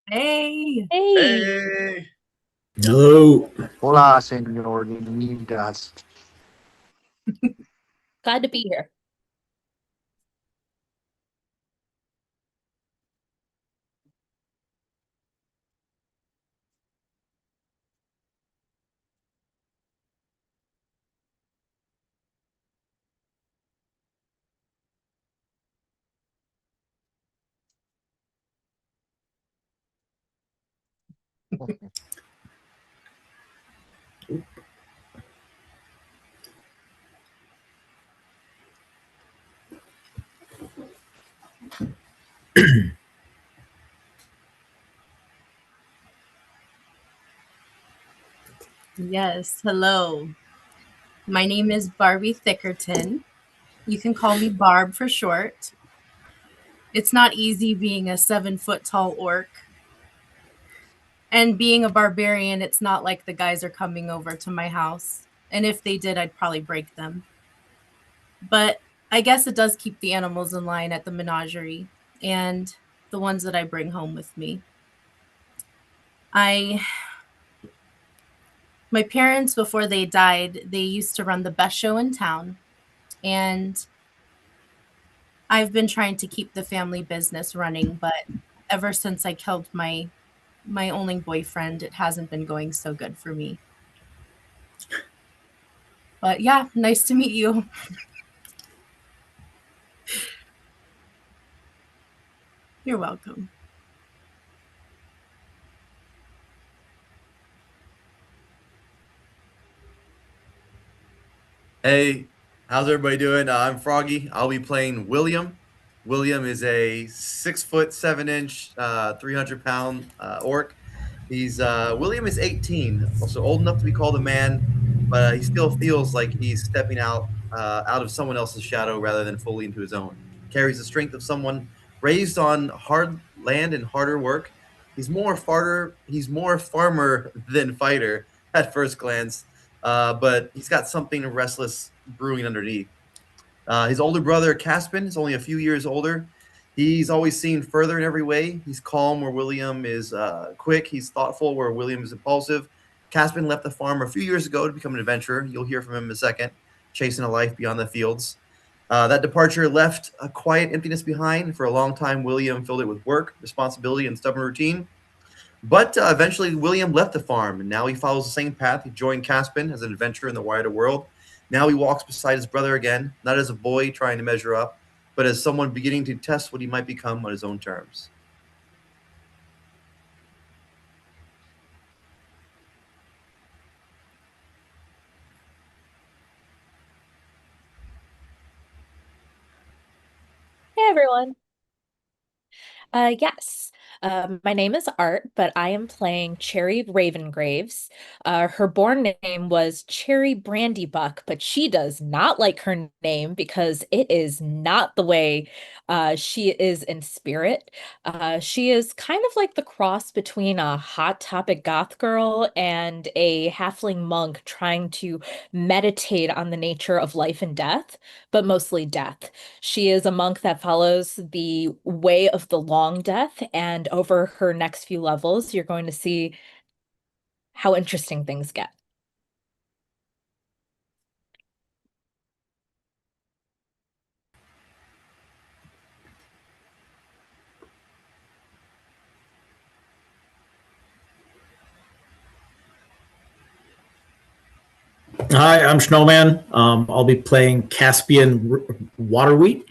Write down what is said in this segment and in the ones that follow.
Hey, Hey, Hey. Hello. Hola, señoritas. glad to be here. yes, hello. My name is Barbie Thickerton. You can call me Barb for short. It's not easy being a 7 foot tall orc. And being a barbarian, it's not like the guys are coming over to my house. And if they did, I'd probably break them. But I guess it does keep the animals in line at the menagerie and the ones that I bring home with me. I My parents, before they died, they used to run the best show in town, and I've been trying to keep the family business running, but ever since I killed my only boyfriend, it hasn't been going so good for me. But yeah, nice to meet you. You're welcome. Hey, how's everybody doing? I'm Froggy. I'll be playing William. William is a 6 foot 7 inch, 300 pound orc. He's William is 18, so old enough to be called a man, but he still feels like he's stepping out of someone else's shadow rather than fully into his own. Carries the strength of someone raised on hard land and harder work. He's more farmer than fighter at first glance, but he's got something restless brewing underneath. His older brother, Caspin, is only a few years older. He's always seen further in every way. He's calm where William is quick. He's thoughtful where William is impulsive. Caspin left the farm a few years ago to become an adventurer. You'll hear from him in a second, chasing a life beyond the fields. That departure left a quiet emptiness behind. For a long time, William filled it with work, responsibility, and stubborn routine. But eventually, William left the farm, and now he follows the same path. He joined Caspin as an adventurer in the wider world. Now he walks beside his brother again, not as a boy trying to measure up, but as someone beginning to test what he might become on his own terms. Hey, everyone. Yes. My name is Art, but I am playing Cherry Ravengraves. Her born name was Cherry Brandybuck, but she does not like her name because it is not the way she is in spirit. She is kind of like the cross between a Hot Topic goth girl and a halfling monk trying to meditate on the nature of life and death, but mostly death. She is a monk that follows the way of the long death, and over her next few levels, you're going to see how interesting things get. Hi, I'm Snowman. I'll be playing Caspian Waterwheat.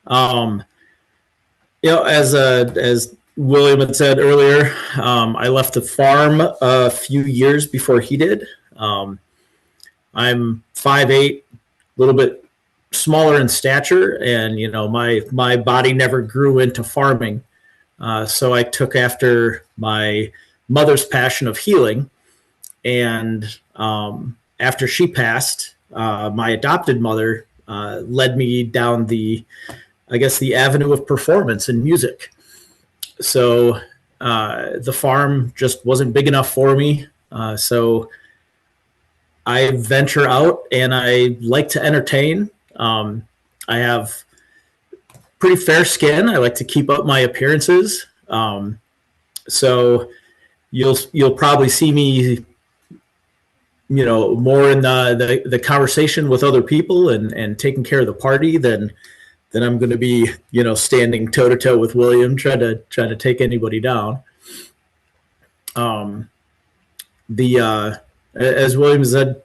um, as William had said earlier, I left the farm a few years before he did. Um, I'm 5'8", a little bit smaller in stature, and my body never grew into farming. So I took after my mother's passion of healing. And after she passed, my adopted mother led me down the avenue of performance and music. So the farm just wasn't big enough for me. So I venture out and I like to entertain. I have pretty fair skin. I like to keep up my appearances. So you'll probably see me, more in the conversation with other people and taking care of the party than I'm going to be, standing toe to toe with William, trying to take anybody down. Um, the As William said,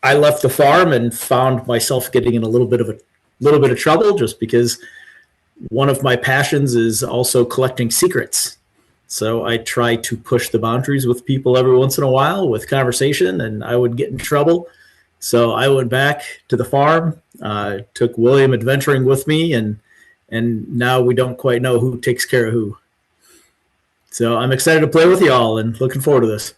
I left the farm and found myself getting in a little bit of trouble just because one of my passions is also collecting secrets. So I try to push the boundaries with people every once in a while with conversation, and I would get in trouble. So I went back to the farm, took William adventuring with me, and now we don't quite know who takes care of who. So I'm excited to play with y'all and looking forward to this.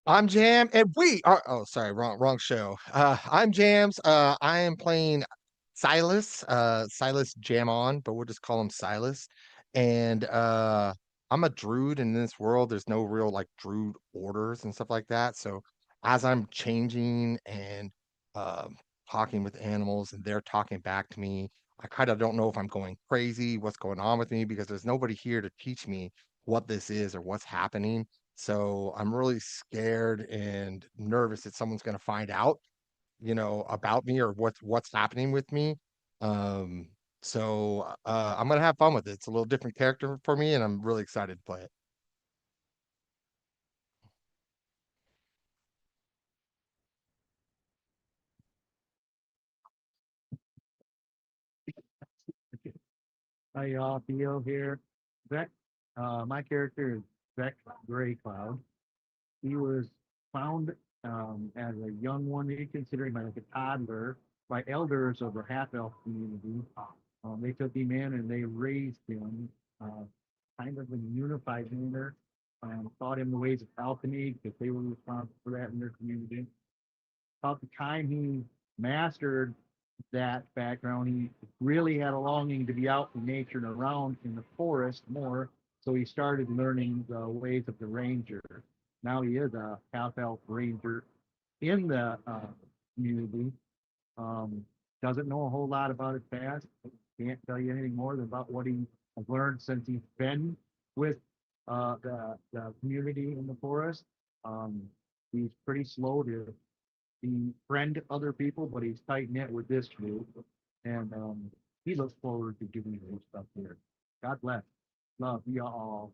I'm Jam, and we are. Oh, sorry, wrong show. I'm Jams. I am playing Silas. Silas Jam on, but we'll just call him Silas. And I'm a druid in this world. There's no real like druid orders and stuff like that. So as I'm changing and um talking with animals, and they're talking back to me, I kind of don't know if I'm going crazy, what's going on with me, because there's nobody here to teach me what this is or what's happening. So I'm really scared and nervous that someone's going to find out, about me or what's happening with me. Um, so I'm gonna have fun with it. It's a little different character for me, and I'm really excited to play it. Hi, y'all. Theo here. Beck, my character is Beck Gray Cloud. He was found as a young one, considering like a toddler, by elders of the half elf community. They took him in and they raised him uh, kind of in a unified manner, taught him the ways of alchemy because they were responsible for that in their community. About the time he mastered that background, he really had a longing to be out in nature and around in the forest more. So he started learning the ways of the ranger. Now he is a half elf ranger in the community. Um, doesn't know a whole lot about his past. Can't tell you anything more than about what he has learned since he's been with the community in the forest. Um, he's pretty slow to befriend other people, but he's tight knit with this group, and he looks forward to doing his stuff here. God bless. Love you all.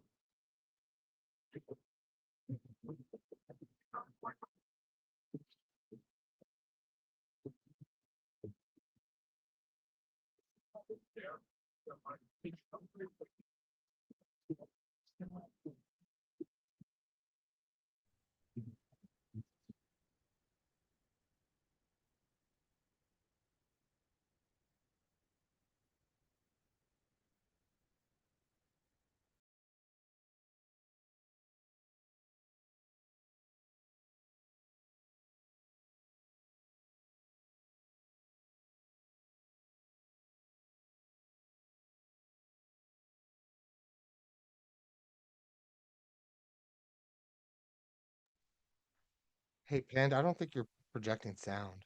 Hey, Panda, I don't think you're projecting sound.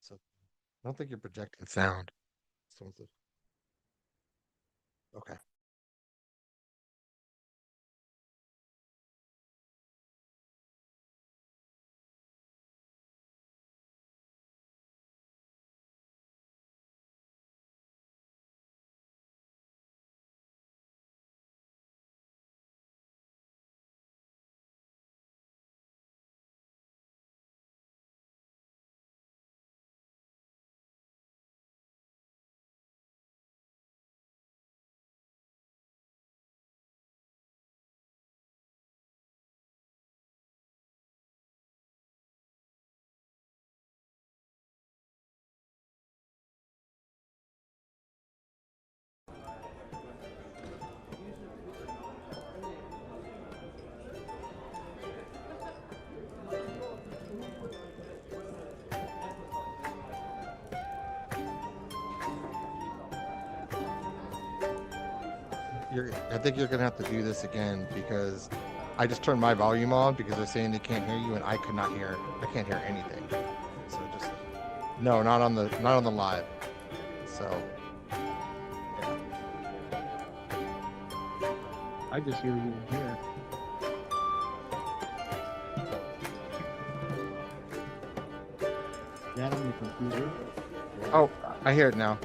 So I don't think you're projecting sound. So okay. I think you're gonna have to do this again because I just turned my volume on because they're saying they can't hear you and I can't hear anything. So just no, not on the live. So yeah. I just hear you in here. That on the computer? Oh, I hear it now.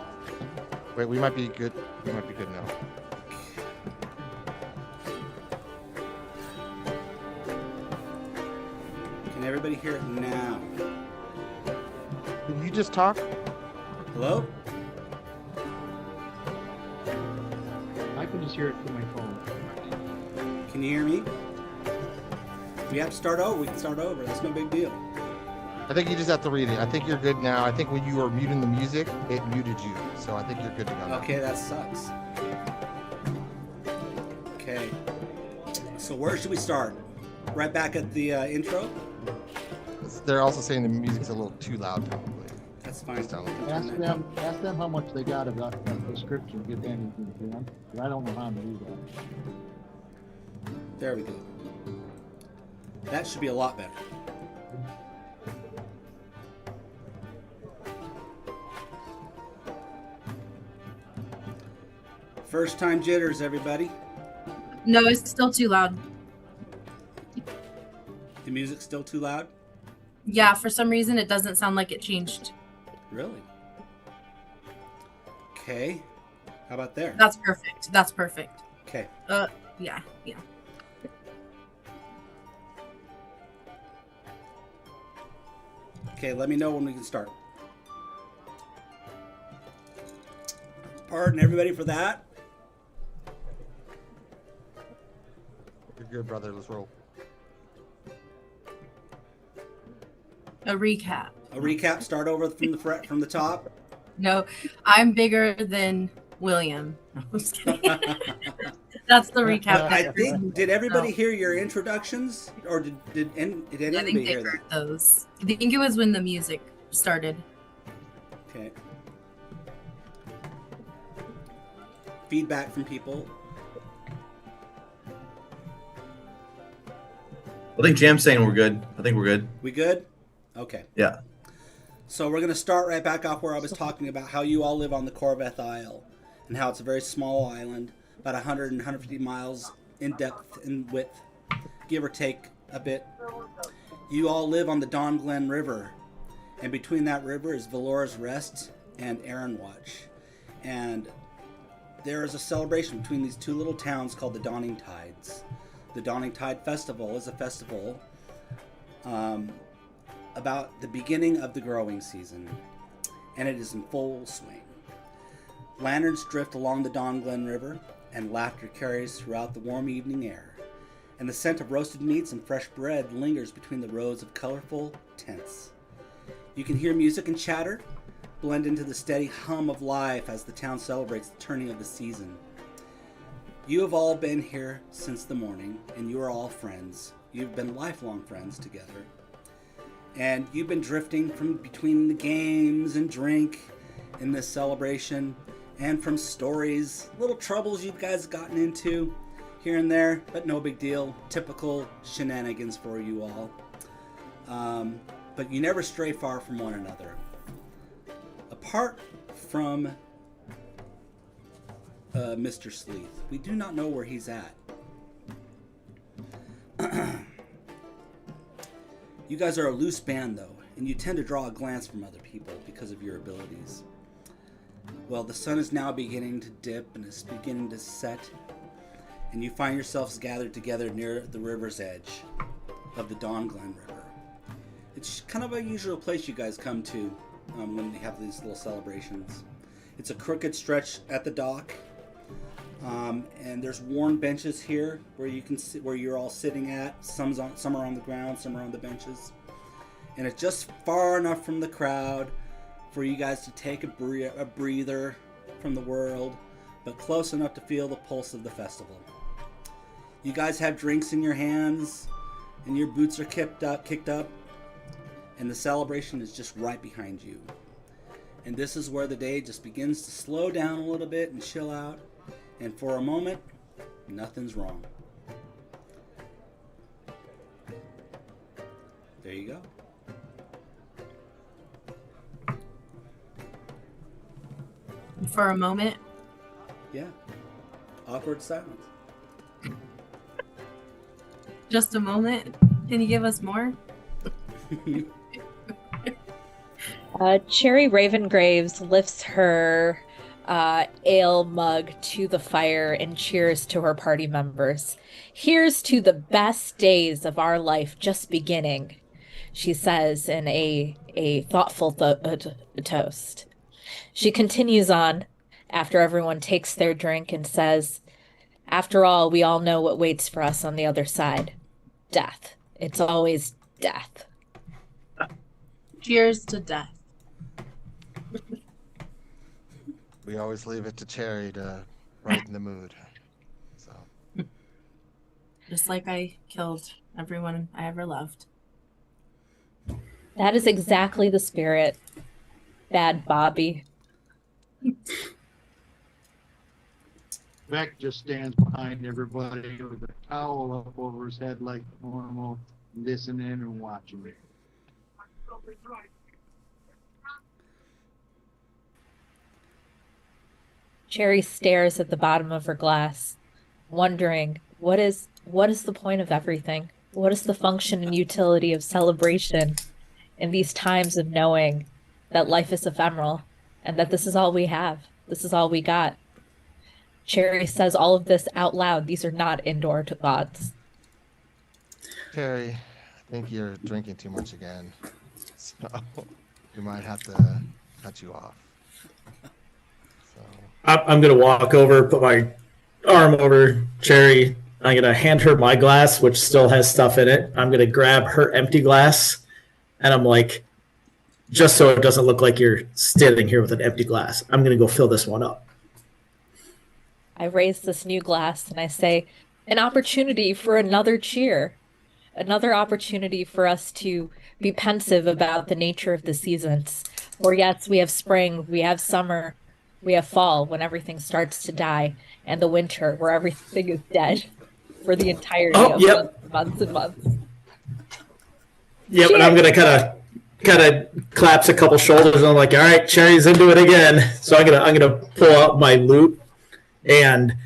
Wait, we might be good. We might be good now. Can everybody hear it now? Did you just talk? Hello? I can just hear it through my phone. Can you hear me? If we have to start over, we can start over. That's no big deal. I think you just have to read it. I think you're good now. I think when you were muting the music, it muted you. So I think you're good to go now. Okay, that sucks. Okay. So where should we start? Right back at the intro? They're also saying the music's a little too loud, probably. That's fine. Just down a little. Ask them how much they got of that description, if anything, to them. I don't know how to do that. There we go. That should be a lot better. First time jitters, everybody. No, it's still too loud. The music's still too loud? Yeah, for some reason it doesn't sound like it changed. Really? Okay. How about there? That's perfect. That's perfect. Okay. Yeah. Okay, let me know when we can start. Pardon everybody for that. You're good, brother. Let's roll. A recap. A recap. Start over from the top. No, I'm bigger than William. No, I'm just kidding. That's the recap. I think. Did everybody hear your introductions, or did I anybody think they hear heard that? those. I think it was when the music started. Okay. Feedback from people. I think Jam's saying we're good. I think we're good. We good? Okay. Yeah. So we're going to start right back off where I was talking about how you all live on the Corvette Isle and how it's a very small island, about 100 and 150 miles in depth and width, give or take a bit. You all live on the Dawnglen River, and between that river is Valora's Rest and Erynwatch. And there is a celebration between these two little towns called the Dawning Tides. The Dawning Tide Festival is a festival about the beginning of the growing season, and it is in full swing. Lanterns drift along the Dawnglen River, and laughter carries throughout the warm evening air, and the scent of roasted meats and fresh bread lingers between the rows of colorful tents. You can hear music and chatter blend into the steady hum of life as the town celebrates the turning of the season. You have all been here since the morning, and you are all friends. You've been lifelong friends together. And you've been drifting from between the games and drink in this celebration, and from stories, little troubles you guys gotten into here and there, but no big deal. Typical shenanigans for you all. But you never stray far from one another. Apart from Mr. Sleeth, we do not know where he's at. You guys are a loose band, though, and you tend to draw a glance from other people because of your abilities. Well, the sun is now beginning to dip and is beginning to set, and you find yourselves gathered together near the river's edge of the Dawnglen River. It's kind of a usual place you guys come to when they have these little celebrations. It's a crooked stretch at the dock, and there's worn benches here where you can sit, where you're all sitting at. Some are on the ground, some are on the benches, and it's just far enough from the crowd for you guys to take a breather from the world, but close enough to feel the pulse of the festival. You guys have drinks in your hands, and your boots are kicked up, and the celebration is just right behind you. And this is where the day just begins to slow down a little bit and chill out. And for a moment, Nothing's wrong. There you go. For a moment. Yeah. Awkward silence. Just a moment. Can you give us more? Cherry Ravengraves lifts her ale mug to the fire and cheers to her party members. Here's to the best days of our life just beginning, she says in a thoughtful toast. She continues on after everyone takes their drink and says, after all, we all know what waits for us on the other side. Death. It's always death. Cheers to death. We always leave it to Cherry to brighten the mood. So Just like I killed everyone I ever loved. That is exactly the spirit. Bad Bobby. Beck just stands behind everybody with a towel up over his head like normal, listening and watching it. Cherry stares at the bottom of her glass, wondering what is the point of everything? What is the function and utility of celebration in these times of knowing that life is ephemeral and that this is all we have? This is all we got. Cherry says all of this out loud. These are not indoor thoughts. Cherry, I think you're drinking too much again. So we might have to cut you off. So I'm going to walk over, put my arm over Cherry. I'm going to hand her my glass, which still has stuff in it. I'm going to grab her empty glass, and I'm like, just so it doesn't look like you're standing here with an empty glass, I'm going to go fill this one up. I raise this new glass and I say, an opportunity for another cheer. Another opportunity for us to be pensive about the nature of the seasons. For yes, we have spring, we have summer, we have fall when everything starts to die, and the winter where everything is dead for the entirety of months and months. Yep, Cheers. and I'm going to kind of claps a couple shoulders, and I'm like, all right, Cherry's into it again. So I'm gonna pull out my lute and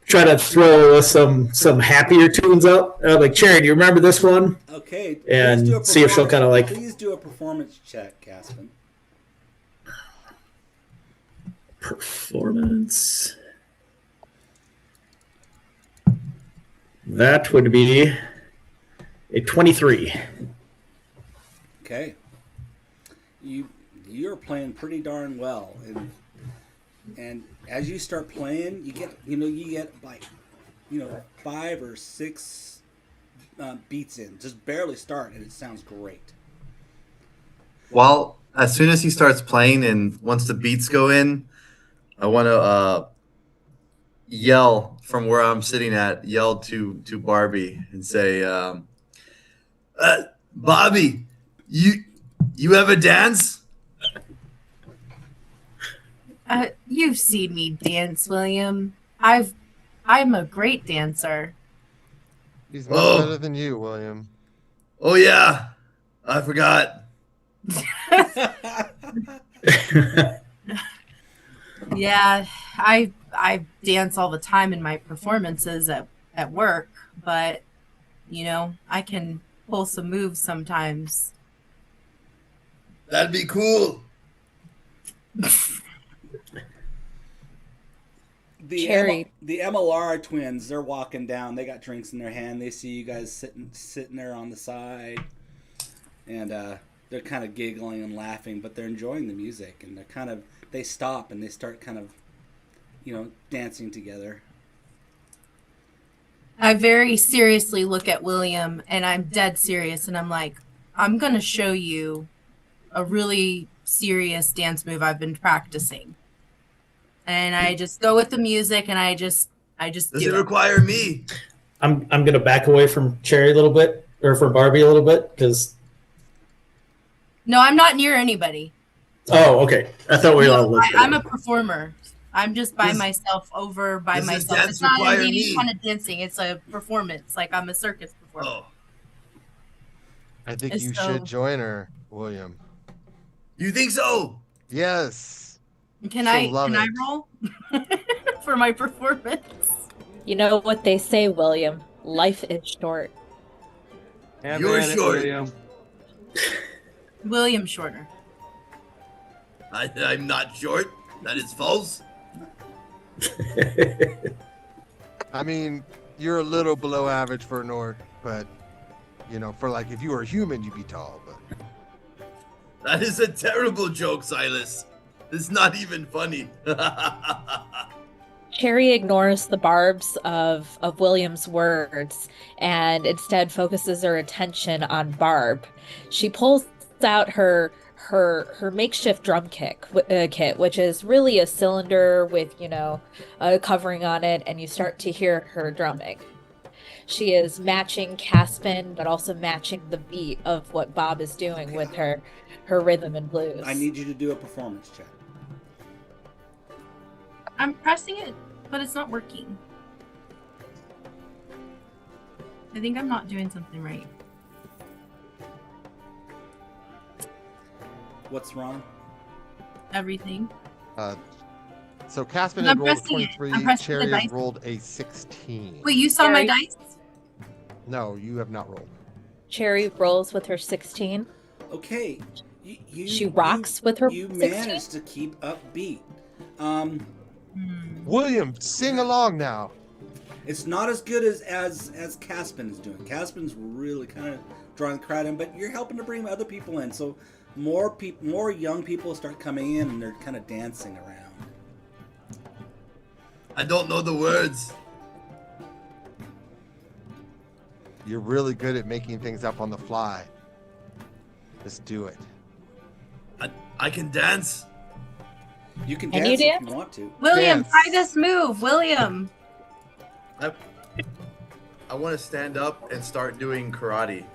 try to throw some happier tunes up. Like, Cherry, do you remember this one? Okay. And see if she'll kind of like. Please do a performance check, Caspin. Performance. That would be a 23. Okay. You're playing pretty darn well, and as you start playing, you get like 5 or 6 beats in, just barely start, and it sounds great. Well, as soon as he starts playing and once the beats go in, I want to yell from where I'm sitting yell to Barbie and say, Bobby, you have a dance? You've seen me dance, William. I'm a great dancer. he's much better than you, William. Oh yeah, I forgot. Yeah, I dance all the time in my performances at work, but I can pull some moves sometimes. That'd be cool. Cherry. The MLR twins, they're walking down. They got drinks in their hand. They see you guys sitting there on the side, and they're kind of giggling and laughing, but they're enjoying the music, and they stop and they start kind of, dancing together. I very seriously look at William, and I'm dead serious, and I'm like, I'm gonna show you a really serious dance move I've been practicing. And I just go with the music, and I just Does do it it. require me? I'm gonna back away from Cherry a little bit, or from Barbie a little bit, because. No, I'm not near anybody. Oh, okay. I thought we were all No, listening. I'm a performer. I'm just by Does- myself over by does this myself. dance It's not require any me? kind of dancing. It's a performance. Like I'm a circus performer. Oh, I think It's you so- should join her, William. you think so? Yes. Can She'll I love can I it. roll for my performance? You know what they say, William. Life is short. Have You're at it, short. William. William Shorter. I'm not short. That is false. I mean, you're a little below average for an orc, but for like if you were a human, you'd be tall. But That is a terrible joke, Silas. It's not even funny. Cherry ignores the barbs of William's words and instead focuses her attention on Barb. She pulls out her makeshift drum kit, which is really a cylinder with, a covering on it, and you start to hear her drumming. She is matching Caspin, but also matching the beat of what Bob is doing with her rhythm and blues. I need you to do a performance check. I'm pressing it, but it's not working. I think I'm not doing something right. What's wrong? Everything. so Caspin I'm had rolled a pressing it. 23. I'm pressing the Cherry has dice. rolled a 16. Wait, you saw my Cherry. dice? No, you have not rolled. Cherry rolls with her 16. Okay. She rocks with her You 16? managed to keep upbeat. William, sing along now. It's not as good as Caspin is doing. Caspin's really kind of drawing the crowd in, but you're helping to bring other people in. So more young people start coming in, and they're kind of dancing around. I don't know the words. You're really good at making things up on the fly. Just do it. I can dance. You can Can dance you if dance? you want to. William, Dance. try this move. William. I want to stand up and start doing karate.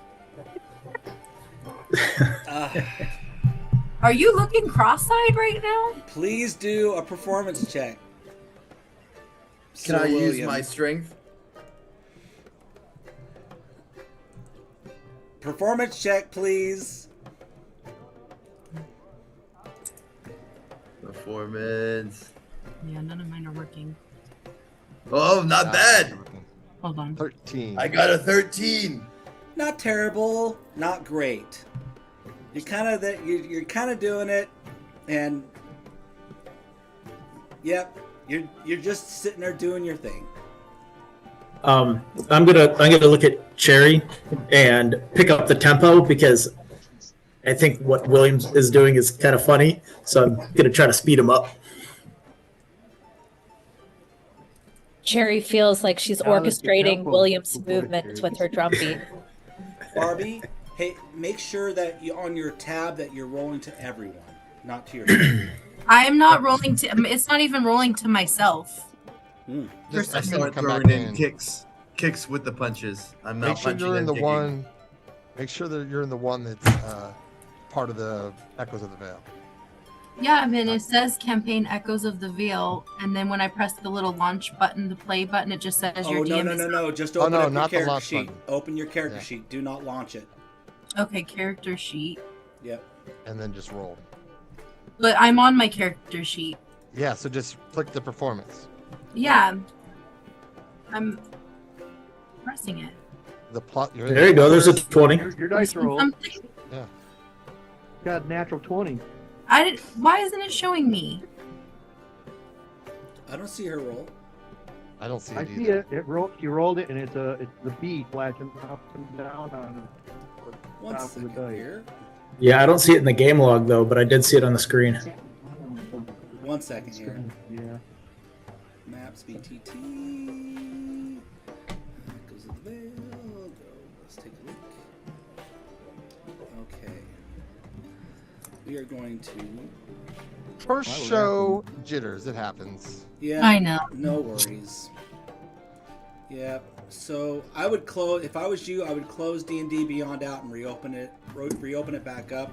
Are you looking cross-eyed right now? Please do a performance check. Can I use William. my strength? Performance check, please. Performance. Yeah, none of mine are working. Oh, not bad. Hold on. 13. I got a 13. Not terrible, not great. You're kind of doing it, and yep, you're just sitting there doing your thing. I'm gonna look at Cherry and pick up the tempo because I think what Williams is doing is kind of funny. So I'm gonna try to speed him up. Cherry feels like she's Now that the orchestrating tempo- William's movements with her drum beat. Barbie, hey, make sure that you on your tab that you're rolling to everyone, not to yourself. I am not rolling to. It's not even rolling to myself. Just I ask him to start come back throwing in in. kicks with the punches. I'm not Make sure punching you're in and the kicking. one. Make sure that you're in the one that's part of the Echoes of the Veil. Yeah, I mean, it says campaign Echoes of the Veil, and then when I press the little launch button, the play button, it just says your Oh DM is no! Just Oh, open no, up your not the character launch sheet. button. Open your character Yeah. sheet. Do not launch it. okay. Character sheet, Yep. And then just roll. but I'm on my character sheet. Yeah, so just click the performance. Yeah, I'm pressing it. The plot. You're There you go. There's a 20. Your dice roll Something. got a natural 20. Why isn't it showing me? I don't see her roll. I don't see I it see either. it. She rolled it, and it's the B flashing up and down on One top of the second dice. here. Yeah, I don't see it in the game log though, but I did see it on the screen. 1 second here. Yeah. Maps BTT. Goes the veil. Go. Let's take a look. Okay. We are going to. First show jitters. It happens. Yeah. I know. No worries. Yeah. So I would close. If I was you, I would close D&D Beyond out and reopen it back up.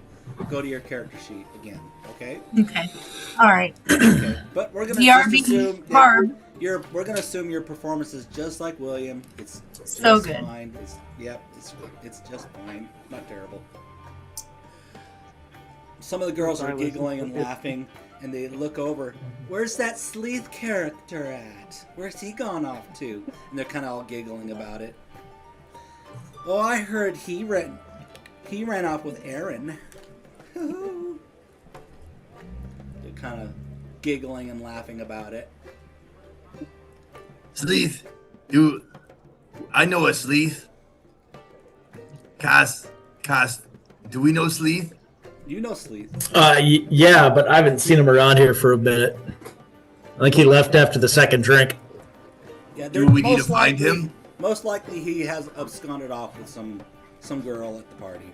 Go to your character sheet again. Okay. Okay. All right. Okay. But we're gonna just DRB assume Barb. we're gonna assume your performance is just like William. It's So just good. fine. It's just fine. Not terrible. Some of the girls are giggling and laughing, and they look over. Where's that Sleeth character at? Where's he gone off to? And they're kind of all giggling about it. Oh, I heard he ran off with Aaron. They're kind of giggling and laughing about it. Sleeth, I know a Sleeth. Cass, do we know Sleeth? You know Sleeth. Yeah, but I haven't seen him around here for a minute. I think he left after the second drink. Yeah, Do we need to find him? Most likely he has absconded off with some girl at the party.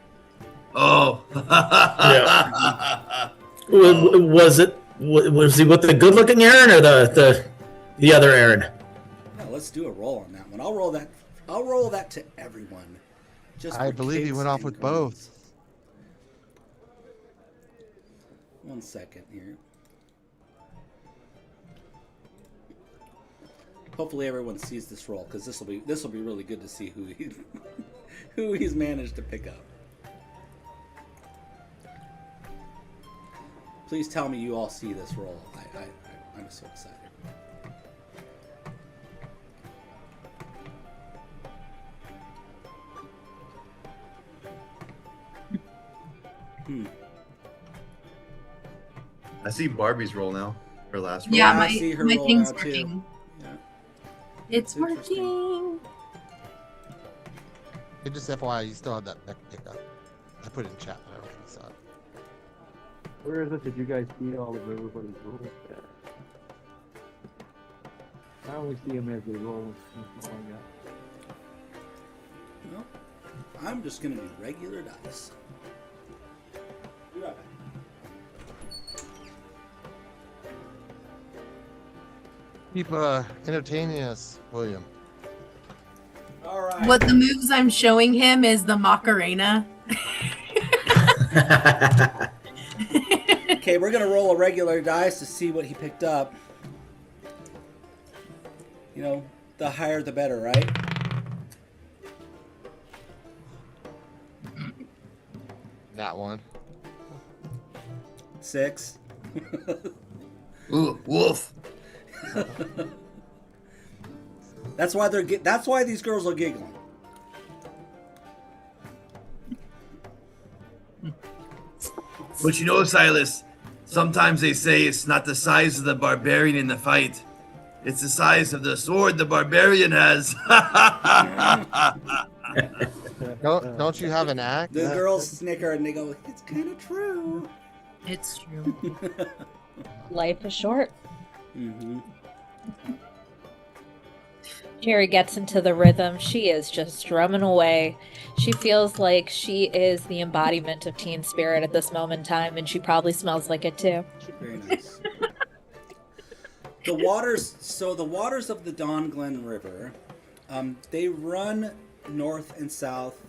Oh. Yeah. Was he with the good-looking Aaron or the other Aaron? Yeah, let's do a roll on that one. I'll roll that to everyone. Just I for believe he kicks went off and with corns. both. 1 second here. Hopefully everyone sees this roll, because this will be really good to see who he's managed to pick up. Please tell me you all see this roll. I'm so excited. I see Barbie's roll now. Her last roll. Yeah, I see her my roll thing's now, too. working. Yeah. It's That's interesting. working. Hey, just FYI, you still have that neck pickup. I put it in chat, but I don't know if you saw it. Where is it? Did you guys see all of everybody's rules? I only see them as they roll. That's all I got. No, I'm just gonna do regular dice. Be right back. Keep entertaining us, William. All right. What the moves I'm showing him is the Macarena. Okay, we're gonna roll a regular dice to see what he picked up. You know, the higher the better, right? That one. 6. Ooh, wolf. That's why these girls are giggling. But you know, Silas, sometimes they say it's not the size of the barbarian in the fight. It's the size of the sword the barbarian has. Don't you have an axe? The girls snicker and they go, "It's kind of true." It's true. Life is short. Mm-hmm. Cherry gets into the rhythm. She is just drumming away. She feels like she is the embodiment of teen spirit at this moment in time, and she probably smells like it too. Very nice. The waters of the Dawnglen River, they run north and south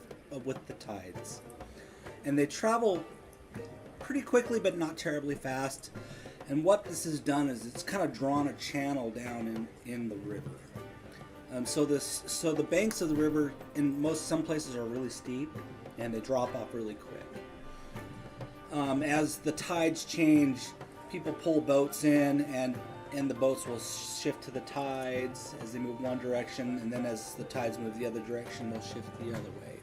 with the tides, and they travel pretty quickly, but not terribly fast. And what this has done is it's kind of drawn a channel down in the river. So the banks of the river in some places are really steep, and they drop off really quick. As the tides change, people pull boats in, and the boats will shift to the tides as they move one direction, and then as the tides move the other direction, they'll shift the other way.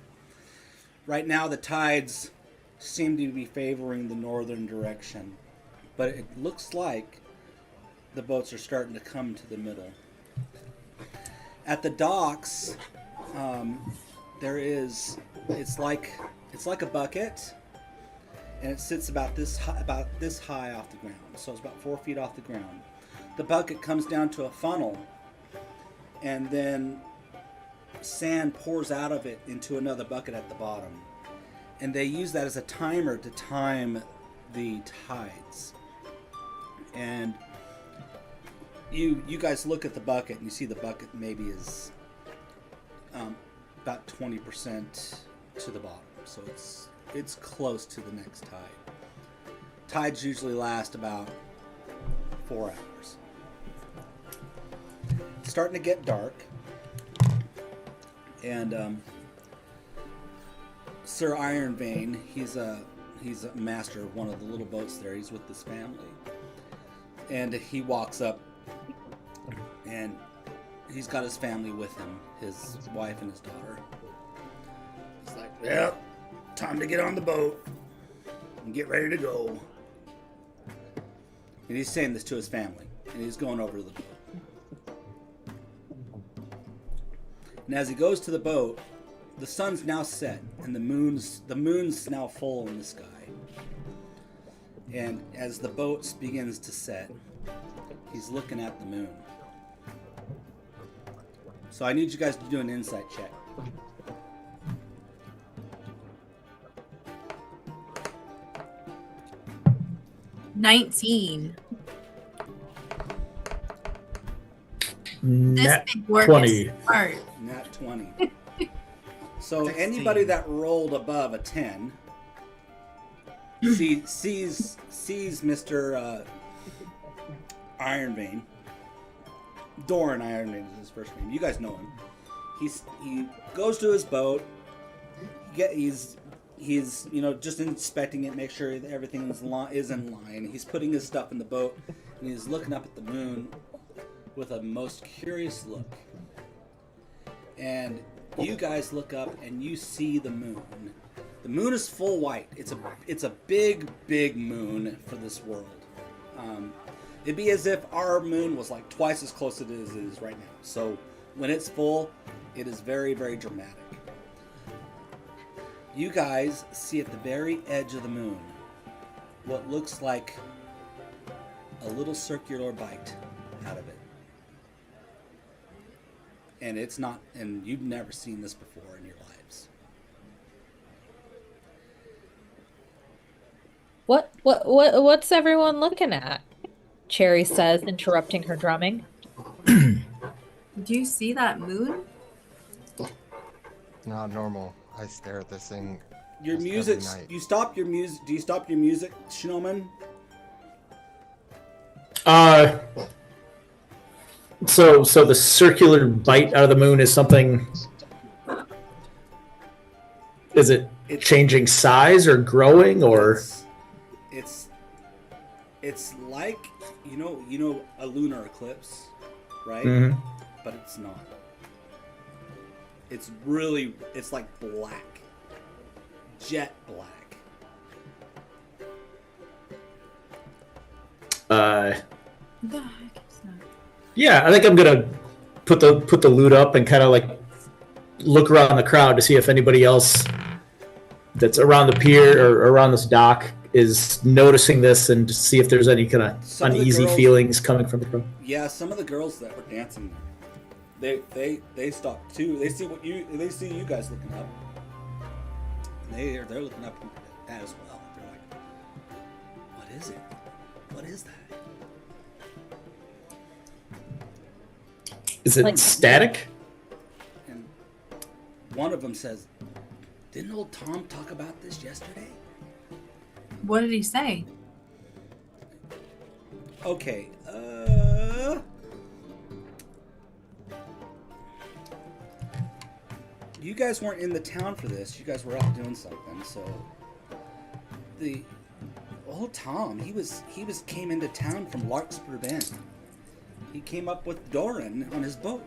Right now, the tides seem to be favoring the northern direction, but it looks like the boats are starting to come to the middle. At the docks, it's like a bucket, and it sits about this high off the ground. So it's about 4 feet off the ground. The bucket comes down to a funnel, and then sand pours out of it into another bucket at the bottom. And they use that as a timer to time the tides. And you guys look at the bucket and you see the bucket maybe is about 20% to the bottom, so it's close to the next tide. Tides usually last about 4 hours. It's starting to get dark, and Sir Ironvein, he's a master of one of the little boats there. He's with his family, and he walks up, and he's got his family with him, his wife and his daughter. He's like, "Yeah, time to get on the boat and get ready to go." And he's saying this to his family, and he's going over to the boat. And as he goes to the boat, the sun's now set, and the moon's now full in the sky. And as the boat begins to set, he's looking at the moon. So I need you guys to do an insight check. $19. Nat This big work 20. is hard. Nat 20. So 16. anybody that rolled above a 10 sees Mr. Ironvein. Doran Ironvein is his first name. You guys know him. He goes to his boat. He's just inspecting it, make sure that everything is in line. He's putting his stuff in the boat, and he's looking up at the moon with a most curious look. And you guys look up and you see the moon. The moon is full white. It's a big, big moon for this world. It'd be as if our moon was like twice as close as it is right now. So when it's full, it is very, very dramatic. You guys see at the very edge of the moon what looks like a little circular bite out of it. And it's not, and you've never seen this before in your lives. What's everyone looking at? Cherry says, interrupting her drumming. Do you see that moon? Not normal. I stare at this thing. Your just music. every night. Do you stop your music? Do you stop your music, Shinoman? So the circular bite out of the moon is something. Is it changing size or growing or? It's like you know a lunar eclipse, right? Mm-hmm. But it's not. It's like black, jet black. The heck is that? Yeah, I think I'm gonna put the loot up and kind of like look around the crowd to see if anybody else that's around the pier or around this dock is noticing this, and to see if there's any kind of uneasy feelings coming from the crowd. Yeah, some of the girls that were dancing, they stopped too. They see you guys looking up. And they're looking up as well. They're like, "What is it? What is that?" Is it static? And one of them says, "Didn't old Tom talk about this yesterday?" What did he say? Okay, you guys weren't in the town for this. You guys were out doing something. So the old Tom, he came into town from Larkspur Bend. He came up with Doran on his boat,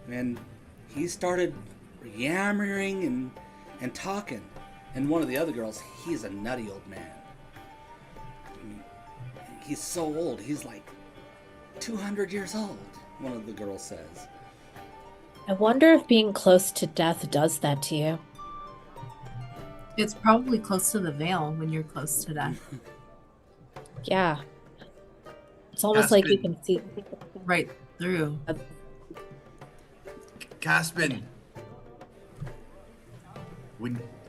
and he started yammering and talking. And one of the other girls, he's a nutty old man. I mean, he's so old. He's like 200 years old, one of the girls says. I wonder if being close to death does that to you. It's probably close to the veil when you're close to death. Yeah. It's almost like you can see right through. Caspin.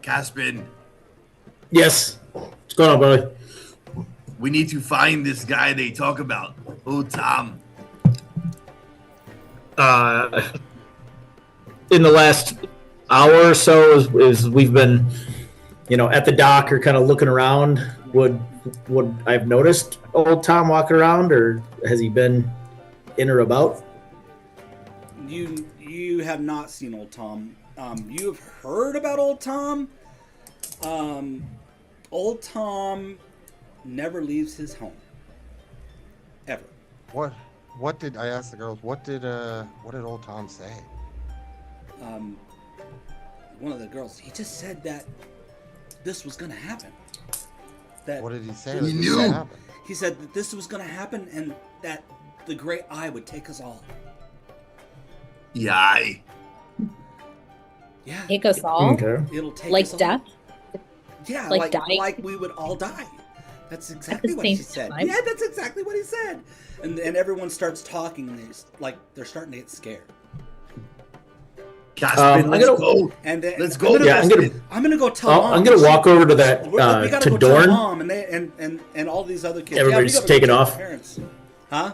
Caspin. Yes. What's going on, brother? We need to find this guy they talk about. Oh, Tom. in the last hour or so, is we've been, at the dock or kind of looking around, would I've noticed old Tom walking around, or has he been in or about? You have not seen old Tom. You have heard about old Tom. Old Tom never leaves his home. Ever. What did I ask the girls? What did old Tom say? One of the girls, he just said that this was gonna happen. That What did he say? He knew. he said that this was gonna happen and that the great eye would take us all. Yeah. Yeah. Take us all? Okay. It'll take Like us all. death? Yeah, Like like dying? we would all die. That's exactly what same she said. time? Yeah, that's exactly what he said. And everyone starts talking and they're starting to get scared. Caspin, let's gonna- go. And then, Let's go. Yeah, I'm gonna go tell Mom. I'm gonna walk over to that We gotta to go tell Dorn. Mom and all these other kids. Everybody's we gotta taking go tell off. their parents. Huh?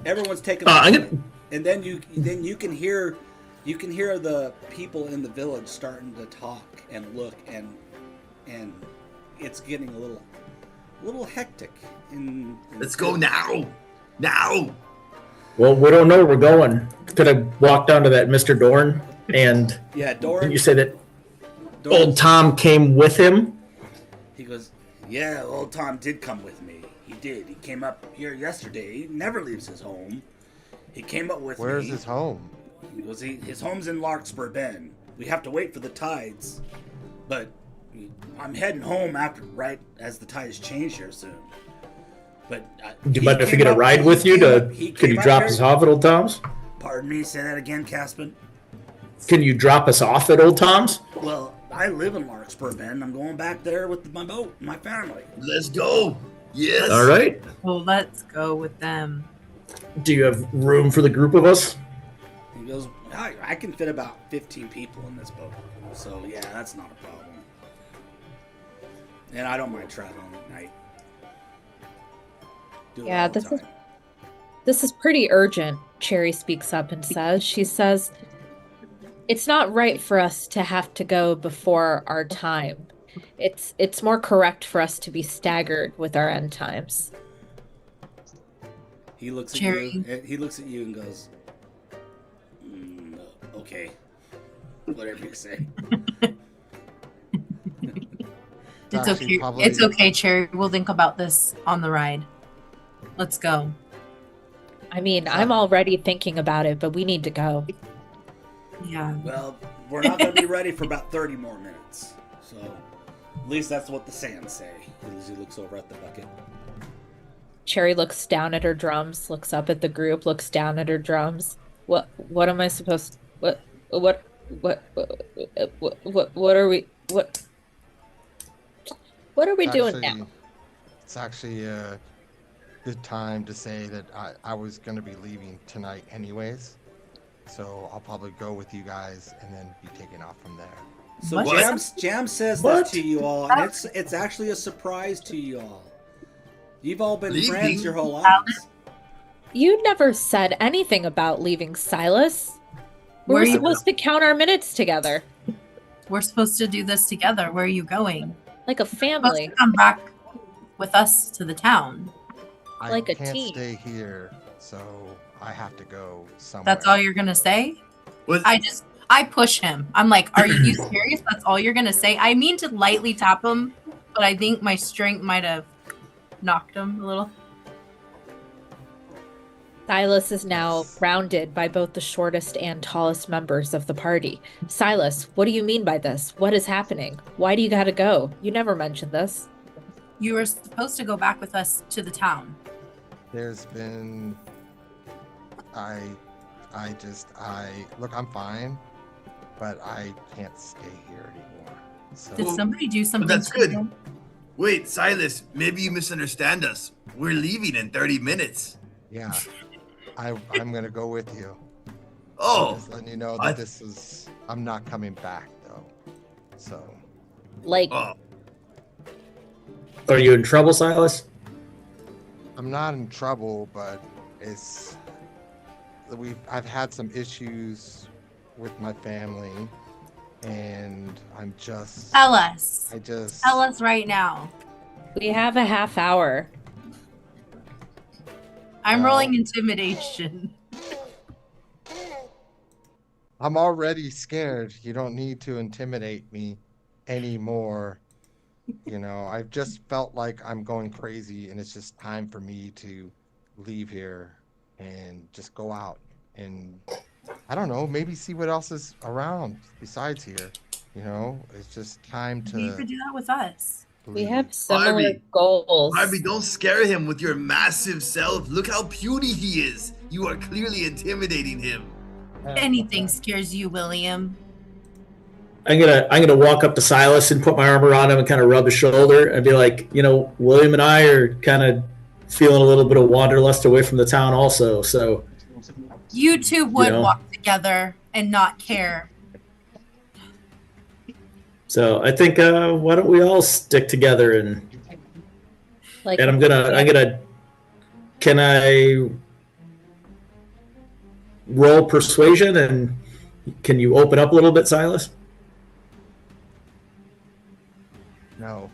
Everyone's taking I'm off. gonna. And then you can hear the people in the village starting to talk and look and it's getting a little hectic. Let's go now. Now. Well, we don't know where we're going. Could I walk down to that Mr. Dorn and Yeah, Doran. you say that Doran- old Tom came with him? He goes, yeah, old Tom did come with me. He did. He came up here yesterday. He never leaves his home. He came up with me. Where's his home? He goes, his home's in Larkspur Bend. We have to wait for the tides. But I'm heading home right as the tides change here soon. But Do you mind if we get a ride with you? Could you drop us off at old Tom's? Pardon me, say that again, Caspin. Can you drop us off at old Tom's? Well, I live in Larkspur Bend. I'm going back there with my boat, my family. Let's go. Yes. All right. Well, let's go with them. Do you have room for the group of us? He goes, I can fit about 15 people in this boat. So, yeah, that's not a problem. And I don't mind traveling at night. Do it Yeah, all the this is time. This is pretty urgent, Cherry speaks up and says. She says, it's not right for us to have to go before our time. It's more correct for us to be staggered with our end times. He looks at Jerry. you. He looks at you and goes, "Okay, whatever you say." It's actually okay. probably- It's okay, Cherry. We'll think about this on the ride. Let's go. I mean, I'm already thinking about it, but we need to go. Yeah. Well, we're not going to be ready for about 30 more minutes. So, at least that's what the sands say. As he looks over at the bucket. Cherry looks down at her drums, looks up at the group, looks down at her drums. What am I supposed what are we doing now? It's actually a good time to say that I was going to be leaving tonight anyways. So I'll probably go with you guys and then be taken off from there. So What? Jam says What? that to you all, and it's actually a surprise to you all. You've all been Leaving? friends your whole lives. You never said anything about leaving, Silas. We Where were you- supposed to count our minutes together, We're supposed to do this together. Where are you going? like a You're supposed family. to come back with us to the town. I Like a can't team. stay here, so I have to go somewhere. That's all you're gonna say? What? I push him. I'm like, are you serious? That's all you're gonna say? I mean to lightly tap him, but I think my strength might have knocked him a little. Silas is now rounded by both the shortest and tallest members of the party. Silas, what do you mean by this? What is happening? Why do you gotta go? You never mentioned this. You were supposed to go back with us to the town. There's been look, I'm fine, but I can't stay here anymore. So Did somebody do something? that's to good. him? Wait, Silas, maybe you misunderstand us. We're leaving in 30 minutes. yeah, I'm gonna go with you. Oh, Just letting you know I- that I'm not coming back though. So Like, oh, Are you in trouble, Silas? I'm not in trouble, but I've had some issues with my family, and I'm just. Tell us. I just. Tell us right now. We have a half hour. I'm Well- rolling intimidation. I'm already scared. You don't need to intimidate me anymore. You know, I've just felt like I'm going crazy, and it's just time for me to leave here and just go out and I don't know, maybe see what else is around besides here. You know, it's just time You to could do that with us. We leave. have similar Barbie. goals. Barbie, don't scare him with your massive self. Look how puny he is. You are clearly intimidating him. Anything scares you, William. I'm gonna walk up to Silas and put my arm around him and kind of rub his shoulder and be like, William and I are kind of feeling a little bit of wanderlust away from the town also. So You two would know. walk together and not care. So I think why don't we all stick together and Like, I'm gonna can I roll persuasion and can you open up a little bit, Silas? No.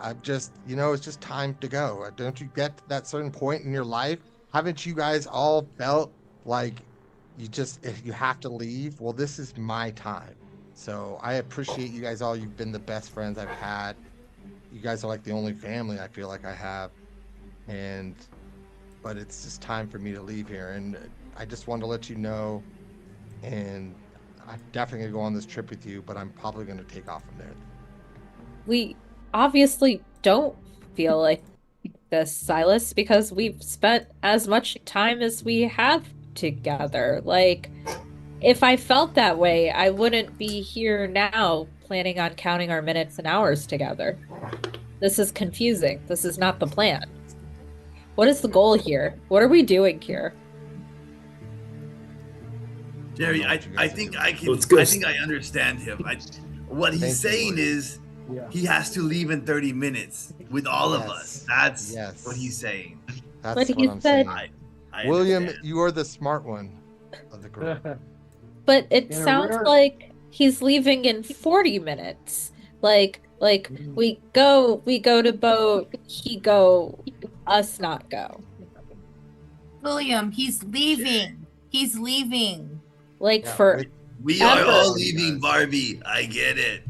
I'm just, it's just time to go. Don't you get to that certain point in your life? Haven't you guys all felt like if you have to leave? Well, this is my time. So I appreciate you guys all. You've been the best friends I've had. You guys are like the only family I feel like I have. But it's just time for me to leave here. And I just wanted to let you know. And I'm definitely going to go on this trip with you, but I'm probably going to take off from there. we obviously don't feel like this, Silas, because we've spent as much time as we have together. Like, if I felt that way, I wouldn't be here now planning on counting our minutes and hours together. This is confusing. This is not the plan. What is the goal here? What are we doing here? Jerry, I I don't know what you guys think are I can. Let's go. I think I understand him. What he's Thank you, saying Lord. is Yeah. he has to leave in 30 minutes with all of Yes. us. That's Yes. what he's saying. That's But what he I'm said- saying. I William, understand. you are the smart one of the group. But it In a sounds rare- like he's leaving in 40 minutes. Like we go to boat, he go, us not go. William, he's leaving. He's leaving. Like Yeah, for with- We are Ever. all leaving, Barbie. I get it.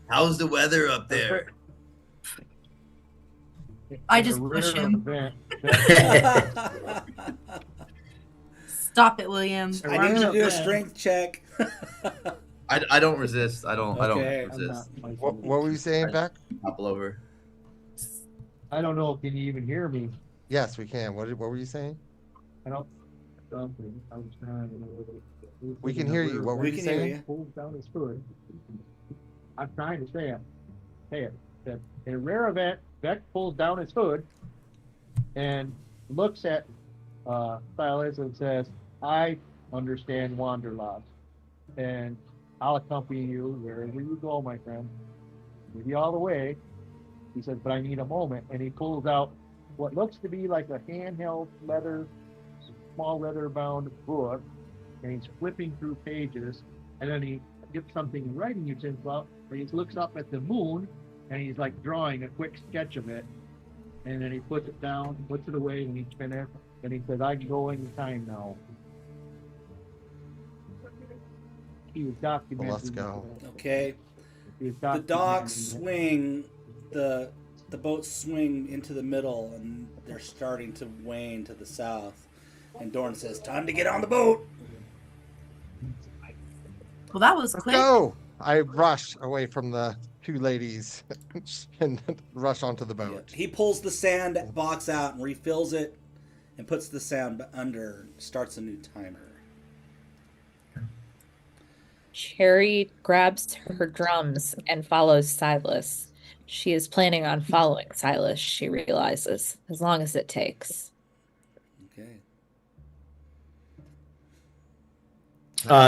How's the weather up there? I In a just push rare him. event, Stop it, William. I need you to do a strength check. I don't resist. I don't Okay. I'm resist. not- what were you saying, Beck? Topple over. I don't know. Can you even hear me? Yes, we can. What were you saying? I don't. Something. I was trying to. We can hear you. What were We you can hear saying? you. Pulls down his foot. I'm trying to say it. That in a rare event, Beck pulls down his hood and looks at Silas and says, "I understand wanderlust, and I'll accompany you wherever you go, my friend. With you all the way." He says, "But I need a moment," and he pulls out what looks to be like a handheld small leather-bound book, and he's flipping through pages, and then he gets something in writing utensil out, and he looks up at the moon, and he's like drawing a quick sketch of it, and then he puts it down, puts it away, and he's finished, and he says, "I can go anytime now." He was documenting. Well, let's go. Okay. He was The documenting docks it. swing, the boats swing into the middle, and they're starting to wane to the south. And Dorn says, "Time to get on the boat." Well, that was Let's quick. go. I rush away from the two ladies and rush onto the Yeah. boat. He pulls the sand box out and refills it, and puts the sand under. Starts a new timer. Cherry grabs her drums and follows Silas. She is planning on following Silas, she realizes, as long as it takes. Okay.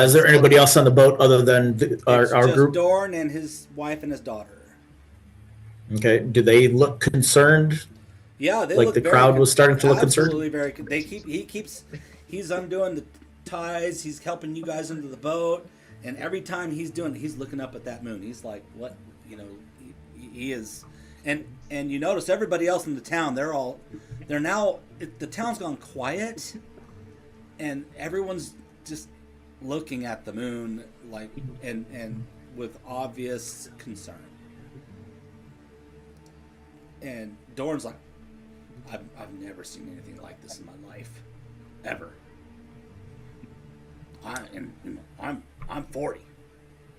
Is there anybody else on the boat other than our It's just group? Dorn and his wife and his daughter. Okay. Do they look concerned? Yeah, they Like look the very crowd con- was starting to look concerned? Absolutely very. He's undoing ties. He's helping you guys into the boat, and every time he's doing it, he's looking up at that moon. He's like, "What?" You know, he is, and you notice everybody else in the town. They're now. The town's gone quiet, and everyone's just looking at the moon, like, and with obvious concern. And Dorn's like, I've never seen anything like this in my life, ever. I'm 40.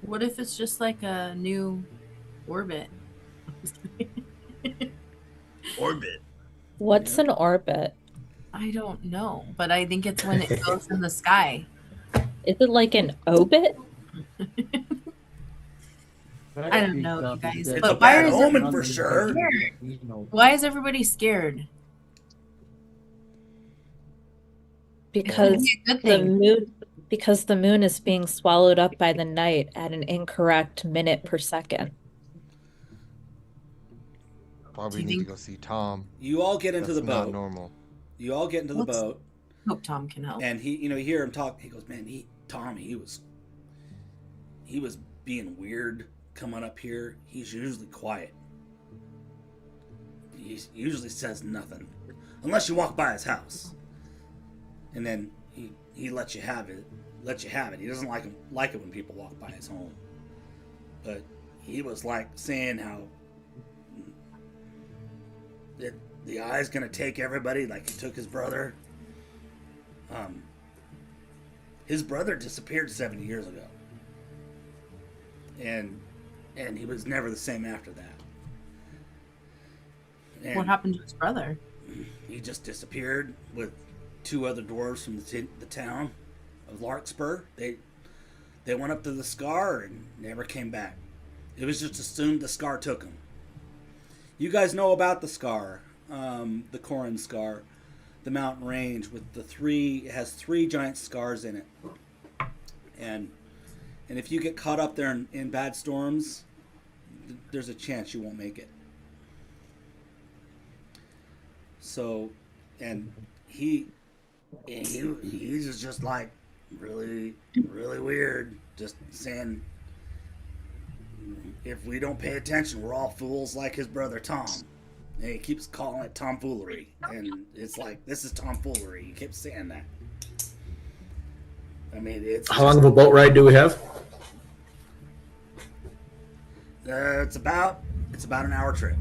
What if it's just like a new orbit? Orbit. What's an orbit? I don't know, but I think it's when it goes in the sky. Is it like an obit? I don't know, you guys. It's But a why bad is omen for sure. Why is everybody scared? Because Be a good the thing. moon because the moon is being swallowed up by the night at an incorrect minute per second. Probably Do you need to think- go see Tom. You all get into That's the not boat. normal. You all get into the Let's- boat, Hope Tom can help. and he, you know, you hear him talk. He goes, "Man, Tom, he was being weird coming up here. He's usually quiet. He usually says nothing, unless you walk by his house, and then he lets you have it. He doesn't like it when people walk by his home. But he was like saying how the eye's gonna take everybody, like he took his brother. His brother disappeared 70 years ago, and he was never the same after that. And What happened to his brother? he just disappeared with 2 other dwarves from the town of Larkspur. They went up to the Scar and never came back. It was just assumed the Scar took them. You guys know about the Scar, the Corin Scar, the mountain range with it has 3 giant scars in it. And if you get caught up there in bad storms, there's a chance you won't make it. So, and he's just like really, really weird. Just saying, if we don't pay attention, we're all fools like his brother Tom. And he keeps calling it tomfoolery. And it's like, this is tomfoolery. He keeps saying that. I mean, it's... How long of a boat ride do we have? It's about an hour trip.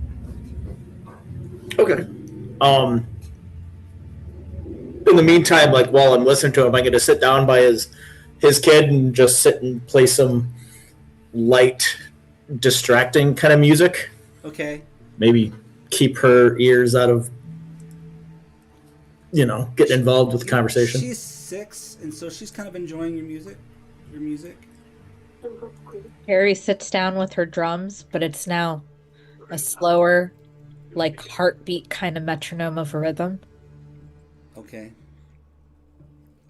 Okay. In the meantime, like while I'm listening to him, I'm going to sit down by his kid and just sit and play some light, distracting kind of music. Okay. Maybe keep her ears out of, getting involved with the conversation. She's 6, and so she's kind of enjoying your music. Harry sits down with her drums, but it's now a slower, like heartbeat kind of metronome of a rhythm. Okay.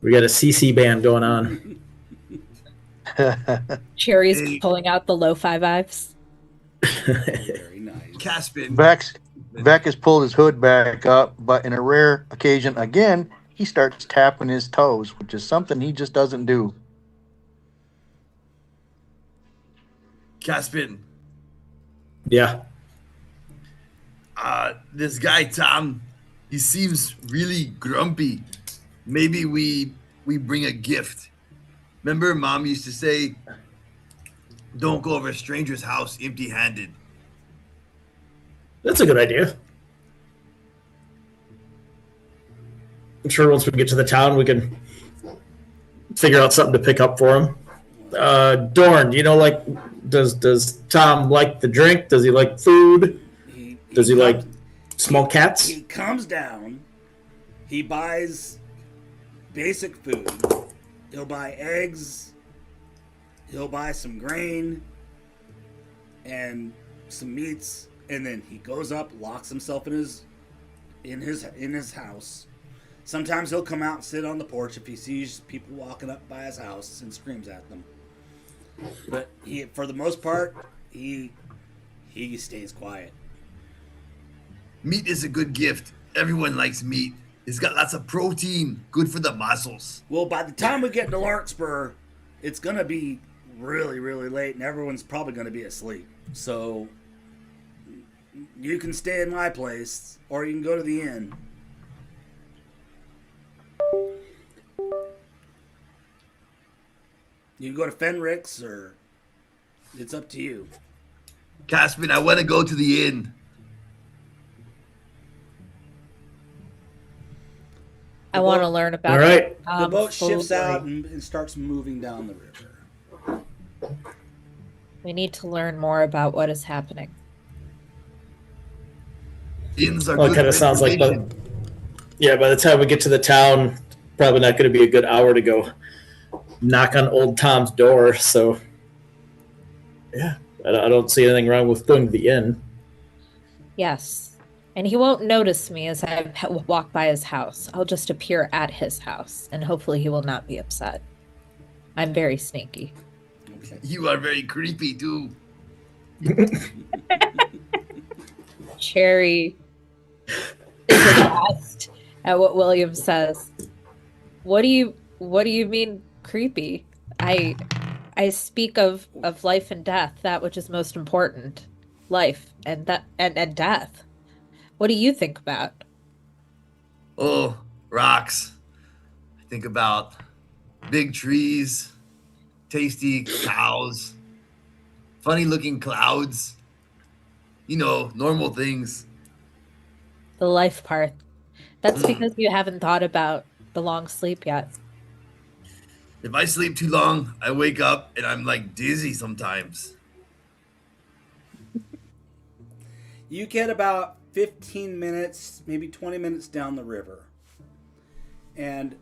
We got a CC band going on. Cherry's Hey. pulling out the lo-fi vibes. Very nice. Caspin. Vex has pulled his hood back up, but in a rare occasion, again, he starts tapping his toes, which is something he just doesn't do. Caspin. Yeah. This guy Tom, he seems really grumpy. Maybe we bring a gift. Remember, Mom used to say, "Don't go over a stranger's house empty-handed." That's a good idea. I'm sure once we get to the town, we can figure out something to pick up for him. Dorn, does Tom like the drink? Does he like food? Does he like small cats? He comes down. He buys basic food. He'll buy eggs. He'll buy some grain and some meats, and then he goes up, locks himself in his house. Sometimes he'll come out and sit on the porch if he sees people walking up by his house and screams at them. But for the most part, he stays quiet. Meat is a good gift. Everyone likes meat. It's got lots of protein, good for the muscles. Well, by the time we get to Larkspur, it's going to be really, really late, and everyone's probably going to be asleep. So you can stay in my place, or you can go to the inn. You can go to Fenrick's, or it's up to you. Caspian, I want to go to the inn. I want to learn about All right. The boat shifts food. out and starts moving down the river. We need to learn more about what is happening. Inns are Well, it good kind of for sounds like, information. by the time we get to the town, probably not going to be a good hour to go knock on old Tom's door. So, yeah, I don't see anything wrong with going to the inn. Yes. And he won't notice me as I walk by his house. I'll just appear at his house, and hopefully he will not be upset. I'm very sneaky. Okay. You are very creepy, too. Cherry is aghast at what William says. What do you mean creepy? I speak of life and death, that which is most important. Life and death. What do you think about? Oh, rocks. I think about big trees, tasty cows, funny looking clouds. You know, normal things. The life part. That's because you haven't thought about the long sleep yet. If I sleep too long, I wake up and I'm like dizzy sometimes. You get about 15 minutes, maybe 20 minutes down the river. And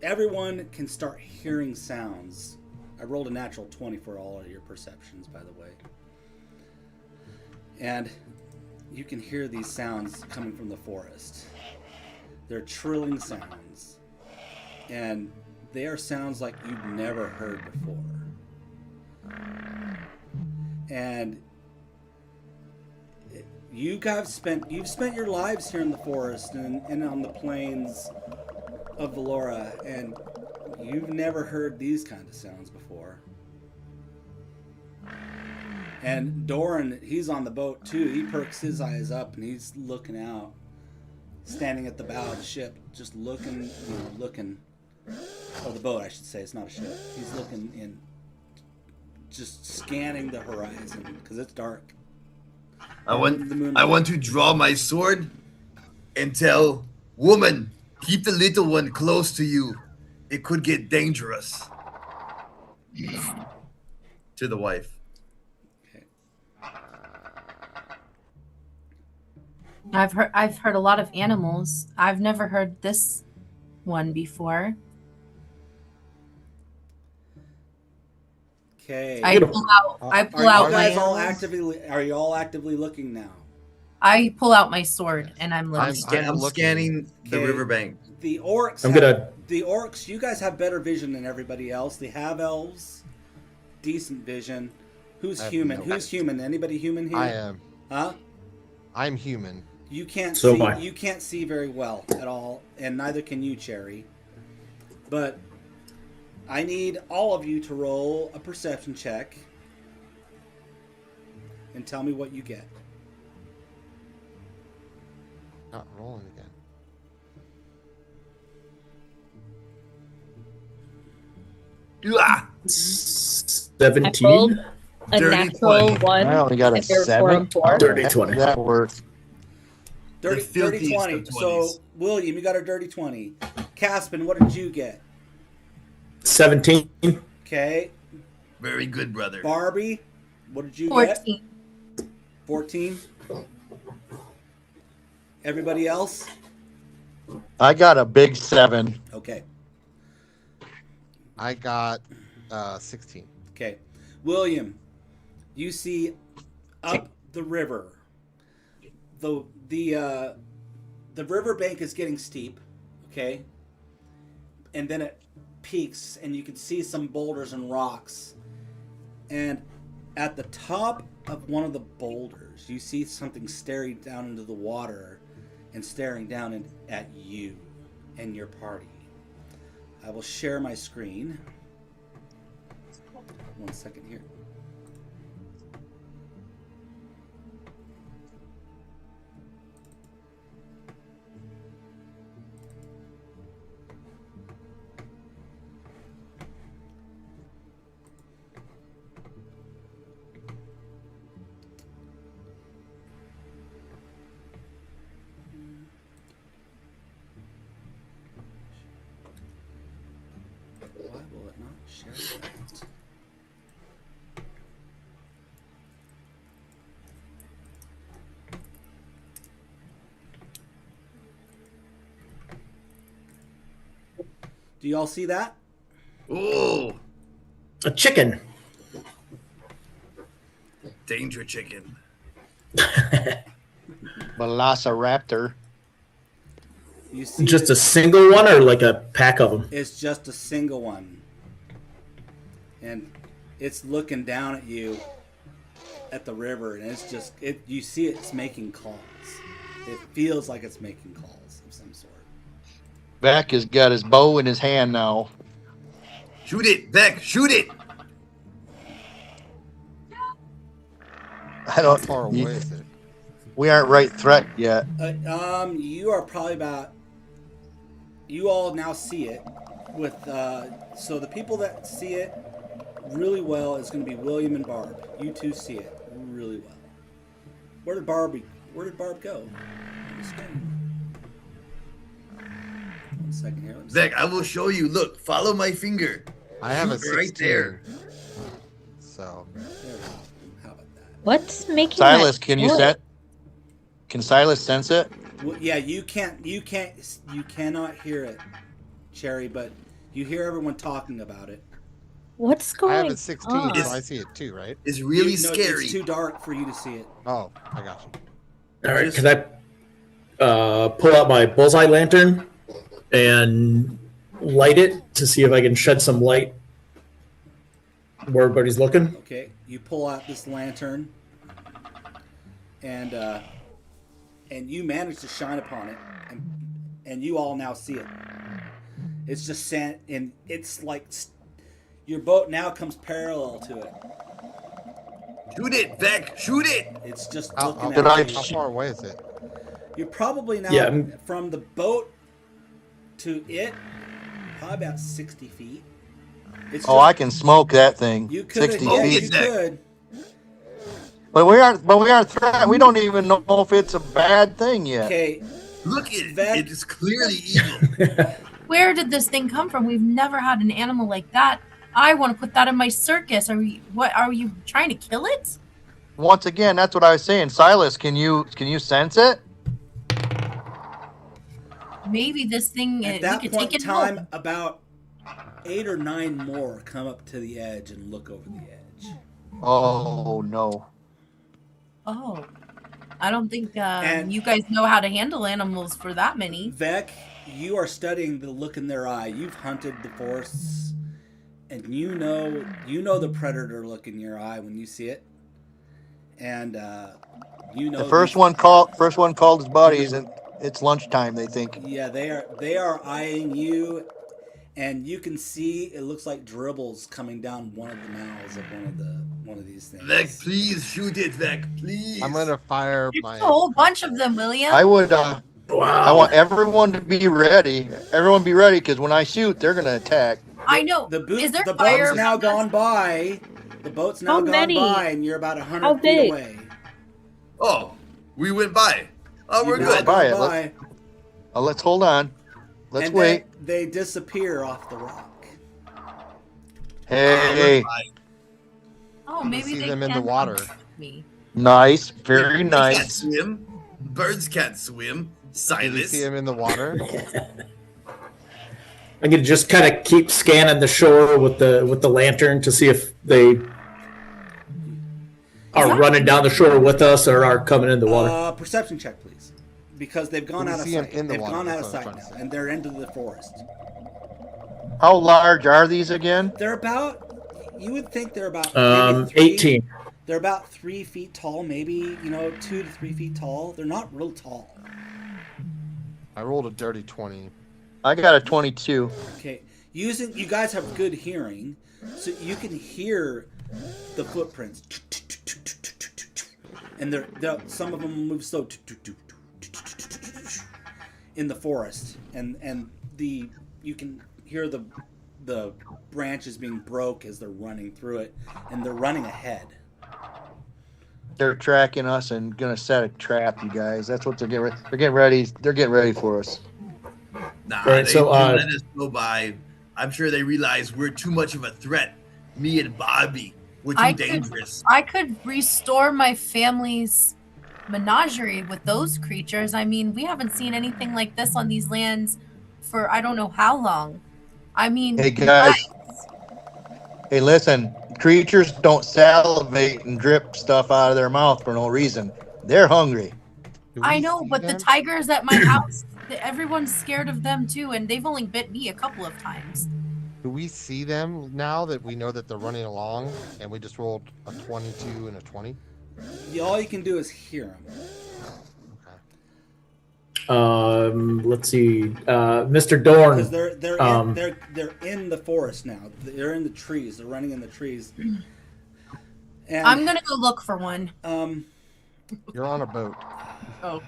everyone can start hearing sounds. I rolled a natural 20 for all of your perceptions, by the way. And you can hear these sounds coming from the forest. They're trilling sounds. And they are sounds like you've never heard before. And you've spent your lives here in the forest and on the plains of Valora, and you've never heard these kind of sounds before. And Doran, he's on the boat too. He perks his eyes up and he's looking out, standing at the bow of the ship, just looking, or the boat, I should say. It's not a ship. He's looking in, just scanning the horizon because it's dark. I want to draw my sword and tell, woman, keep the little one close to you. It could get dangerous. To the wife. Okay. I've heard a lot of animals. I've never heard this one before. Okay. I pull out. I pull Are out you guys my. all actively? Are you all actively looking now? I pull out my sword and I'm I'm, looking. I'm scanning the Okay. riverbank. The orcs. The orcs. You guys have better vision than everybody else. They have elves. Decent vision. Who's human? Who's human? Anybody human here? I am. Huh? I'm human. You can't So see. am I. You can't see very well at all, and neither can you, Cherry. But I need all of you to roll a perception check and tell me what you get. Not rolling again. Ah, I 17. rolled a Dirty natural 20. one. I only got a and therefore 7. a 4. Dirty How 20. did that work? Dirty, The filthiest 20. of So, 20s. William, you got a dirty 20. Caspin, what did you get? 17. Okay. very good, brother. Barbie, what did you get? 14. 14. Everybody else? I got a big 7. Okay. I got 16. Okay. William, you see up the river. The riverbank is getting steep, okay? And then it peaks and you can see some boulders and rocks. And at the top of one of the boulders, you see something staring down into the water. and staring down at you and your party. I will share my screen. 1 second here. Why will it not share that? Do you all see that? Ooh, A chicken. danger chicken. Velociraptor. You see Just that a single one or like a pack of them? it's just a single one. And it's looking down at you at the river, and it's just you see it's making calls. It feels like it's making calls of some sort. Beck has got his bow in his hand now. Shoot it, Beck, shoot it. I don't. How far away is it? We aren't right threat yet. You are probably about. You all now see it with. So the people that see it really well is going to be William and Barb. You two see it really well. Where did Barb go? 1 second here. Let me see. Beck, I will show you. Look, follow my finger. I have a Shoot right 16. there. So There we go. How about that? What's making Silas, that can you noise? sense? Can Silas sense it? Well, yeah, you cannot hear it, Cherry, but you hear everyone talking about it. What's I going have on? a 16, so I see it too, right? It's really No, scary. It's too dark for you to see it. Oh, I got you. All right, can I pull out my bullseye lantern and light it to see if I can shed some light where everybody's looking? Okay, you pull out this lantern, and you manage to shine upon it, and you all now see it. It's just sand, and it's like your boat now comes parallel to it. Shoot it, Beck, shoot it. It's just How, looking Did at I- you. how far away is it? You're probably now Yeah, I'm- from the boat to it, probably about 60 feet. It's Oh, I can smoke that thing. You could, 60 yeah, feet. you could. But we aren't threatened. We don't even know if it's a bad thing yet. Okay, Look at it. Beck. It is clearly evil. Where did this thing come from? We've never had an animal like that. I want to put that in my circus. What are you trying to kill it? Once again, that's what I was saying. Silas, can you sense it? Maybe this thing At we that could point take in it time, home. about 8 or 9 more come up to the edge and look over the edge. Oh no. Oh, I don't think And- you guys know how to handle animals for that many. Vec, you are studying the look in their eye. You've hunted the forests, and you know the predator look in your eye when you see it. And you know The first one called his buddies, and it's lunchtime. They think. Yeah, they are eyeing you, and you can see it looks like dribbles coming down one of the mouths of one of these things. Beck, please shoot it, Beck, please. I'm gonna fire It's my. a whole bunch of them, William. I would. Wow. I want everyone to be ready. Everyone be ready, because when I shoot, they're gonna attack. I know. The Is there boat's fire? now gone by. The boat's now How gone many? by, and you're about 100 How feet big? away. Oh, we went by. Oh, we're You've now good. Bye. gone It. by, Let's hold on. Let's and wait. They disappear off the rock. Hey, Oh, maybe see they them in the can water. contact me. nice, very They can't nice. swim. Birds can't swim. Did you Silas. see him in the water? I'm gonna just kind of keep scanning the shore with the lantern to see if they are running down the shore with us or are coming in the water. Perception check, please, because they've gone We out of see 'em sight. in the They've water, gone out of that's what sight I'm trying now, to say. and they're into the forest. How large are these again? They're about. You would think they're about maybe 18. They're about 3 feet tall, maybe 2 to 3 feet tall. They're not real tall. I rolled a dirty 20. I got a 22. Okay, you guys have good hearing, so you can hear the footprints, and some of them move slow in the forest, and you can hear the branches being broke as they're running through it, and they're running ahead. They're tracking us and gonna set a trap, you guys. That's what they're getting ready. They're getting ready. They're getting ready for us. Nah, Right, they so, let us go by. I'm sure they realize we're too much of a threat. Me and Bobby, we're too dangerous. I could restore my family's menagerie with those creatures. I mean, we haven't seen anything like this on these lands for I don't know how long. I mean, Hey guys. Hey, listen. Creatures don't salivate and drip stuff out of their mouth for no reason. They're hungry. I know, but the tigers at my house, everyone's scared of them too, and they've only bit me a couple of times. Do we see them now that we know that they're running along, and we just rolled a 22 and a 20? All you can do is hear them. Let's see. Mr. Dorn. Because they're in the forest now. They're in the trees. They're running in the trees. And, I'm gonna go look for one. You're on a boat. Oh,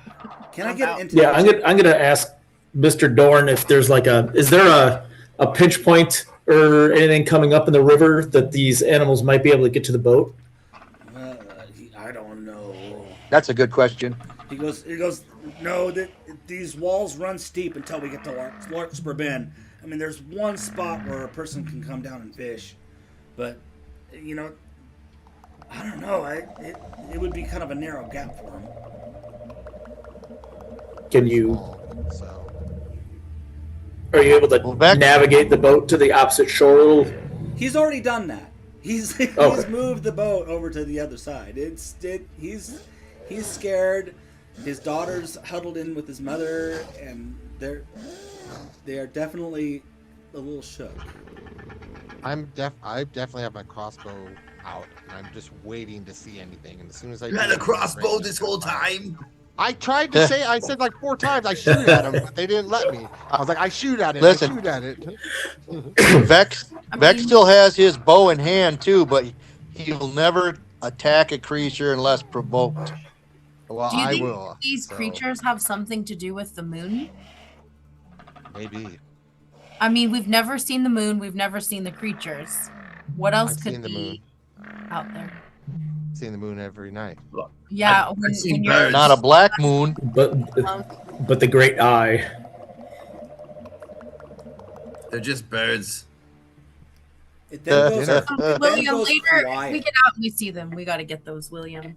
can I get into? Yeah, I'm gonna ask Mr. Dorn if there's is there a pinch point or anything coming up in the river that these animals might be able to get to the boat? I don't know. That's a good question. He goes. No, these walls run steep until we get to Larkspur Bend. I mean, there's one spot where a person can come down and fish, but I don't know. It would be kind of a narrow gap for him. Can you? So. Are you able to navigate the boat to the opposite shore? He's already done that. He's moved the boat over to the other side. He's scared. His daughter's huddled in with his mother, and they are definitely a little shook. I definitely have my crossbow out, and I'm just waiting to see anything. And as soon as I You had a crossbow this whole time. I tried to say. I said like 4 times. I shoot at him, but they didn't let me. I was like, I shoot at it. Listen. I shoot at it. Vex still has his bow in hand too, but he'll never attack a creature unless provoked. Well, do you I think will. these creatures have something to do with the moon? Maybe. I mean, we've never seen the moon. We've never seen the creatures. What else could be out there? Seen the moon every night. Yeah, when you're not a black moon, but the great eye. They're just birds. William, later we get out and we see them. We got to get those, William.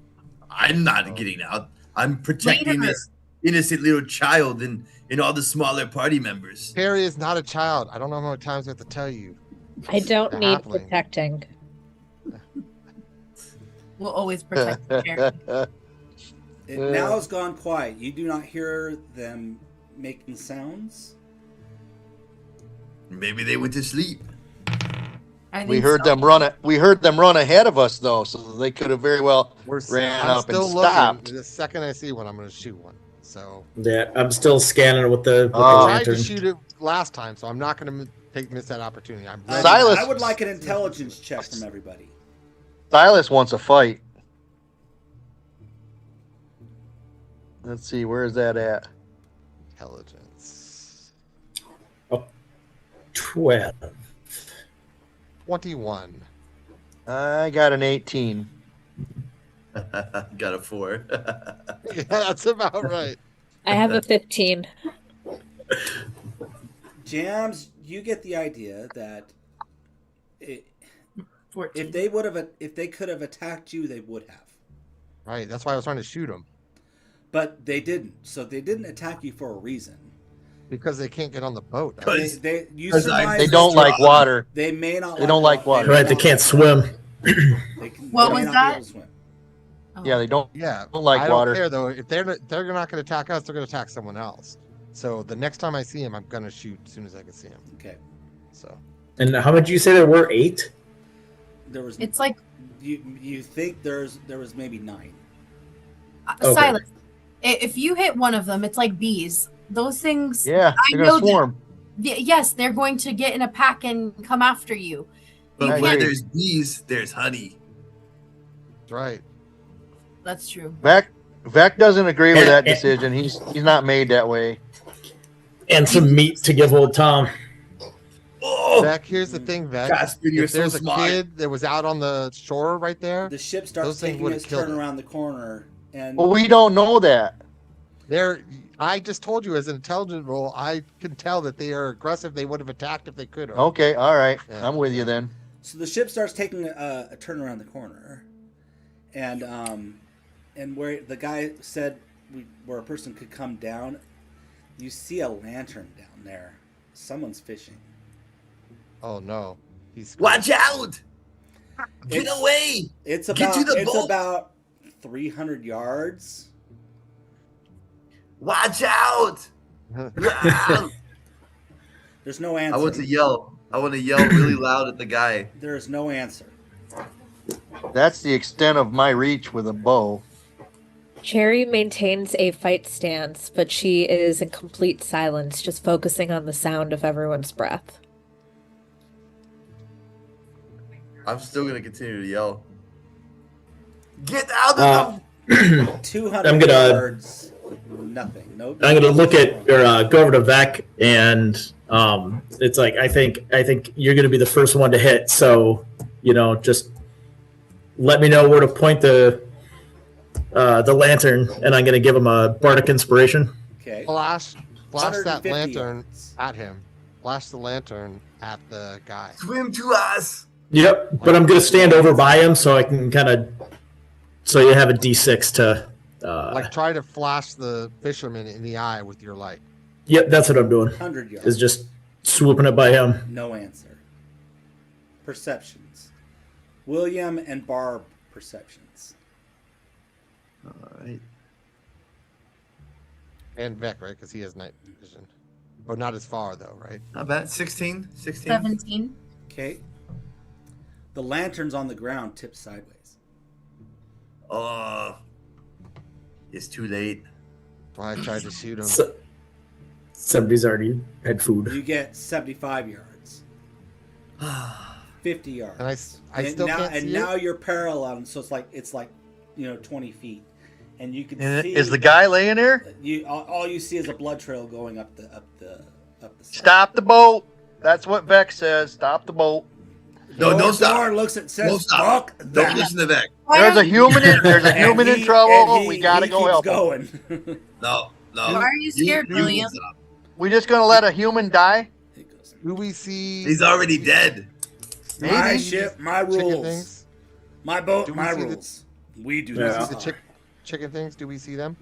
I'm not getting out. I'm protecting this innocent little child and all the smaller party members. Perry is not a child. I don't know how many times I have to tell you. I don't need protecting. We'll always protect the chair. Now it's gone quiet. You do not hear them making sounds. Maybe they went to sleep. We heard them run. We heard them run ahead of us, though, so they could have very well ran up and stopped. The second I see one, I'm going to shoot one. So yeah, I'm still scanning with the I lantern. tried to shoot it last time, so I'm not going to miss that opportunity. Silas, I would like an intelligence check from everybody. Silas wants a fight. Let's see, where is that at? Intelligence. 12. 21. I got an 18. Got a 4. Yeah, that's about right. I have a 15. Jams, you get the idea that if they could have attacked you, they would have. Right. That's why I was trying to shoot them. But they didn't. So they didn't attack you for a reason. Because they can't get on the boat. They don't like water. They may not. They don't like water. Right, they can't swim. What was that? Yeah, they don't. Yeah, don't like water. I don't care though. If they're not going to attack us, they're going to attack someone else. So the next time I see him, I'm going to shoot as soon as I can see him. Okay. So. And how much did you say there were? 8? There was. It's like you think there was maybe 9. Silas, if you hit one of them, it's like bees. Those things, Yeah, I they're know gonna that. swarm. Yes, they're going to get in a pack and come after you. But I where agree. there's bees, there's honey. That's right. That's true. Vec doesn't agree with that And- decision. He's not made that way. And some meat to give old Tom. Oh, Vec, here's the thing, Vec. God, Speedy, you're If so there's a smart. kid that was out on the shore right there, The ship starts Those things taking would've its killed turn it. around the corner, and Well, we don't know that. I just told you as an intelligent role, I can tell that they are aggressive. They would have attacked if they could have. Okay, all right. Yeah. I'm with you then. so the ship starts taking a turn around the corner, and where the guy said where a person could come down, you see a lantern down there. Someone's fishing. Oh no, he's Watch out! Get It's- away! It's Get about to the it's boat. about 300 yards. Watch out! Ah! There's no answer. I want to yell. I want to yell really loud at the guy. There is no answer. That's the extent of my reach with a bow. Cherry maintains a fight stance, but she is in complete silence, just focusing on the sound of everyone's breath. I'm still gonna continue to yell. Get out of Uh, the 200 I'm gonna- yards. Nothing. Nope. I'm gonna look at or go over to Vec, and it's like I think you're gonna be the first one to hit. So just let me know where to point the lantern, and I'm gonna give him a bardic inspiration. Okay. flash that 150 lantern yards. at him. Flash the lantern at the guy. swim to us. Yep, but I'm gonna stand over by him so I can kind of so you have a D6 to. Like try to flash the fisherman in the eye with your light. Yep, that's what I'm doing. 100 yards. Is just swooping it by him. No answer. Perceptions. William and Barb perceptions. All right. And Vec, right? Because he has night vision. Oh, not as far though, right? Not bad. 16. 16. 17. Okay. The lantern's on the ground, tipped sideways. Oh, it's too late. Why I tried to shoot him. So, somebody's already had food. You get 75 yards. 50 yards. And I still now, can't and see now it? you're parallel, so it's like 20 feet, and you can And see. is the guy laying there? All you see is a blood trail going up the side. Stop the boat. That's what Vec says. Stop the boat. No, Dor don't stop. Dor looks at says, Don't stop. "Fuck Don't that." listen to that. There's a human in And trouble. We he gotta go keeps help him. going. No, no. Why are you scared, William? stop. We just gonna let a human die? He goes, Do we see He's already dead. my maybe ship, my chicken rules. things? My boat, Do we my see the- rules. We do Do we not. see the chicken things? Do we see them?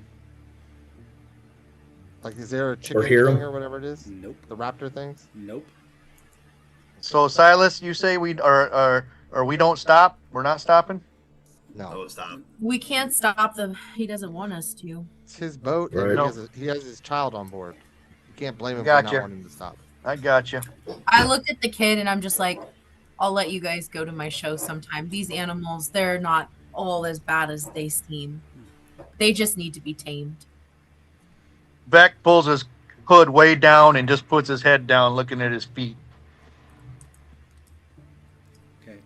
Like, is there a chicken hear thing 'em? or whatever it is? Nope. The raptor things? Nope. So Silas, you say we or we don't stop? We're not stopping? No. No, stop. We can't stop them. He doesn't want us to. It's his boat, Right. and he has his child on board. You can't blame him for Gotcha. not wanting to stop. I got you. I looked at the kid and I'm just like, I'll let you guys go to my show sometime. These animals, they're not all as bad as they seem. They just need to be tamed. Beck pulls his hood way down and just puts his head down, looking at his feet. Okay.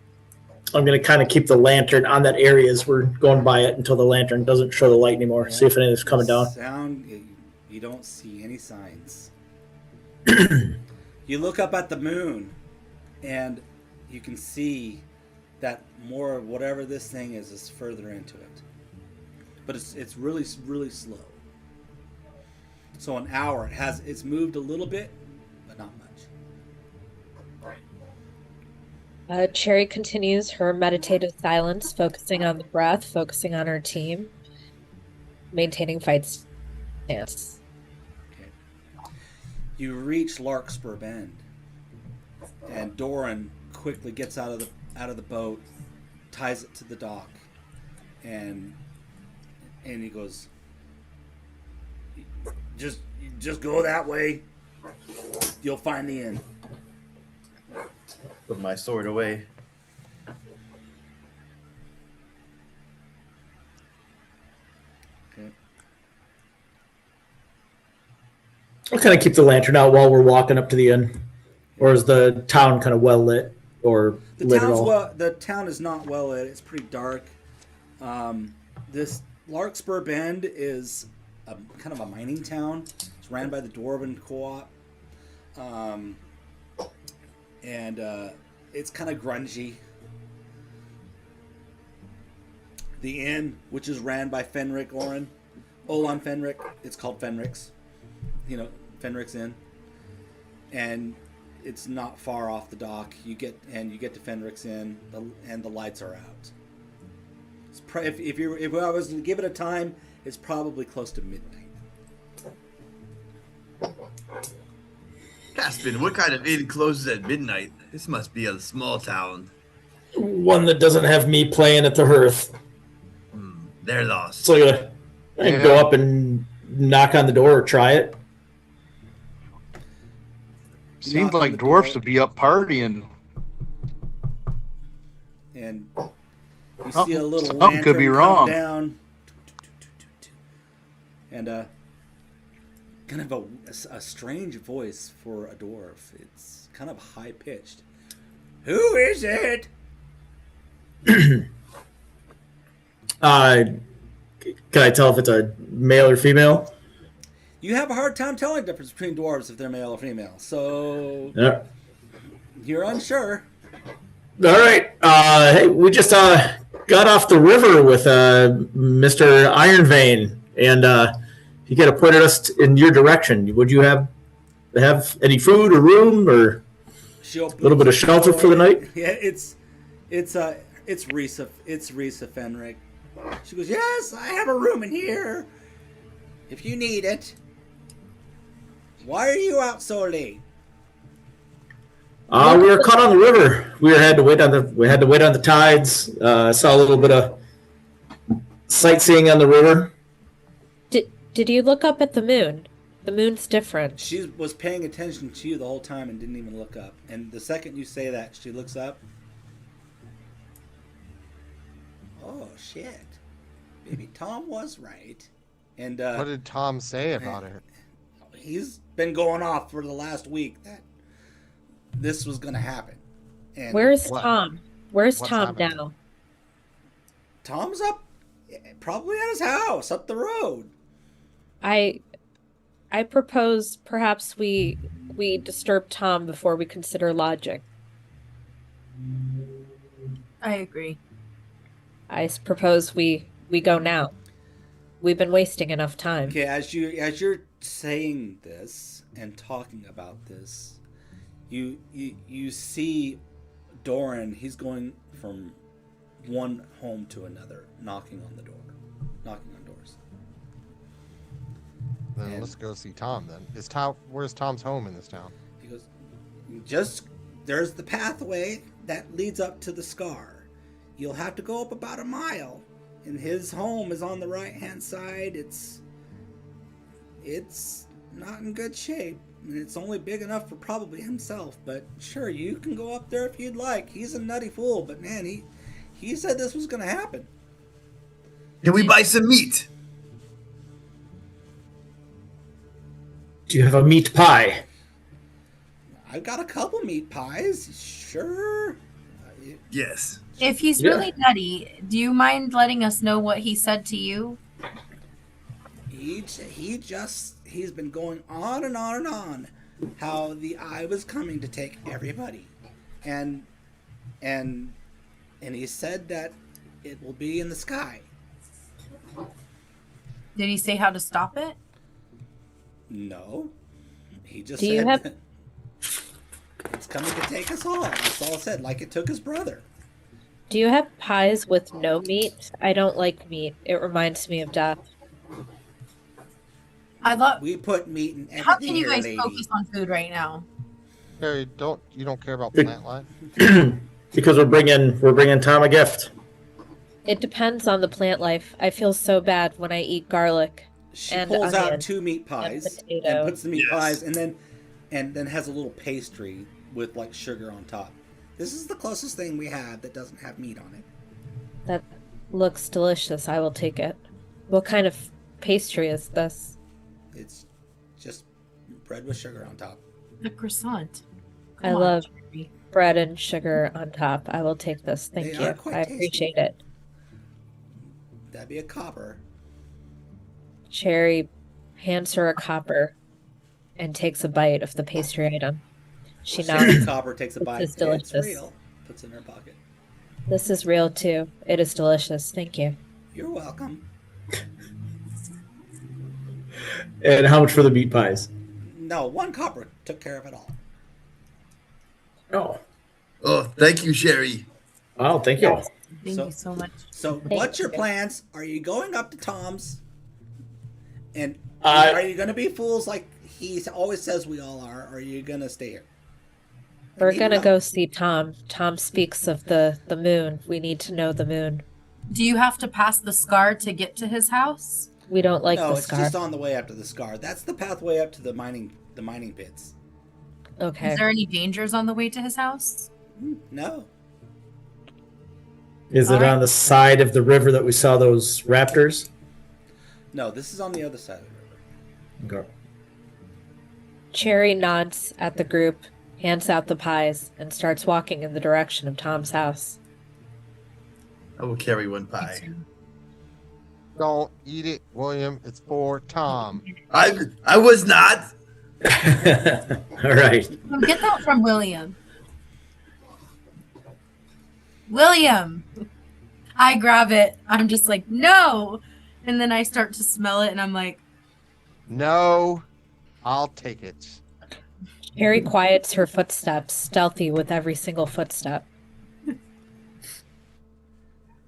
I'm gonna kind of keep the lantern on that area as we're going by it until the lantern doesn't show the light anymore. See if anything's coming down. You don't see any signs. You look up at the moon, and you can see that more of whatever this thing is further into it. But it's really really slow. So an hour it's moved a little bit, but not much. Cherry continues her meditative silence, focusing on the breath, focusing on her team, maintaining fight stance. You reach Larkspur Bend, and Doran quickly gets out of the boat, ties it to the dock, and he goes, just go that way. You'll find the inn. Put my sword away. Okay. I'll kind of keep the lantern out while we're walking up to the inn. Or is the town kind of well lit or lit at all? The town is not well lit. It's pretty dark. This Larkspur Bend is kind of a mining town. It's ran by the Dwarven Co-op, and it's kind of grungy. The inn, which is ran by Olon Fenric, it's called Fenric's. Fenric's Inn, and it's not far off the dock. You get to Fenric's Inn, and the lights are out. If I was to give it a time, it's probably close to midnight. Caspin, what kind of inn closes at midnight? This must be a small town. One that doesn't have me playing at the hearth. They're lost. So I can go up and knock on the door or try it. Seems like dwarfs would be up partying. And you see a little something lantern could be come wrong. down, and kind of a strange voice for a dwarf. It's kind of high pitched. Who is it? Can I tell if it's a male or female? You have a hard time telling the difference between dwarves if they're male or female, so Yeah. you're unsure. All right. Hey, we just got off the river with Mr. Ironvein, and he kind of pointed us in your direction. Would you have any food or room or a little bit of shelter for the night? Yeah, it's Risa Fenric. She goes, yes, I have a room in here if you need it. Why are you out so late? We were caught on the river. We had to wait on the tides. Saw a little bit of sightseeing on the river. Did you look up at the moon? The moon's different. She was paying attention to you the whole time and didn't even look up. And the second you say that, she looks up. Oh shit! Maybe Tom was right. And What did Tom say about it? He's been going off for the last week that this was going to happen. And Where's Tom? Where's What's Tom happening? now? Tom's up, probably at his house up the road. I propose perhaps we disturb Tom before we consider lodging. I agree. I propose we go now. We've been wasting enough time. Okay, as you're saying this and talking about this, you see Doran. He's going from one home to another, knocking on doors. Then let's go see Tom. Then where's Tom's home in this town? He goes, there's the pathway that leads up to the scar. You'll have to go up about a mile, and his home is on the right-hand side. It's not in good shape, and it's only big enough for probably himself. But sure, you can go up there if you'd like. He's a nutty fool, but man, he said this was going to happen. Can we buy some meat? Do you have a meat pie? I've got a couple meat pies. Sure. Yes. If he's really nutty, do you mind letting us know what he said to you? He's been going on and on and on how the eye was coming to take everybody. And he said that it will be in the sky. Did he say how to stop it? No. He just Do you said have- that it's coming to take us all. That's all it said, like it took his brother. Do you have pies with no meat? I don't like meat. It reminds me of death. I thought. We put meat in everything. How can you here, guys lady. focus on food right now? You don't care about plant life? Because we're bringing Tom a gift. It depends on the plant life. I feel so bad when I eat garlic. She and pulls out onion 2 meat pies and potato. puts the meat Yes. pies and then has a little pastry with like sugar on top. This is the closest thing we have that doesn't have meat on it. That looks delicious. I will take it. What kind of pastry is this? It's just bread with sugar on top. The croissant. I love bread and sugar on top. I will take this. Thank They are you. quite I tasty. appreciate it. That'd be a copper. Cherry hands her a copper and takes a bite of the pastry item. She Sherry nods. Copper takes a This bite. is It's delicious. real. Puts it in her pocket. This is real too. It is delicious. Thank you. You're welcome. And how much for the meat pies? No, 1 copper took care of it all. Oh, Oh, thank you, Sherry. wow, thank you. Thank So- you so much. So, what's your plans? Are you going up to Tom's? And Uh, are you going to be fools like he always says we all are? Or are you going to stay here? We're Even gonna though- go see Tom. Tom speaks of the moon. We need to know the moon. Do you have to pass the scar to get to his house? We don't like no, the it's scar. just on the way up to the scar. That's the pathway up to the mining pits. Okay. Is there any dangers on the way to his house? No. Is it Alright. on the side of the river that we saw those raptors? No, this is on the other side of the river. Okay. Cherry nods at the group, hands out the pies, and starts walking in the direction of Tom's house. I will carry 1 pie. Don't eat it, William. It's for Tom. I was not. All right. No, get that from William. William! I grab it. I'm just like, no! And then I start to smell it and I'm like, No, I'll take it. Cherry quiets her footsteps, stealthy with every single footstep.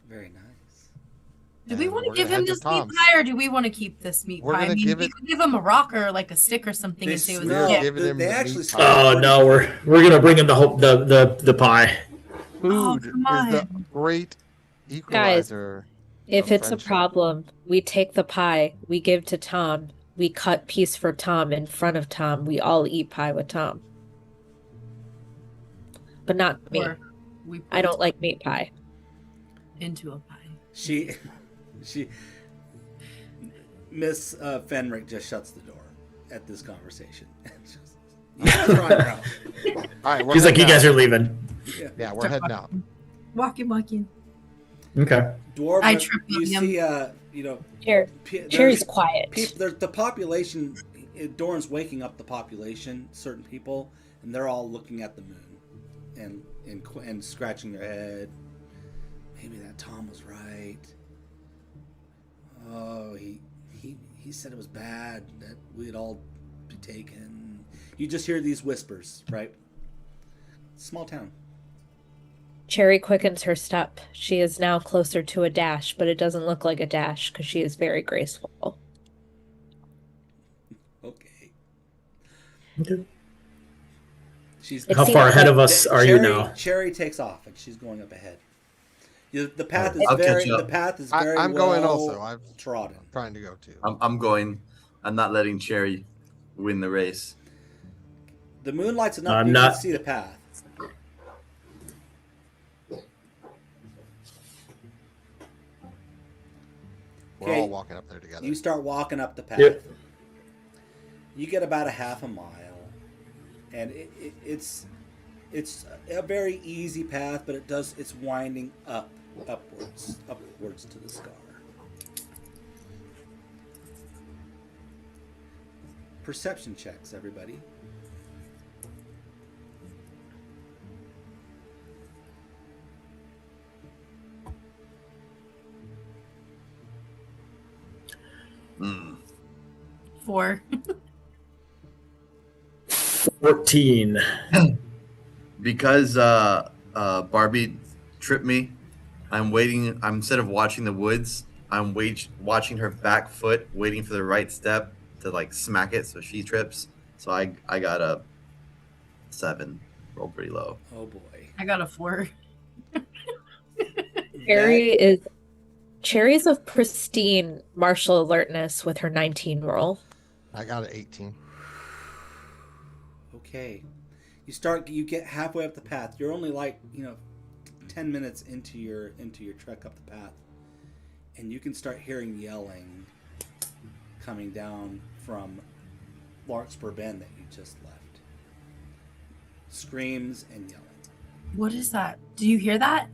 Very nice. do we And want to we're give gonna him head to this meat Tom's. pie or do we want to keep this meat We're pie? I gonna mean, give we it- could give him a rock or like a stick or something They and say it was smell- a gift. Giving him they the actually meat smell- pie. Oh no, we're gonna bring him the pie. Food come is the on. great equalizer. If of it's a friendship. problem, we take the pie, we give to Tom, we cut piece for Tom in front of Tom, we all eat pie with Tom. But not me. Or we I put don't like meat pie. into a pie. She Miss Fenric just shuts the door at this conversation. You guys are on your own. All right, we're He's like, you heading guys out. are leaving. Yeah, we're heading out. Walking. Okay. Dwarven, I trip you on him. see, Cherry's quiet. there's the population. Doran's waking up the population, certain people, and they're all looking at the moon, and scratching their head. Maybe that Tom was right. Oh, he said it was bad that we'd all be taken. You just hear these whispers, right? Small town. Cherry quickens her step. She is now closer to a dash, but it doesn't look like a dash because she is very graceful. Okay. Okay. She's It How seems far ahead like- of us are you now? Cherry takes off, and she's going up ahead. The path is I'll very. catch up. The path is I- very. I'm going well also. I'm trodden. trying to go too. I'm going. I'm not letting Cherry win the race. The moonlight's enough. I'm You not- can see the path. We're Okay. all walking up there together. You start walking up the path. Yep. You get about a half a mile, and it's a very easy path, but it's winding upwards to the scar. Perception checks, everybody. Hmm. 4. 14. Because Barbie tripped me, I'm waiting. I'm instead of watching the woods, I'm watching her back foot, waiting for the right step to like smack it so she trips. So I got a 7. Roll pretty low. Oh boy. I got a 4. Cherry's of pristine martial alertness with her 19 roll. I got an 18. Okay. You get halfway up the path. You're only 10 minutes into your trek up the path. And you can start hearing yelling coming down from Larkspur Bend that you just left. Screams and yelling. What is that? Do you hear that?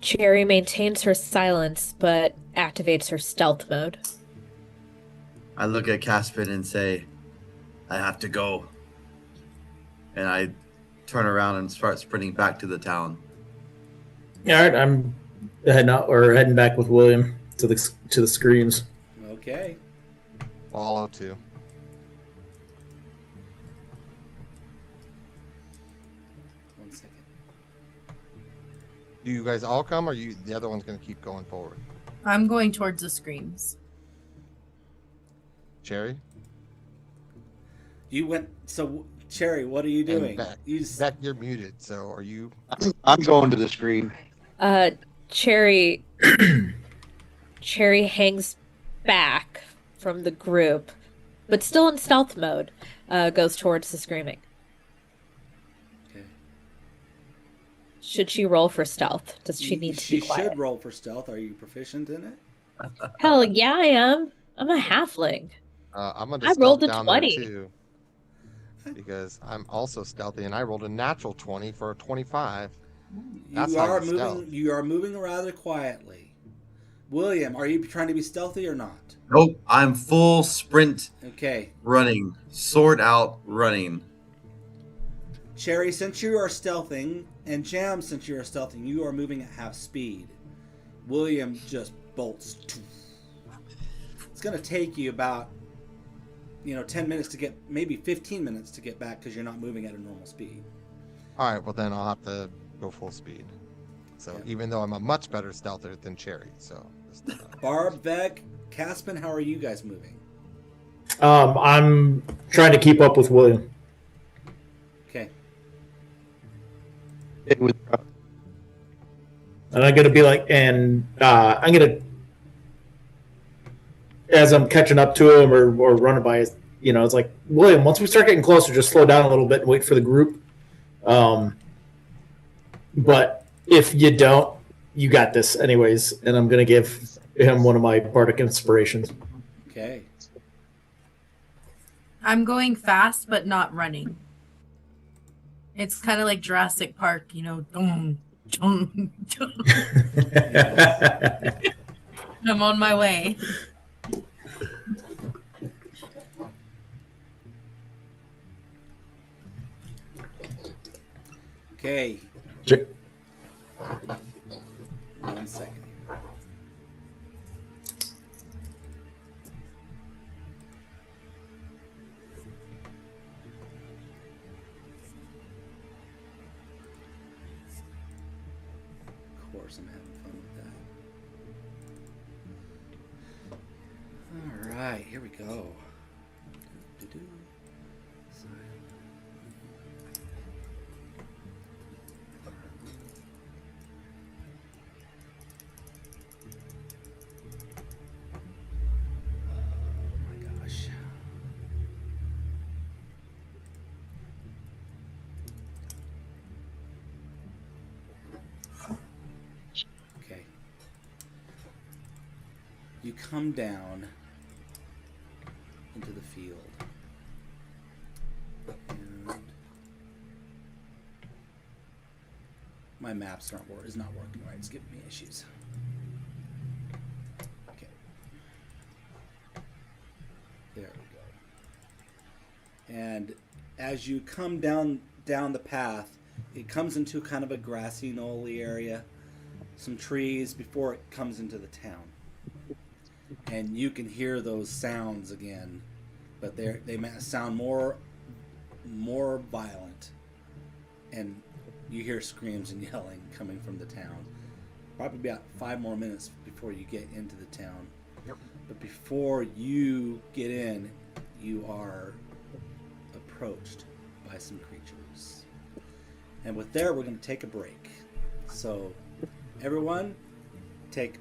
Cherry maintains her silence, but activates her stealth mode. I look at Caspin and say, I have to go. And I turn around and start sprinting back to the town. All right, I'm heading back with William to the screams. Okay. Follow too. One second. Do you guys all come, or the other one's going to keep going forward? I'm going towards the screams. Cherry? You went. So, Cherry, what are you doing? Beck, you're muted. So are you? I'm going to the screen. Cherry hangs back from the group, but still in stealth mode, goes towards the screaming. Okay. Should she roll for stealth? Does she need to be quiet? She should roll for stealth. Are you proficient in it? Hell yeah, I am. I'm a halfling. I'm going to I stealth rolled a down 20. there too, because I'm also stealthy, and I rolled a natural 20 for a 25. That's how you stealth. You are moving rather quietly. William, are you trying to be stealthy or not? Nope, I'm full sprint. Okay. Running. Sword out, running. Cherry, since you are stealthing, and Jam, since you are stealthing, you are moving at half speed. William just bolts. It's going to take you about 10 minutes to get, maybe 15 minutes to get back because you're not moving at a normal speed. All right, well then I'll have to go full speed. So even though I'm a much better stealther than Cherry, so. Barb, Vec, Caspin, how are you guys moving? I'm trying to keep up with William. Okay. And I'm gonna be like, I'm gonna, as I'm catching up to him or running by, it's like, William, once we start getting closer, just slow down a little bit and wait for the group. But if you don't, you got this anyways. And I'm going to give him one of my bardic inspirations. Okay. I'm going fast, but not running. It's kind of like Jurassic Park, I'm on my way. Okay. Sure. 1 second. Of course, I'm having fun with that. All right, here we go. You come down into the field. And my maps is not working right. It's giving me issues. Okay. There we go. And as you come down the path, it comes into kind of a grassy, knolly area. Some trees before it comes into the town. And you can hear those sounds again, but they sound more violent, and you hear screams and yelling coming from the town. Probably about 5 more minutes before you get into the town. Yep. But before you get in, you are approached by some creatures. And with there, we're going to take a break. So, everyone, take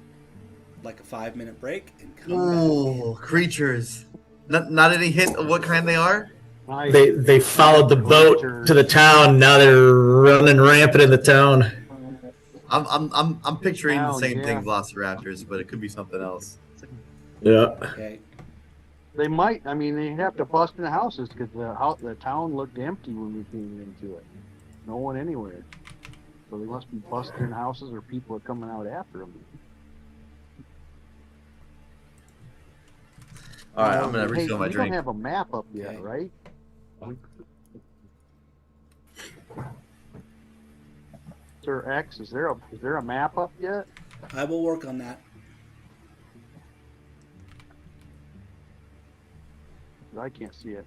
like a 5-minute break and come back. Creatures. Not any hint of what kind they are? They followed the boat to the town. Now they're running rampant in the town. I'm picturing the same thing, Velociraptors, but it could be something else. Yeah. Okay. They might. I mean, they have to bust in the houses because the town looked empty when we came into it. No one anywhere. So they must be busting in houses, or people are coming out after them. All right, I'm gonna Hey, refill my we drink. don't have a map up yet, Okay. right? Sir X, is there a map up yet? I will work on that. I can't see it.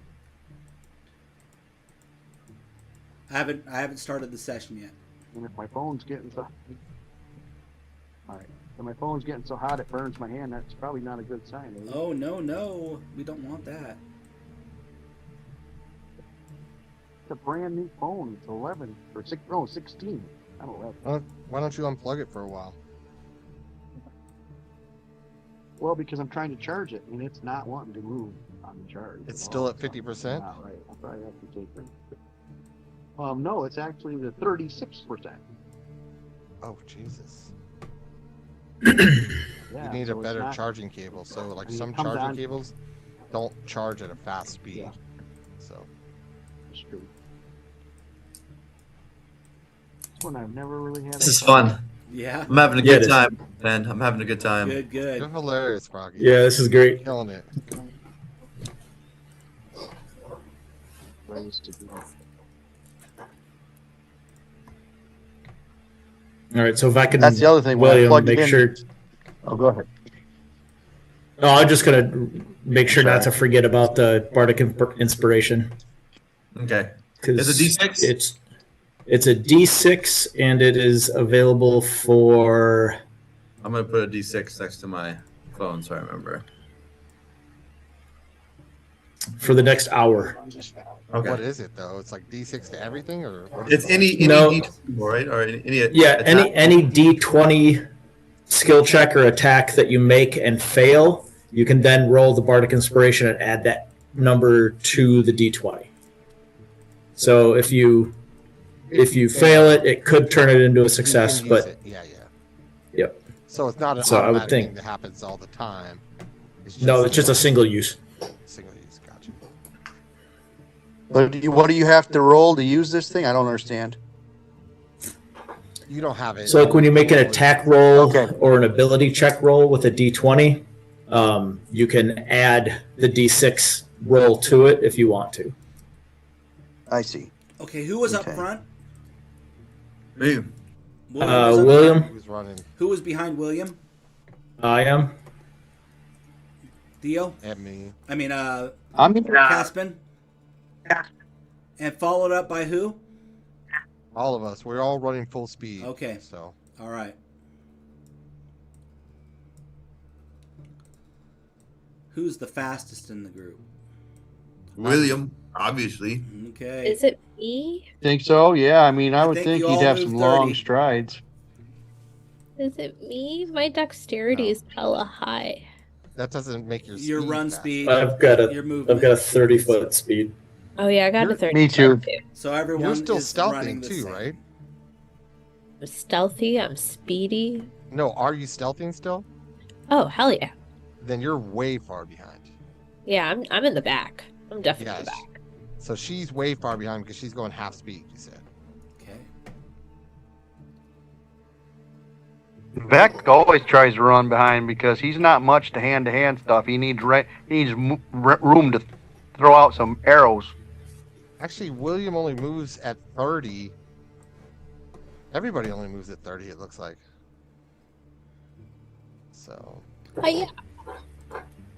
I haven't started the session yet. And if my phone's getting so, all right, if my phone's getting so hot it burns my hand, that's probably not a good sign. Is it? Oh no, we don't want that. It's a brand new phone. It's 11 or 16. Not 11. Why don't you unplug it for a while? Well, because I'm trying to charge it and it's not wanting to move on the charge. It's still at 50%? Not right. I'll probably have to take it. No, it's actually the 36%. Oh, Jesus. Yeah, You need so a it's better not- charging cable. So, like, I mean, some it comes charging on- cables don't charge at a fast speed. Yeah. So, It's true. This one I've never really had. This is fun. Yeah. I'm having a Yeah, it good is. time, man. I'm having a good time. Good, good. you're hilarious, Froggy. Yeah, this is great. Killing it. Ways to do it. All right, so if I can, That's the other thing, when I William, plugged it make in- sure. Oh, go ahead. No, I'm just gonna make sure not to forget about the Bardic Inspiration. Okay. Because Is it D6? It's a D6 and it is available for I'm gonna put a D6 next to my phone so I remember. the next hour. Okay. What is it, though? It's like D6 to everything? Or what It's is it? any No. D20, right? Or any Yeah, attack? any D20 skill check or attack that you make and fail, you can then roll the Bardic Inspiration and add that number to the D20. So if you fail it, it could turn it into a You success, can use but it. Yeah. Yep. So it's not an So I would automatic think- thing that happens all the time. no, it's just a single use. single use. Gotcha. But what do you have to roll to use this thing? I don't understand. You don't have it. So like when you make an attack roll Okay. or an ability check roll with a D20, you can add the D6 roll to it if you want to. I see. Okay, who was up Okay. front? Me. William was up William, He was running Who was behind William? I am. Theo? at me. I mean, I'm Caspin? And followed up by who? All of us. We're all running full speed. Okay. So All right. Who's the fastest in the group? William, obviously. Okay. Is it me? Think so? Yeah. I mean, I would think think you he'd all have moved some 30. long strides. Is it me? My dexterity is hella high. that doesn't make your Your speed run faster. speed, I've got your a movement. 30-foot speed. Oh yeah, I got a You're- 30. Me too. So everyone You're still is running stealthing the too, same. right? I'm stealthy. I'm speedy. No, are you stealthing still? Oh hell yeah. Then you're way far behind. Yeah, I'm in the back. I'm definitely in the Yes. back. So she's way far behind because she's going half speed, you said. Okay. Beck always tries to run behind because he's not much to hand stuff. He needs room to throw out some arrows. Actually, William only moves at 30. Everybody only moves at 30, it looks like. So, Oh yeah.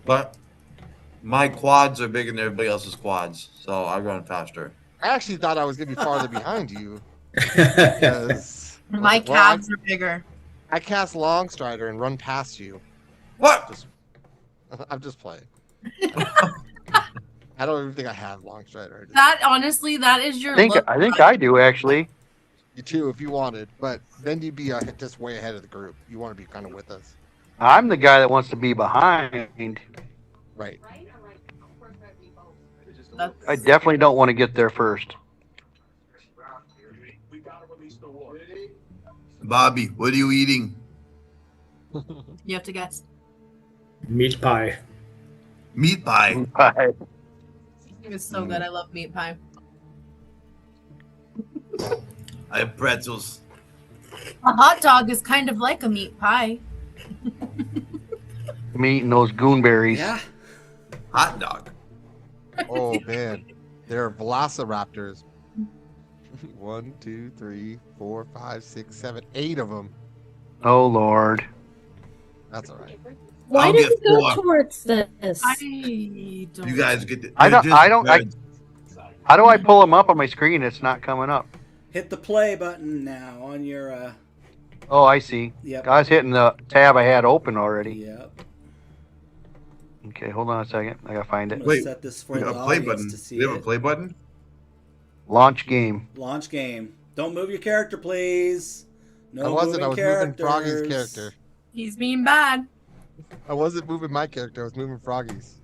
But my quads are bigger than everybody else's quads, so I run faster. I actually thought I was going to be farther behind you. Because, My well, calves are bigger. I cast Long Strider and run past you. What? I'm just playing. I don't even think I have Long Strider. That honestly, that is your I think look. I do actually. You too, if you wanted, but then you'd be just way ahead of the group. You want to be kind of with us, I'm the guy that wants to be behind. right? That's- I definitely don't want to get there first. Bobby, what are you eating? You have to guess. Meat pie. Meat pie. Pie. It's so good. I love meat pie. I have pretzels. A hot dog is kind of like a meat pie. I'm eating those goonberries. Yeah. Hot dog. Oh man, there are velociraptors. 1, 2, 3, 4, 5, 6, 7, 8 of them. Oh Lord. That's all right. Why I'll did get it go 4. towards this? I don't. You guys get the, I don't- they're just I don't- I- good. How do I pull them up on my screen? It's not coming up. Hit the play button now on your. Oh, I see. Yep. I was hitting the tab I had open already. Yep. Okay, hold on a second. I gotta find I'm it. gonna Wait, set this for We the got a play audience button. to see We have a it. play button. Launch game. Launch game. Don't move your character, please. No I wasn't. I was moving moving Froggy's characters. character. He's being bad. I wasn't moving my character. I was moving Froggy's.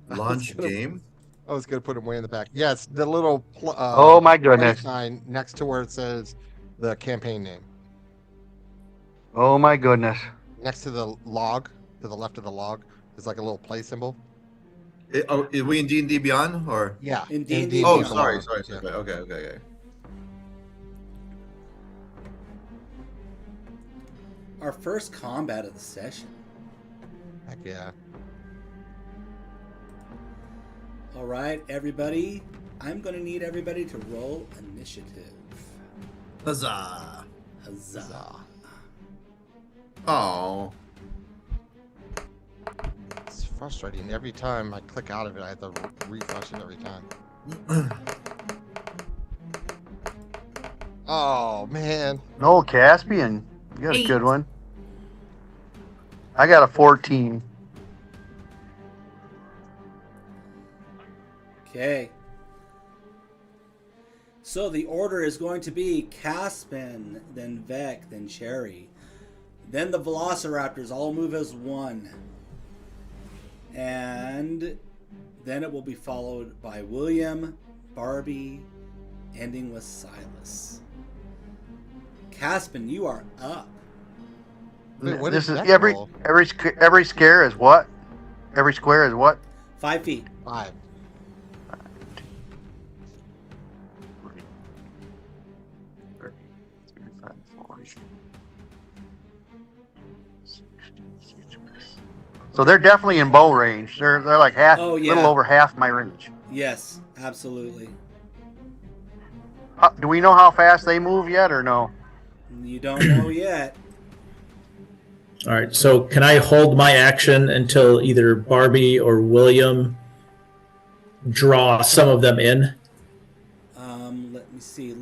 Launch game. I was gonna put him way in the back. Yes, the little. Oh my goodness. Sign next to where it says the campaign name. Oh my goodness. Next to the log, to the left of the log, there's like a little play symbol. Is we in D&D Beyond or? Yeah. In D&D Oh, Beyond. sorry. Yeah. Okay. Our first combat of the session. Heck yeah. All right, everybody. I'm going to need everybody to roll initiative. Huzzah! Huzzah. Oh. It's frustrating. Every time I click out of it, I have to refresh it every time. Oh man. No, Caspian. You got a 8. good one. I got a 14. Okay. So the order is going to be Caspian, then Vec, then Cherry. Then the Velociraptors all move as one. And then it will be followed by William, Barbie, ending with Silas. Caspian, you are up. Wait, what This did is Vec every roll? every scare is what? Every square is what? 5 feet. 5. So they're definitely in bow range. They're like half, Oh, yeah. little over half my range. Yes, absolutely. Do we know how fast they move yet, or no? You don't know yet. All right. So can I hold my action until either Barbie or William draw some of them in? Let me see.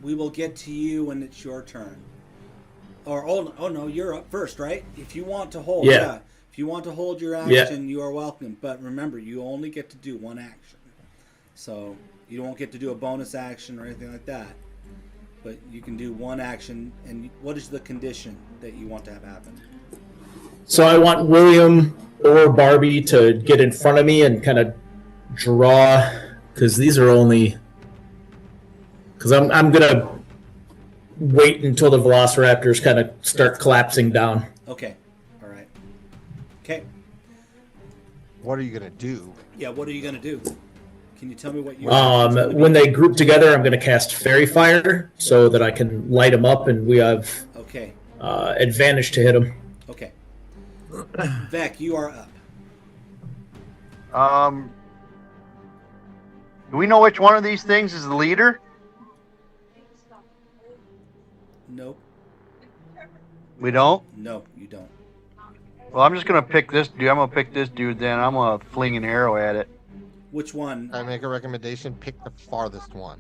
We will get to you when it's your turn. Or oh no, you're up first, right? If you want to hold, Yeah. If you want to hold your Yeah. action, you are welcome. But remember, you only get to do one action, so you won't get to do a bonus action or anything like that. But you can do one action. And what is the condition that you want to have happen? So I want William or Barbie to get in front of me and kind of draw, because these are only. Because I'm gonna wait until the Velociraptors kind of start collapsing down. Okay, all right. Okay, What are you gonna do? yeah. What are you gonna do? Can you tell me what you? When they group together, I'm going to cast Fairy Fire so that I can light them up, and we have Okay. advantage to hit them. Okay. Vec, you are up. Do we know which one of these things is the leader? Nope. We don't. No, you don't. Well, I'm just gonna pick this dude. I'm gonna pick this dude. Then I'm gonna fling an arrow at it. Which one? I make a recommendation. Pick the farthest one.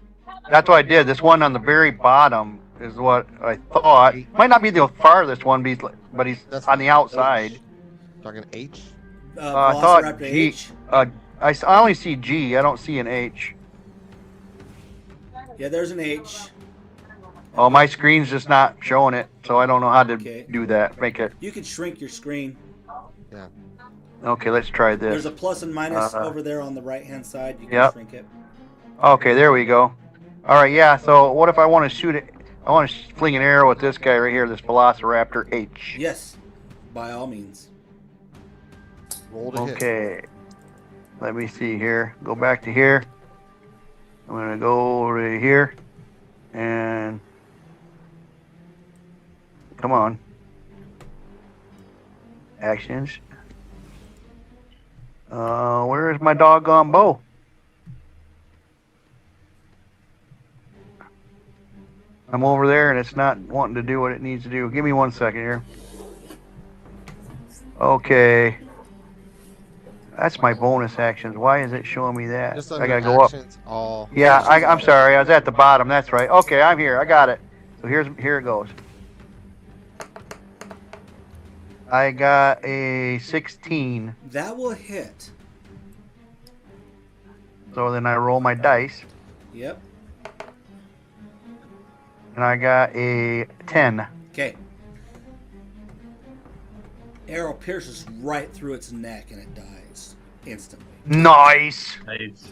That's what I did. This one on the very bottom is what I thought. Might not be the farthest one, but he's That's on the outside. Talking H. I thought Velociraptor G. H. I only see G. I don't see an H. Yeah, there's an H. Oh, my screen's just not showing it, so I don't know how to Okay. do that. Make it. You can shrink your screen. Yeah. Okay, let's try There's this. a plus and minus Uh, over there on the right-hand side. You can Yep. shrink it. Okay, there we go. All right, yeah. So what if I want to shoot it? I want to fling an arrow at this guy right here, this Velociraptor H. Yes, by all means. Roll to hit. Okay. Let me see here. Go back to here. I'm going to go over to here. And come on. Actions. Where is my doggone bow? I'm over there and it's not wanting to do what it needs to do. Give me 1 second here. Okay. That's my bonus actions. Why is it showing me that? Just I under gotta go up. actions, all. Yeah, Actions I'm are- sorry. I was at the bottom. That's right. Okay, I'm here. I got it. So here it goes. I got a 16. That will hit. So then I roll my dice, Yep. and I got a 10. Okay. Arrow pierces right through its neck and it dies instantly. Nice.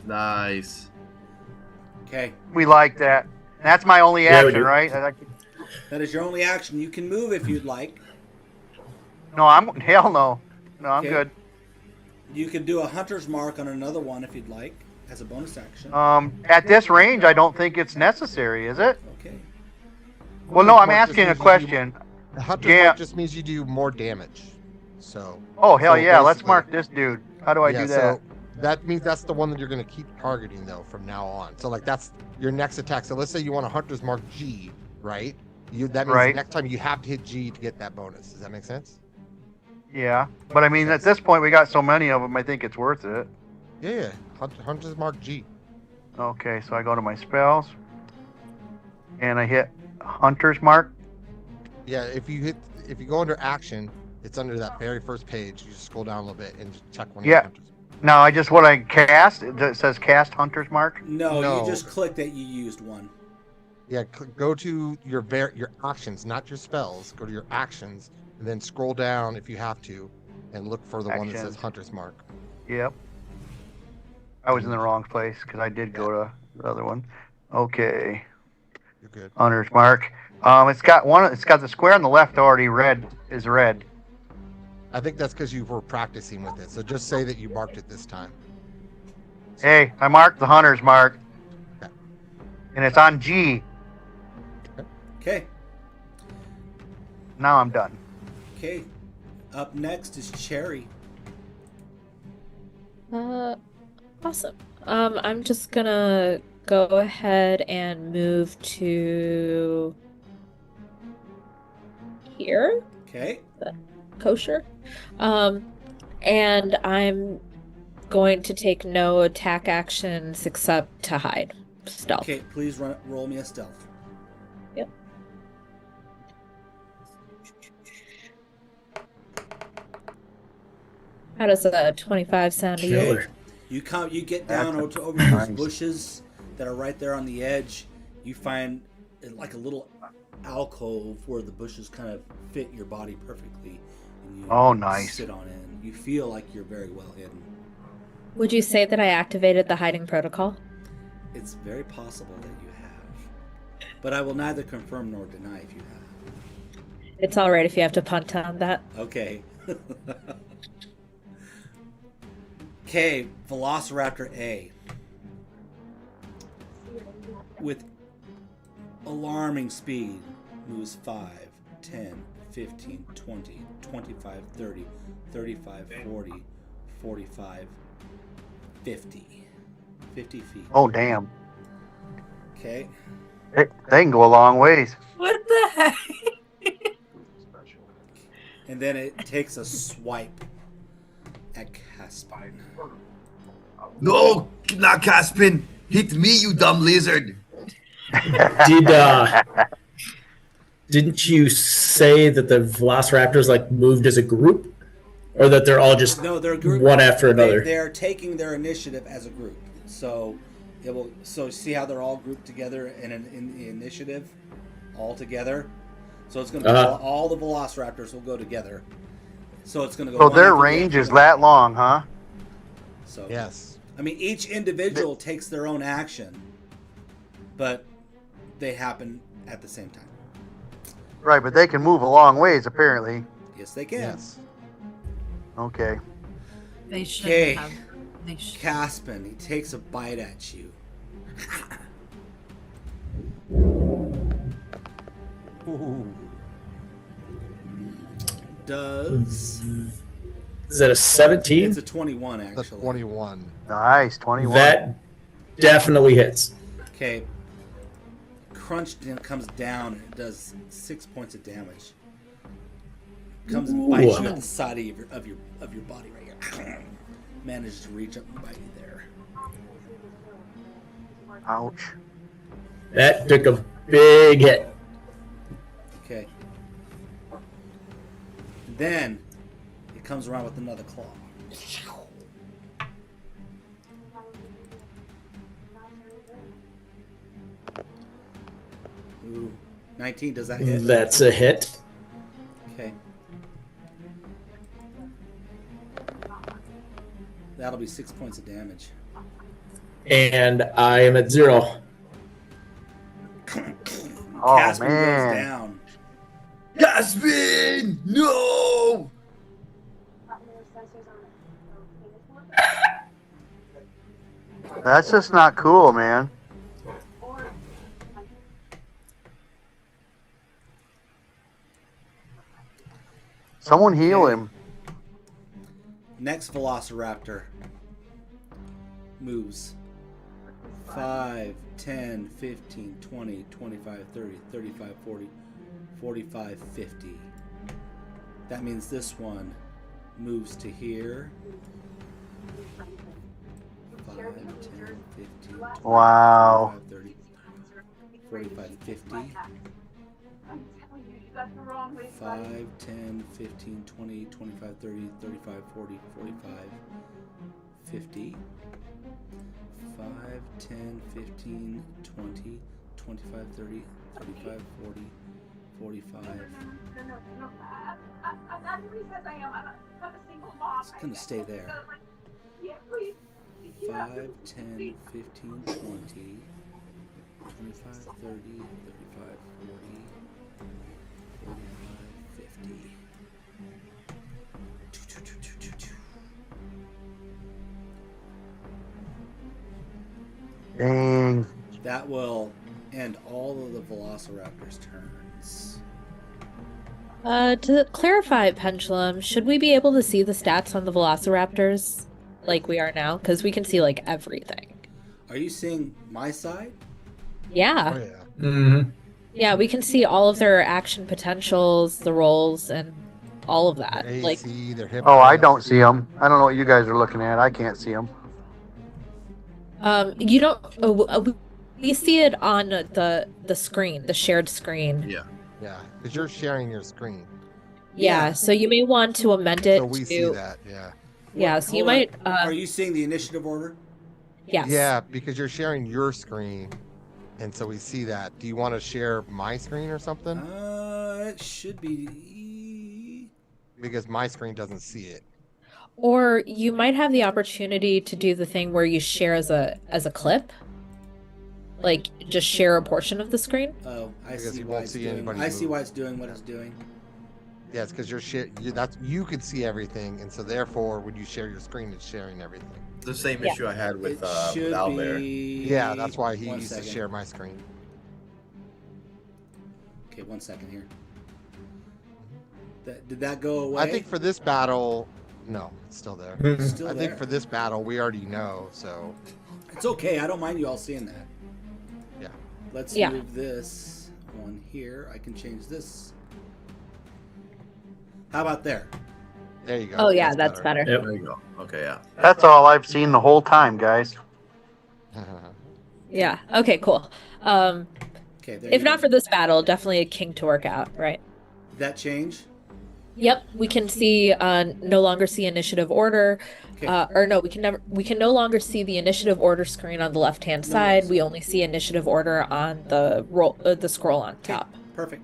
Nice. Okay. We like that. That's my only Yeah, we action, do. right? That is your only action. You can move if you'd like. No, hell no. No, I'm Okay. good. You can do a hunter's mark on another one if you'd like, as a bonus action. At this range, I don't think it's necessary, is it? Okay. Well, no, I'm Hunter's asking mark a just means question. The hunter's Yeah. mark just means you do more damage. So. Oh, hell so yeah. Let's basically- mark this dude. How do I yeah, do that? So that means that's the one that you're going to keep targeting though from now on. So like that's your next attack. So let's say you want a hunter's mark G, right? That means Right. next time you have to hit G to get that bonus. Does that make sense? Yeah. But I mean, at this point, we got so many of them, I think it's worth it. Yeah. Hunter's mark G. Okay, so I go to my spells. And I hit Hunter's Mark. Yeah. If you go under action, it's under that very first page. You just scroll down a little bit and just check one of Yeah. your hunters. No, what I cast, it says cast Hunter's Mark. No, No. you just click that you used one. Yeah, go to your actions, not your spells. Go to your actions, and then scroll down if you have to, and look for the one that says Actions. Hunter's Mark. Yep. I was in the wrong place because I did go to the other one. Okay. You're good. Hunter's Mark. It's got the square on the left already red. I think that's because you were practicing with it. So just say that you marked it this time. Hey, I marked the Hunter's Mark. Okay. And it's on G. Okay. Now I'm done. Okay. Up next is Cherry. Awesome. I'm just gonna go ahead and move to here. Okay. Kosher. And I'm going to take no attack actions except to hide. Stealth. Okay, please roll me a stealth. Yep. How does a 25 sound to you? Killer. You get down That's over those nice. bushes that are right there on the edge. You find like a little alcove where the bushes kind of fit your body perfectly, and you Oh, nice. sit on it. And you feel like you're very well hidden. Would you say that I activated the hiding protocol? It's very possible that you have, but I will neither confirm nor deny if you have. It's all right if you have to punt on that. Okay. Okay, Velociraptor A. With alarming speed, moves 5, 10, 15, 20, 25, 30, 35, 40, 45, 50. 50 feet. Oh, damn. Okay. They can go a long ways. What the heck? And then it takes a swipe at Caspin. No, not Caspin. Hit me, you dumb lizard. Didn't you say that the Velociraptors like moved as a group, or that they're all just No, they're a group. one after another? They're taking their initiative as a group. So it will. So see how they're all grouped together in the initiative, all together. So it's going to all the Velociraptors will go together. So it's going to go. So one their after the range other. is that long, huh? So Yes. I mean, each individual takes their own action, but they happen at the same time. Right, but they can move a long ways, apparently. Yes, they can. Yes. Okay. They shouldn't Okay. have. They should. Caspin, he takes a bite at you. Ooh. Does Is that a 17? it's a 21 That's actually. 21. Nice, 21. That definitely hits. Okay. Crunched and it comes down and it does 6 points of damage. Comes and bites you at the side of your body right here. Manages to reach up and bite you there. Ouch. That took a big hit. Okay. Then it comes around with another claw. Ooh, 19, does that hit? That's a hit. Okay. That'll be 6 points of damage. And I am at 0. Oh, Caspian man. goes down. Caspian! No! That's just not cool, man. Someone heal him. Next Velociraptor moves 5, 10, 15, 20, 25, 30, 35, 40, 45, 50. That means this one moves to here. 5, 10, 15, 20, Wow. 25, 30, 45, 50. 5, 10, 15, 20, 25, 30, 35, 40, 45, 50. 5, 10, 15, 20, 25, 30, 35, 40, 45. It's going to stay there. 5, 10, 15, 20, 25, 30, 35, 40, 50. Dang. That will end all of the Velociraptor's turns. To clarify, Pendulum, should we be able to see the stats on the Velociraptors like we are now? Because we can see like everything. Are you seeing my side? Yeah. Oh, yeah. Mm-hmm. Yeah, we can see all of their action potentials, the rolls, and all of that. Their Like, AC, their hip. Oh, I don't see them. I don't know what you guys are looking at. I can't see them. you don't. We see it on the screen, the shared screen. Yeah. Yeah, because you're sharing your screen. Yeah, so you may want to amend it So we to. see that, yeah. Yeah, so you Hold on. might. Are you seeing the initiative order? Yes. Yeah, because you're sharing your screen, and so we see that. Do you want to share my screen or something? It should be. Because my screen doesn't see it. Or you might have the opportunity to do the thing where you share as a clip. Like just share a portion of the screen. Oh, I Because see you why won't it's see doing. anybody I see move. why it's doing what it's doing. Yeah, it's because you could see everything, and so therefore, when you share your screen, it's sharing everything. The same Yeah. issue I had with It should Owlbear. be. Yeah, that's why he One used to second. share my screen. Okay, 1 second here. Did that go away? I think for this battle, no, it's still there. It's still I there. think for this battle, we already know, so It's okay. I don't mind you all seeing that. yeah. Let's Yeah. move this one here. I can change this. How about there? There you go. Oh yeah, that's better. Yep. There you go. Okay, yeah. That's all I've seen the whole time, guys. Yeah. Okay. Cool. Okay, there If you not go. for this battle, definitely a king to work out, right? Did that change? Yep. We can see no longer see initiative order. Okay. Or no, we can no longer see the initiative order screen on the left-hand No side. worries. We only see initiative order on the the scroll on Okay, top. perfect.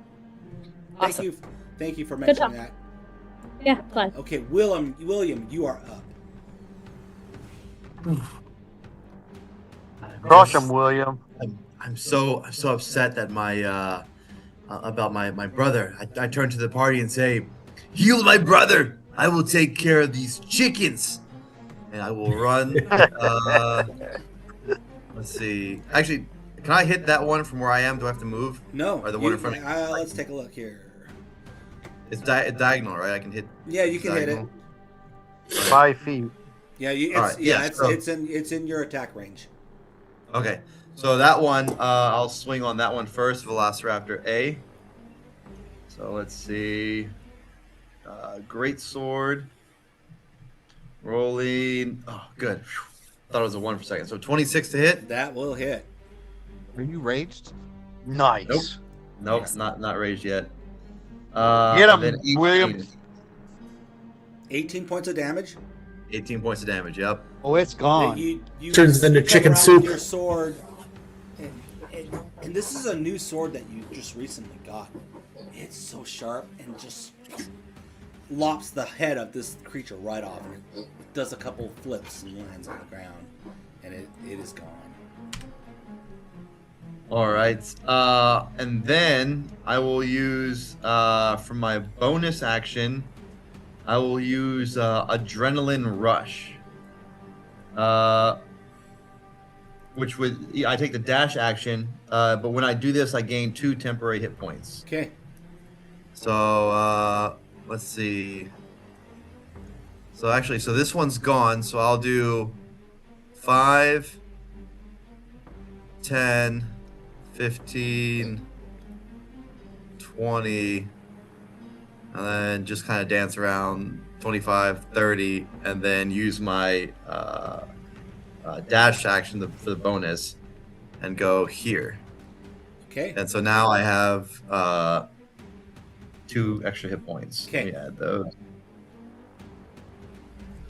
Awesome. Thank you for Good mentioning job. that. Yeah, glad. Okay, William, you are up. Crush him, William. I'm so upset that my about my brother. I turn to the party and say, "Heal my brother. I will take care of these chickens." and I will run. Let's see. Actually, can I hit that one from where I am? Do I have to move? No. Or the one in front of me? Let's take a look here. It's diagonal, right? I can hit. Yeah, you can hit it. 5 feet. Yeah, it's in your attack range. Okay, so that one, I'll swing on that one first, Velociraptor A. So let's see. Great sword. Rolling. Oh, good. Whew. Thought it was a 1 for a second. So 26 to hit. That will hit. Are you raged? Nice. Nope, not raged yet. Get him, then 18. William. 18 points of damage. 18 points of damage. Yep. Oh, it's gone. You Turns into cover chicken out soup. with your sword, and this is a new sword that you just recently got. It's so sharp and just lops the head of this creature right off, and it does a couple flips and lands on the ground, and it is gone. All right. And then I will use for my bonus action. I will use Adrenaline Rush. Which would I take the dash action, but when I do this, I gain 2 temporary hit points. Okay. So let's see. So actually, so this one's gone. So I'll do 5, 10, 15, 20, and then just kind of dance around 25, 30, and then use my dash action for the bonus and go here. Okay. And so now I have 2 extra hit points. Okay. Let me add those.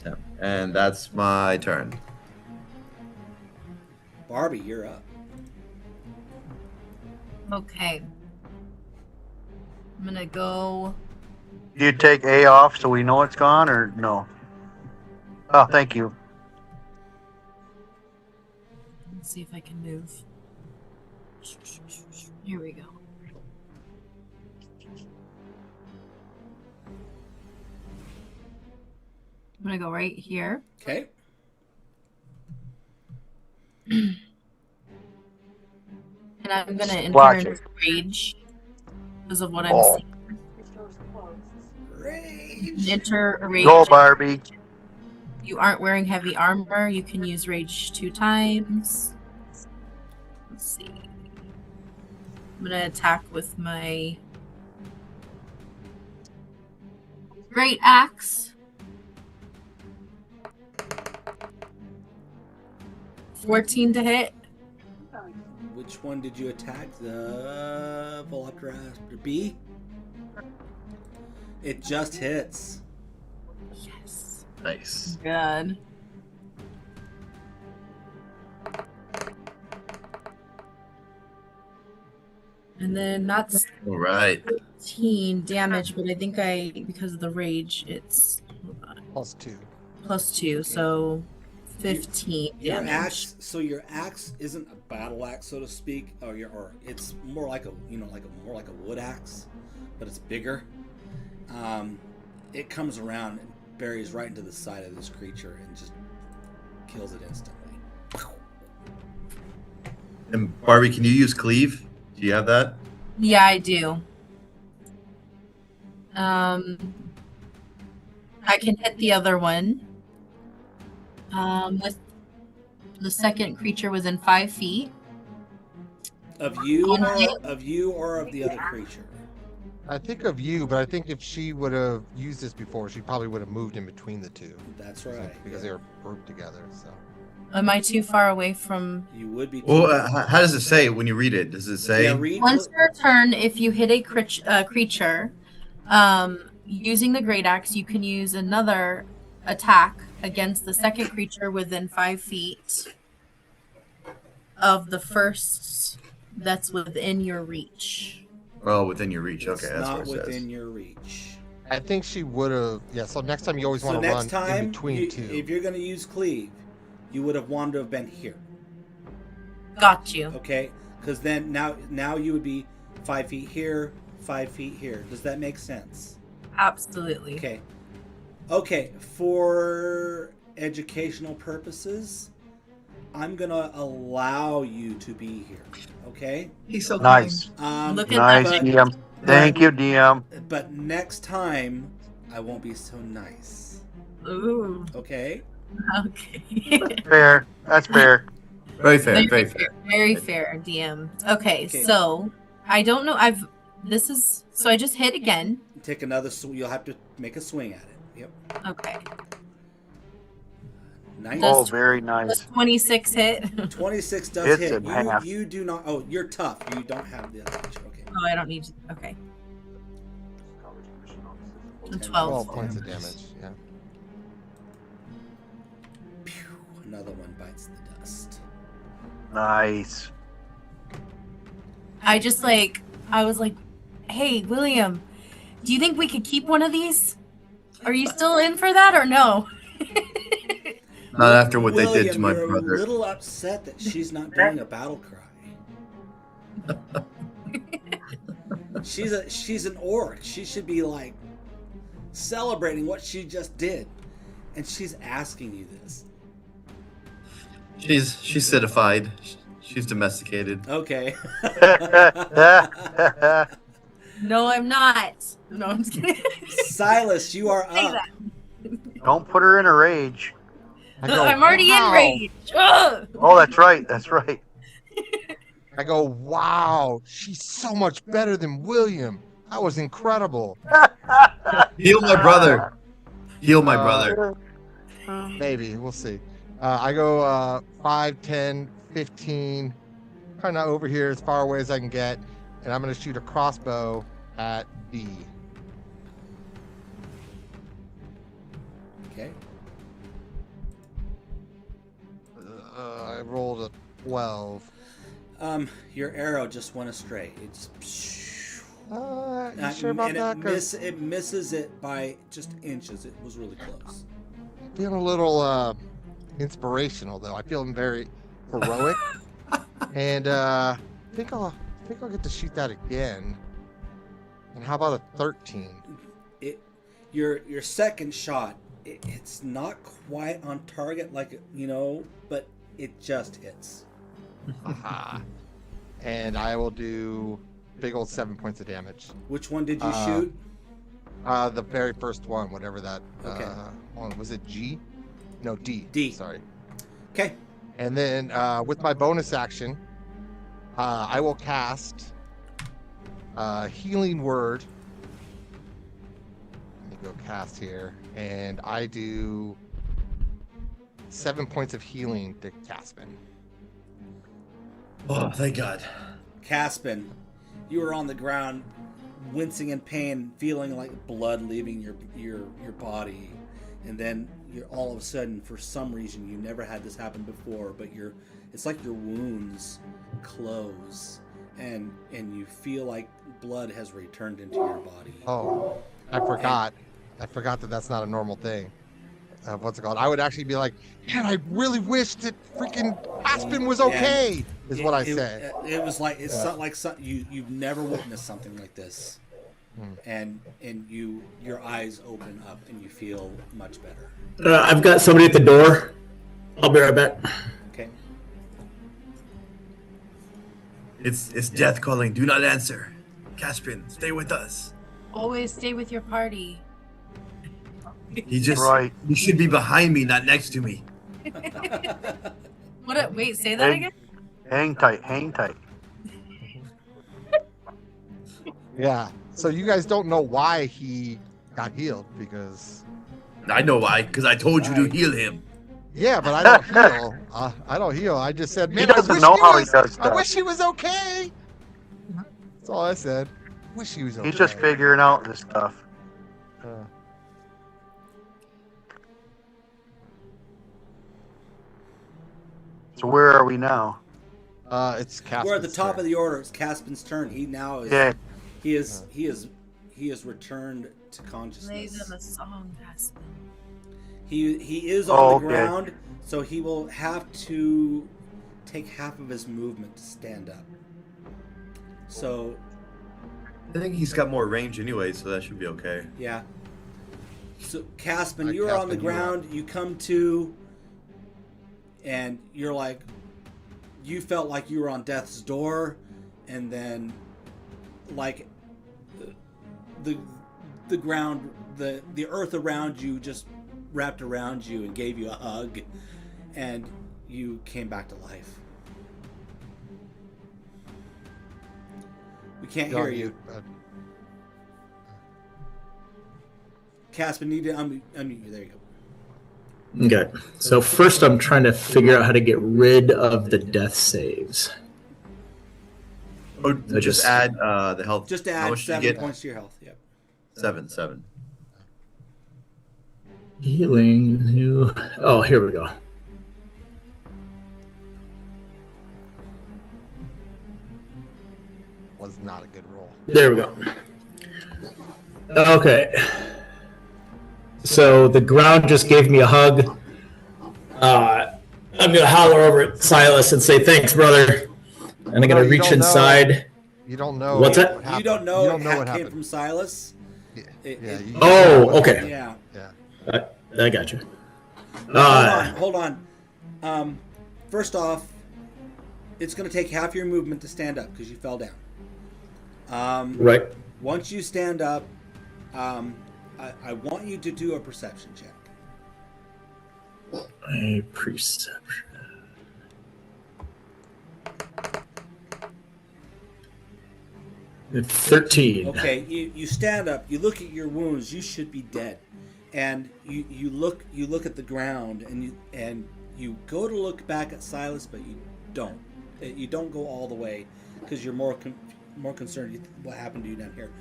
Yeah. And that's my turn. Barbie, you're up. Okay. I'm gonna go. Do you take A off so we know it's gone, or no? Oh, thank you. Let's see if I can move. Here we go. I'm gonna go right here. Okay. And I'm gonna enter Watch into rage because of what I'm Oh. seeing. Rage. Enter a rage. Go, Barbie. You aren't wearing heavy armor. You can use rage 2 times. Let's see. I'm gonna attack with my great axe. 14 to hit. Which one did you attack? The Velociraptor B? It just hits. Yes. Nice. Good. And then that's All right. 15 damage, but I think because of the rage, it's +2. +2, so 15 Your damage. axe. So your axe isn't a battle axe, so to speak, or it's more like more like a wood axe, but it's bigger. It comes around and buries right into the side of this creature and just kills it instantly. And Barbie, can you use cleave? Do you have that? Yeah, I do. I can hit the other one. With the second creature within 5 feet. Of you or of the other creature? I think of you, but I think if she would have used this before, she probably would have moved in between the two. That's right. Because they were grouped together. So Am I too far away from? You would be. Well, how does it say when you read it? Does it say? Yeah, read. Once per turn, if you hit a creature, using the great axe, you can use another attack against the second creature within 5 feet of the first that's within your reach. Oh, within your reach. Okay, It's that's not what it says. within your reach. I think she would have. Yeah. So next time you always So want to next run time, in between two. if you're going to use cleave, you would have wanted to have been here. Got you. Okay, because then now you would be 5 feet here, 5 feet here. Does that make sense? Absolutely. Okay. Okay. For educational purposes, I'm gonna allow you to be here. Okay. He's so Nice. Look at Nice, that. DM. Thank you, DM. But next time, I won't be so nice. Ooh. Okay. Okay. Fair. That's fair. Very fair. Very fair. Very fair, DM. Okay, so I don't know. So I just hit again. Take another. You'll have to make a swing at it. Yep. Okay. Nice. Oh, very Does nice. 26 hit? 26 does It's hit. in half. You do not. Oh, you're tough. You don't have the other. Okay. Oh, I don't need to. Okay. 12. 12 points of damage. Yeah. Pew, another one bites the dust. Nice. I was like, hey, William, do you think we could keep one of these? Are you still in for that or no? Not after what they did William, to my you're brother. a little upset that she's not doing a battle cry. She's an orc. She should be like celebrating what she just did, and she's asking you this. She's citified. She's domesticated. Okay. No, I'm not. No, I'm just kidding. Silas, you are Say up. that. Don't put her in a rage. I go, I'm already wow. in rage. Ugh. Oh, that's right. That's right. I go, wow, she's so much better than William. That was incredible. Heal my brother. Heal my brother. Maybe. We'll see. I go 5, 10, 15, kind of over here as far away as I can get. And I'm going to shoot a crossbow at B. Okay. I rolled a 12. Your arrow just went astray. It's You sure about that? 'Cause it misses it by just inches. It was really close. I'm feeling a little inspirational, though. I feel very heroic. And I think I'll get to shoot that again. And how about a 13? Your second shot, it's not quite on target, like but it just hits. And I will do big old 7 points of damage. Which one did you shoot? The very first one, whatever that Okay. one was. It G? No, D. D. Sorry. Okay. And then with my bonus action, I will cast Healing Word. Let me go cast here, and I do 7 points of healing to Caspin. Oh, thank God. Caspin, you were on the ground, wincing in pain, feeling like blood leaving your body, and then you're all of a sudden, for some reason, you never had this happen before, but it's like your wounds close, and you feel like blood has returned into your body. Oh, I forgot. I forgot that that's not a normal thing. What's it called? I would actually be like, man, I really wish that freaking Aspen was okay. Is what I said. It was like not like you've never witnessed something like this, and your eyes open up and you feel much better. I've got somebody at the door. I'll be right back. Okay. It's death calling. Do not answer. Caspian, stay with us. Always stay with your party. You should be behind me, not next to me. Wait, say that again? Hang tight. Hang tight. Yeah. So you guys don't know why he got healed because. I know why, because I told you to heal him. Yeah, but I don't heal. I don't heal. I just said, man, He doesn't know how he does I stuff. wish he was okay. That's all I said. Wish he was okay. He's just figuring out this stuff. So where are we now? It's Caspin's We're at the top turn. of the order. It's Caspin's turn. He now is. Yeah. He is returned to Play consciousness. them a song, Aspen. He is on the okay. ground, so he will have to take half of his movement to stand up. So I think he's got more range anyway, so that should be okay. yeah. So, Caspin, you're on the ground. You come to, and you're like, you felt like you were on death's door, and then, like, the ground, the earth around you just wrapped around you and gave you a hug, and you came back to life. We can't hear you. Caspin, need to unmute you. There you go. Okay. So first I'm trying to figure out how to get rid of the death saves. Or just add the health. Just add 7 points to your health. Yep. 7. Healing. Oh, here we go. Was not a good roll. There we go. Okay. So the ground just gave me a hug. I'm going to holler over at Silas and say, thanks, brother. And I'm going to reach inside. You don't know. What's that? You don't know what came happened from Silas. Okay. Yeah. I got you. Hold on. First off, it's going to take half your movement to stand up because you fell down. Right. Once you stand up, I want you to do a perception check. A perception. 13. Okay, you stand up. You look at your wounds. You should be dead, and you look at the ground, and you go to look back at Silas, but you don't. You don't go all the way because you're more concerned with what happened to you down here,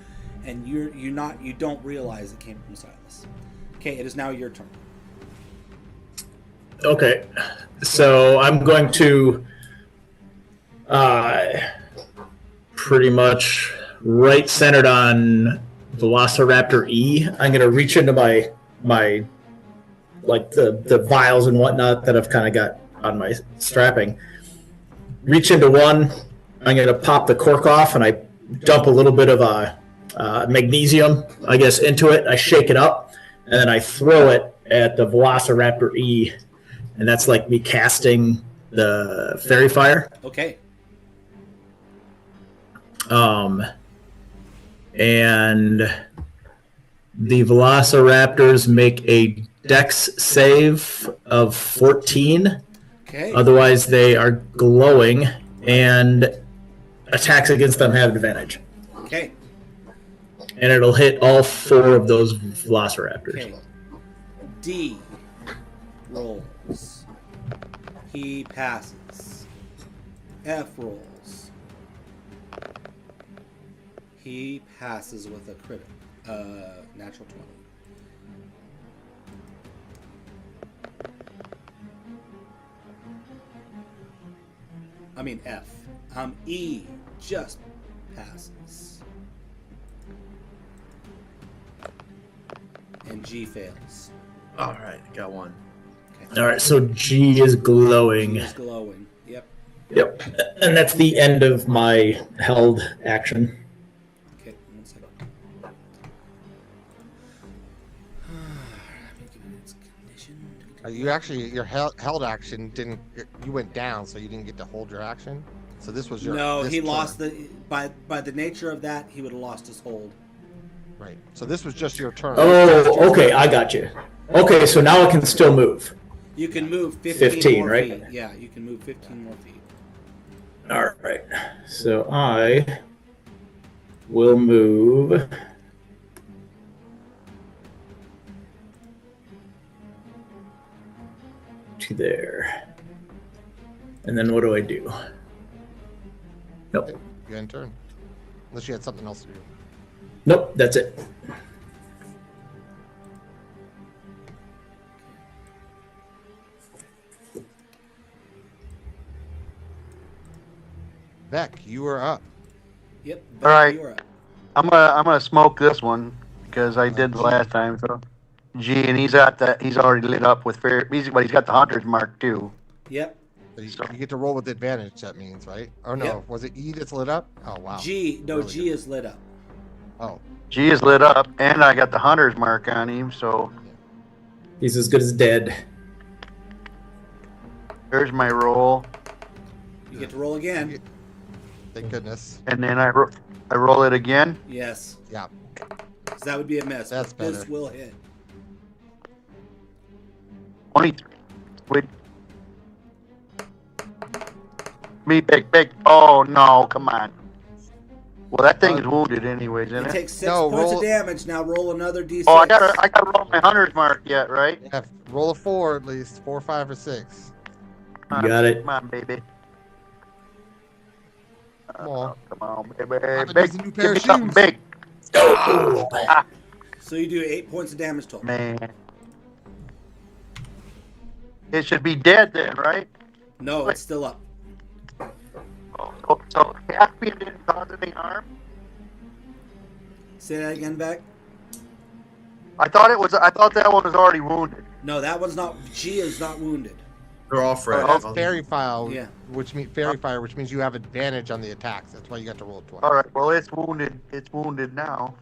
and you don't realize it came from Silas. Okay, it is now your turn. Okay, so I'm going to pretty much right centered on Velociraptor E. I'm going to reach into my like the vials and whatnot that I've kind of got on my strapping. Reach into one. I'm going to pop the cork off, and I dump a little bit of magnesium, I guess, into it. I shake it up, and then I throw it at the Velociraptor E, and that's like me casting the fairy fire. Okay. And the Velociraptors make a Dex save of 14. Okay. Otherwise, they are glowing, and attacks against them have advantage. Okay. And it'll hit all 4 of those Velociraptors. Okay. D rolls. He passes. F rolls. He passes with a crit. Natural 20. I mean F. E just passes. And G fails. All right, got one. Okay. All right, so G is glowing. G is glowing. Yep. Yep. And that's the end of my held action. Okay, 1 second. You actually, your held action didn't. You went down, so you didn't get to hold your action. So this was your. No, he turn. lost by the nature of that, he would have lost his hold. Right. So this was just your turn. Oh, okay, I got you. Okay, so now I can still move. You can move 15 more right? feet. Yeah, you can move 15 more feet. All right. So I will move to there. And then what do I do? Nope. You end turn. Unless you had something else to do. Nope, that's it. Beck, you are up. Yep. All right. You're up. I'm gonna smoke this one because I did the last time. So, G, and he's already lit up with fair. But he's got the hunter's mark too. Yep. So you get to roll with advantage. That means, right? Or no? Yep. Was it E that's lit up? Oh wow. G Really G is lit up. Oh, G is lit up, and I got the hunter's mark on him, so He's as good as dead. there's my roll. You get to roll again. Thank goodness. And then I roll it again. Yes. Yeah. So that would be a miss. That's but This better. will hit. 23. Wait. Me big. Oh no, come on. Well, that thing is wounded anyways, isn't It it? takes 6 No, points roll- of damage. Now roll another d6. Oh, I gotta roll my hunter's mark yet, right? Yeah, roll a 4 at least. 4, 5, or 6. You got it. Come on, baby. Come on. Come on, baby. Haven't Big. used a new Give pair me of something shoes. big. So you do 8 points of damage total. Man. It should be dead then, right? No, it's still up. So Caspian didn't cause any harm? Say that again, Beck. I thought that one was already wounded. No, that one's not. G is not wounded. They're all fresh. That's fairy fire, Yeah. which means you have advantage on the attacks. That's why you got to roll it twice. All right. Well, it's wounded. It's wounded now.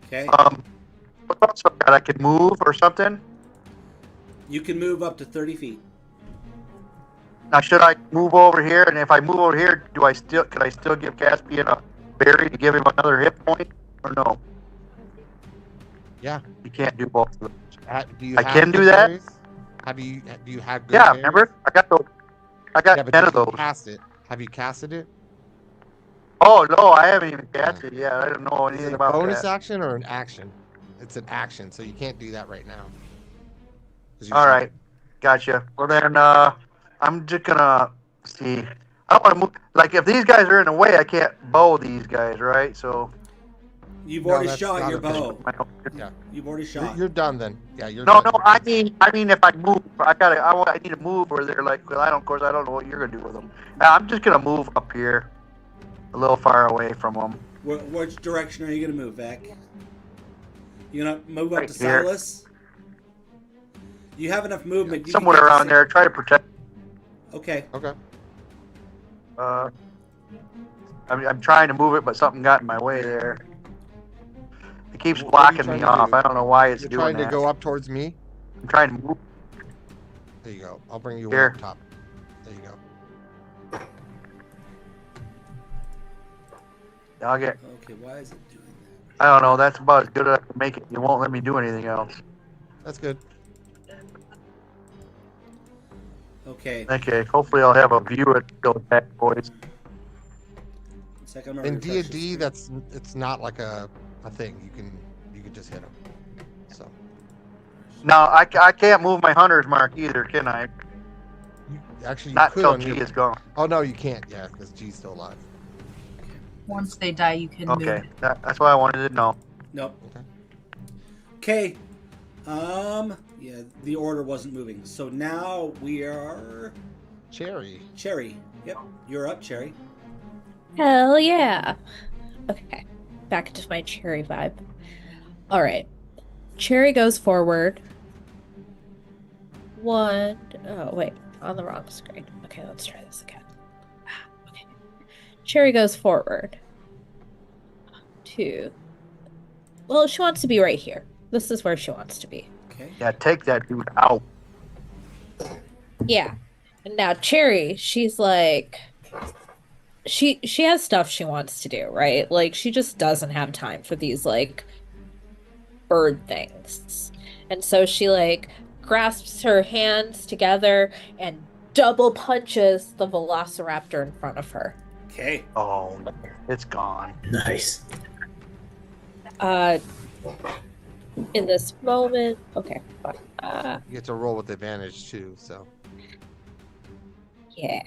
Okay. What else I got? I can move or something. You can move up to 30 feet. Now, should I move over here? And if I move over here, could I still give Caspian a berry to give him another hit point, or no? Yeah. You can't do both of those. Do you I have can good do that? berries? Do you have good Yeah, berries? remember? I got those. I got Yeah, but 10 did of you those. cast it? Have you casted it? Oh no, I haven't even cast it yet. I don't know Is anything it a about bonus that. action or an action? It's an action, so you can't do that right now. 'Cause you All should- right, gotcha. Well then, I'm just gonna see. I don't want to move. Like if these guys are in the way, I can't bow these guys, right? So. You've No, already that's shot not your efficient. bow. Yeah. You've already shot. You're done then. Yeah, you're No, done. no. I mean, if I move, I need to move where they're like. Well, of course, I don't know what you're gonna do with them. I'm just gonna move up here, a little far away from them. Which direction are you going to move, Beck? You going to move up Right to here. Silas? You have enough movement. You can Somewhere get to around Si- there. Try to protect. Okay. Okay. I'm trying to move it, but something got in my way there. It keeps What are you blocking trying me to off. do? I don't know why it's You're doing trying to that. go up towards me? I'm trying to move. There you go. I'll bring you Here. up top. There you go. I'll get. Okay, why is it doing I don't know. That's about as good as I can make it. You won't let me do anything else. That's good. that? Okay. Okay. Hopefully, I'll have a view at those bad boys. Second, I'm gonna In refresh D&D, the screen. it's not like a thing. You can just hit them. So Now, I can't move my hunter's mark either, can I? you actually you Not could till on G your, is gone. Oh no, you can't. Yeah, because G's still alive. Once they die, you can Okay. move. That's what I wanted to know. Nope. Okay. Okay. Yeah, the order wasn't moving. So now we are Cherry. Cherry. Yep, you're up, Cherry. Hell yeah. Okay, back to my Cherry vibe. All right. Cherry goes forward. Oh, wait, on the wrong screen. Okay, let's try this again. Okay. Cherry goes forward. Well, she wants to be right here. This is where she wants to be. Okay. Yeah, take that dude out. Yeah. And now Cherry, she's like she has stuff she wants to do, right? Like she just doesn't have time for these like bird things. And so she like grasps her hands together and double punches the velociraptor in front of her. Okay. Oh, it's gone. Nice. In this moment, okay. You get to roll with advantage too. So Yeah.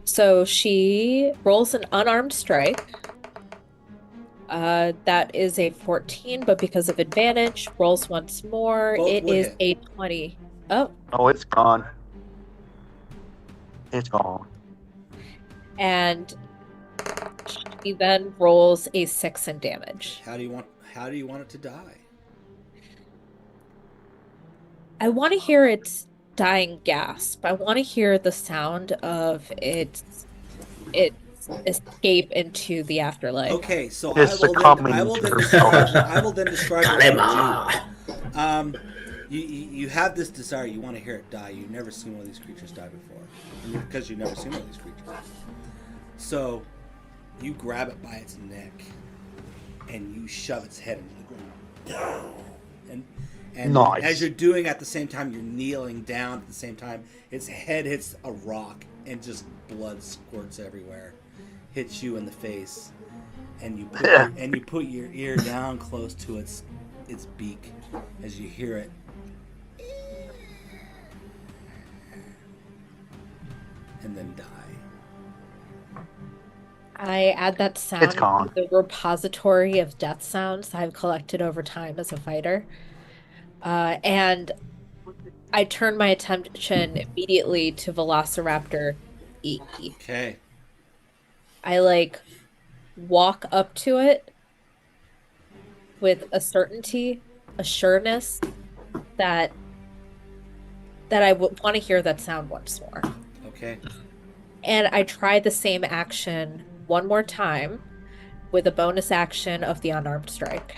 So she rolls an unarmed strike. That is a 14, but because of advantage, rolls once more. Both It would is hit. a 20. Oh, Oh, it's gone. It's gone. and she then rolls a 6 in damage. How do you want it to die? I want to hear its dying gasp. I want to hear the sound of its escape into the afterlife. Okay, so It's succumbing I will to then herself. describe what you do. You have this desire. You want to hear it die. You've never seen one of these creatures die before, because you've never seen one of these creatures. So you grab it by its neck and you shove its head into the ground. And Nice. as you're doing at the same time, you're kneeling down at the same time. Its head hits a rock and just blood squirts everywhere. Hits you in the face, and you put your ear down close to its beak as you hear it. And then die. I add that sound It's gone. to the repository of death sounds I've collected over time as a fighter. And I turn my attention immediately to Velociraptor E. Okay. I walk up to it with a certainty, a sureness that I would want to hear that sound once more. Okay. And I try the same action one more time with a bonus action of the unarmed strike.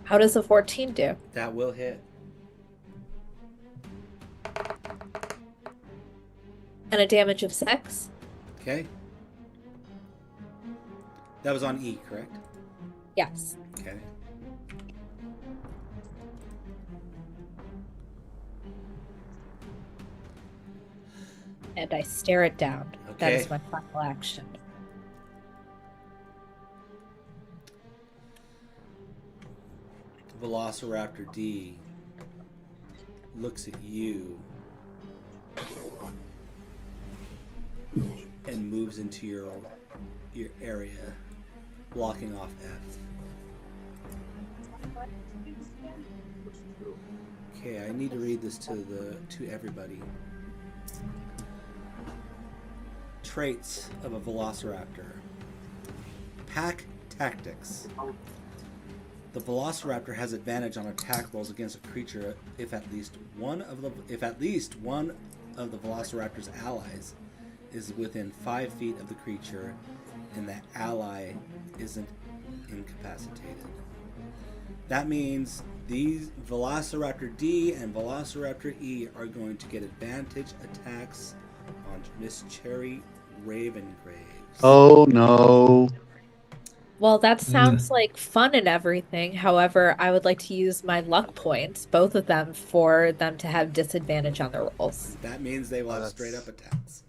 How does a 14 do? That will hit. And a damage of 6? Okay. That was on E, correct? Yes. Okay. And I stare it down. That Okay. is my final action. Velociraptor D looks at you and moves into your area, blocking off F. Okay, I need to read this to everybody. Traits of a Velociraptor. Pack tactics. The Velociraptor has advantage on attack rolls against a creature if at least one of the Velociraptor's allies is within 5 feet of the creature and the ally isn't incapacitated. That means these Velociraptor D and Velociraptor E are going to get advantage attacks on Miss Cherry Ravengraves. Oh no. Well, that sounds like fun and everything. However, I would like to use my luck points, both of them, for them to have disadvantage on their rolls. That means they will have straight up attacks.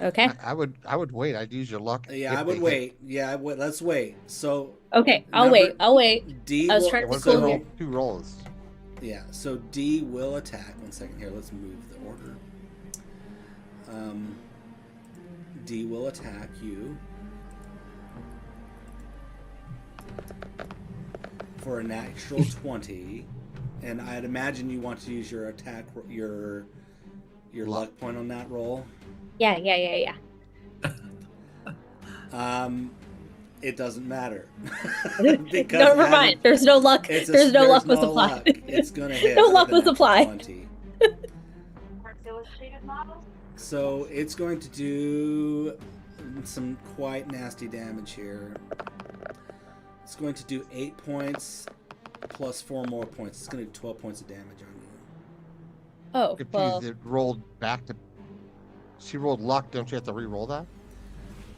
Okay. I would wait. I'd use your luck. Yeah, if I would they wait. Yeah, let's wait. So Okay, I'll wait. D I was will- trying hit. to Once be they cool roll here. 2 rolls. Yeah, so D will attack. 1 second here. Let's move the order. D will attack you for a natural 20, and I'd imagine you want to use your attack, your luck point on that roll. Yeah. It doesn't matter. Never mind. There's no luck. There's no luck was applied. It's gonna hit. No with luck a was natural applied. 20. So it's going to do some quite nasty damage here. It's going to do 8 points plus 4 more points. It's going to do 12 points of damage on you. Oh, If well. it rolled back to. She rolled luck. Don't you have to re-roll that?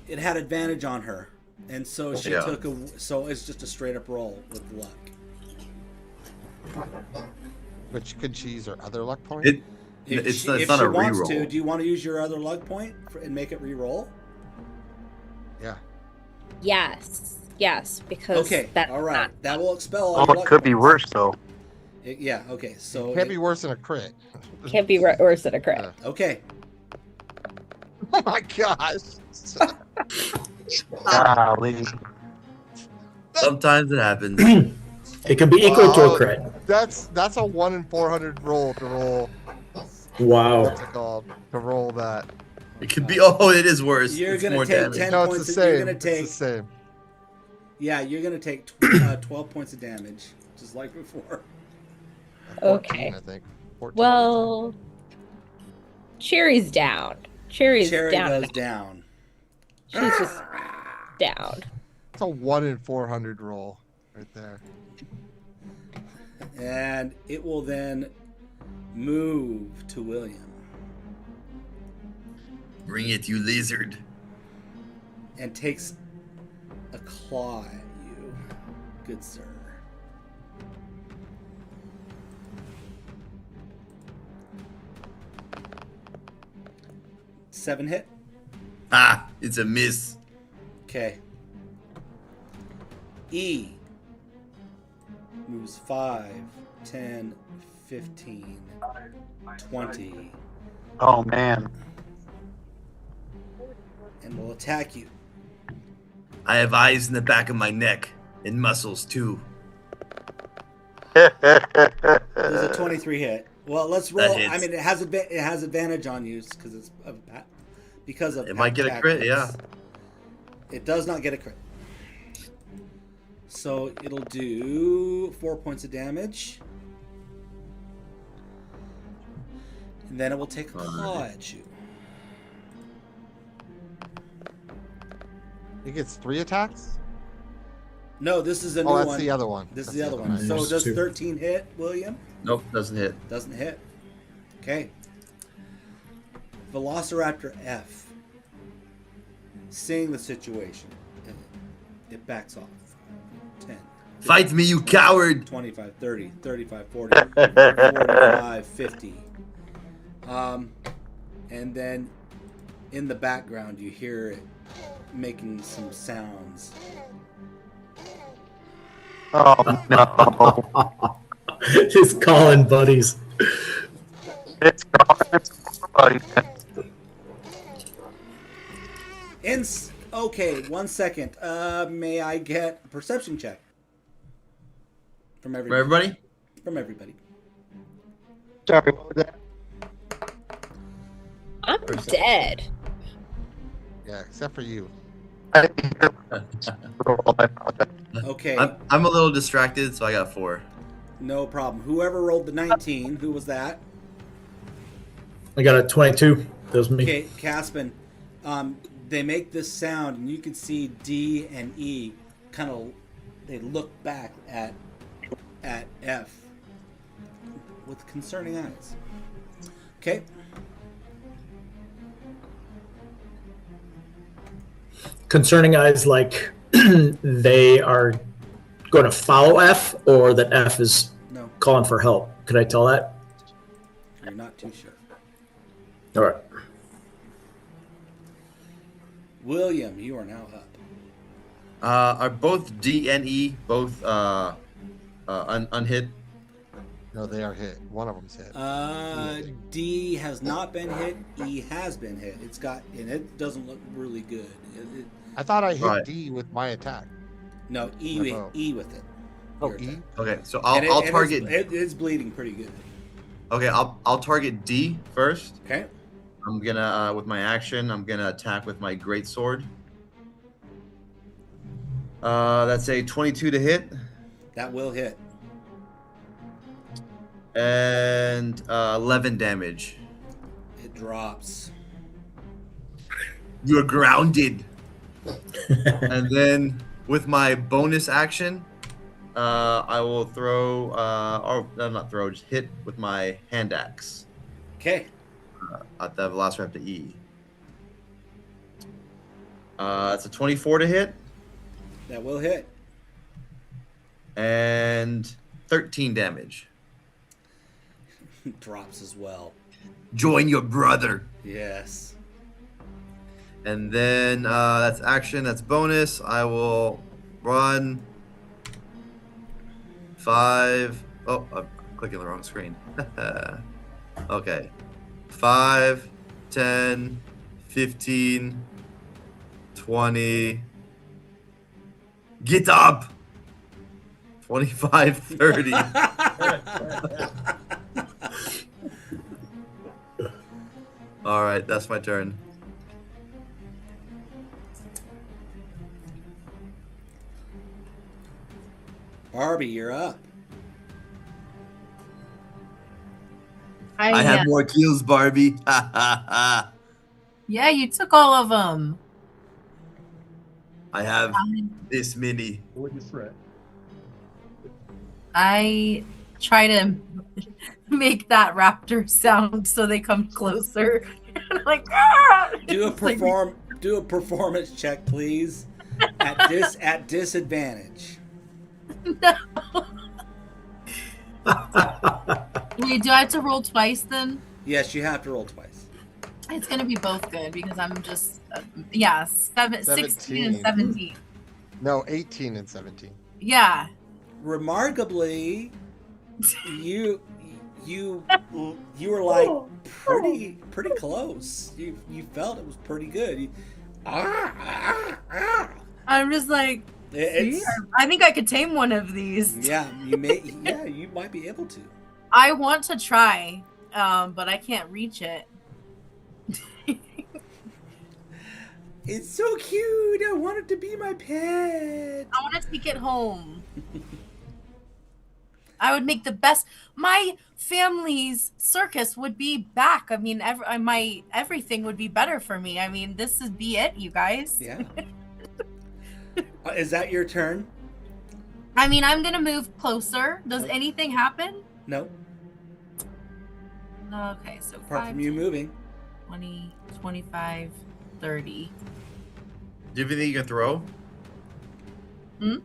It had advantage on her, and so she Yeah. took a. So it's just a straight up roll with luck. But could she use her other luck point? If It's she not a wants reroll. to, do you want to use your other luck point and make it re-roll? Yeah. Yes, because Okay, that's all right. not- That will expel all Oh, your it luck could be points. worse though. Yeah. Okay. So Can't be worse than a crit. Can't be worse than a crit. Okay. Oh my gosh. Golly. Sometimes it happens. It could be equal to Wow. a crit. That's a 1 in 400 roll to roll. Wow. What's it called? To roll that. It could be. Oh, it is worse. You're It's gonna more take damage. 10 No, it's points. the You're same. gonna It's take. the same. Yeah, you're gonna take 12 points of damage, just like before. 14, Okay. I think. 14. Well, Cherry's down. Cherry's Cherry down. goes down. She's just down. It's a 1 in 400 roll right there. And it will then move to William. Bring it, you lizard. And takes a claw at you. Good sir. Seven hit. Ah, it's a miss. Okay. E moves 5, 10, 15, 20, Oh man. and will attack you. I have eyes in the back of my neck and muscles too. There's a 23 hit. Well, let's roll. hits. I mean, it has advantage on you because it's because of It might get a crit, yeah. It does not get a crit. So it'll do 4 points of damage. And then it will take a claw at you. It gets 3 attacks? No, this is a new Oh, one. that's the other one. This is That's the other one. one. So Nice. does Two. 13 hit, William? Nope, doesn't hit. Doesn't hit. Okay. Velociraptor F. Seeing the situation, it backs off. 10, Fight me, you coward! 25, 30, 35, 40, 45, 50. And then in the background, you hear it making some sounds. Oh no. Just calling buddies. It's buddy. Okay, 1 second. May I get a perception check from For everybody? everybody? From everybody. Sorry, what was that? I'm dead. Yeah, except for you. I didn't hear the- I apologize. Okay, I'm a little distracted, so I got 4. no problem. Whoever rolled the 19, who was that? I got a 22. That was me. Okay, Caspin. They make this sound, and you can see D and E kind of. They look back at F with concerning eyes. Okay. Concerning eyes, like they are going to follow F, or that F is No, calling for help. Could I tell that? you're not too sure. All right. William, you are now up. Are both D and E both unhit? No, they are hit. One of them's hit. D has not been hit. E has been hit. And it doesn't look really good. I thought I hit Right. D with my attack. No, E with it. Oh, Your E? attack. Okay, so And I'll it's- target. It's bleeding pretty good. Okay, I'll target D first. Okay. I'm gonna with my action. I'm gonna attack with my great sword. That's a 22 to hit, That will hit. and 11 damage. It drops. You're grounded. And then with my bonus action, I will throw, not throw, just hit with my hand axe Okay. at the Velociraptor E. It's a 24 to hit That will hit. and 13 damage. Drops as well. Join your brother. Yes. And then that's action, that's bonus. I will run 5. Oh, I'm clicking the wrong screen. Okay. 5, 10, 15, 20. Get up! 25, 30. All right, that's my turn. Barbie, you're up. I have more kills, Barbie. Yeah, you took all of them. I have this many. Wouldn't fret. I try to make that raptor sound so they come closer. Like, ah! Do a It's like- performance check, please. At disadvantage. No. Wait, do I have to roll twice then? Yes, you have to roll twice. It's gonna be both good because I'm just 16 and 17. No, 18 and 17. Yeah. Remarkably, you were like pretty close. You felt it was pretty good. I'm just like, see? I think I could tame one of these. Yeah, you might be able to. I want to try, but I can't reach it. It's so cute. I want it to be my pet. I want to take it home. I would make the best. My family's circus would be back. I mean, everything would be better for me. I mean, this would be it, you guys. Yeah. Is that your turn? I mean, I'm gonna move closer. Does anything happen? No. Okay, so Apart 5, from you moving. 20, 25, 30. Do you have anything you can throw? Hmm? Do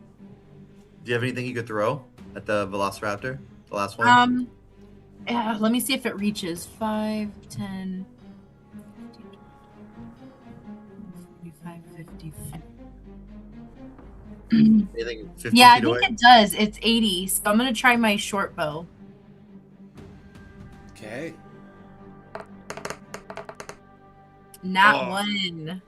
you have anything you could throw at the Velociraptor? The last one? Yeah, let me see if it reaches. 5, 10, 45, 50. Anything 50 Yeah, I feet think away? it does. It's 80, so I'm gonna try my short bow. Okay. Not one.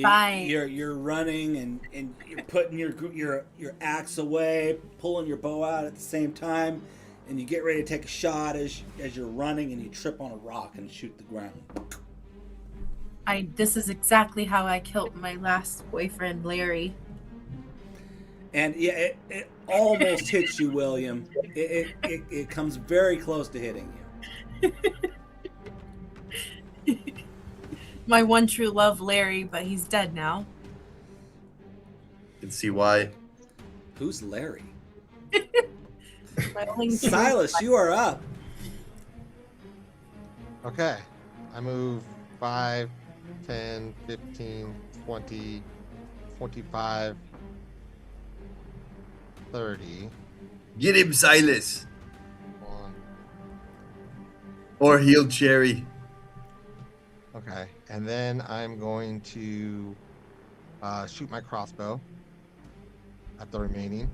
Fine. You're running and you're putting your axe away, pulling your bow out at the same time, and you get ready to take a shot as you're running, and you trip on a rock and shoot the ground. This is exactly how I killed my last boyfriend, Larry. And yeah, it almost hits you, William. It comes very close to hitting you. My one true love, Larry, but he's dead now. You can see why. Who's Larry? My only true Silas, you are up. Okay. I move 5, 10, 15, 20, 25, 30. Get him, Silas. 1. Or heal Cherry. Okay. And then I'm going to shoot my crossbow at the remaining.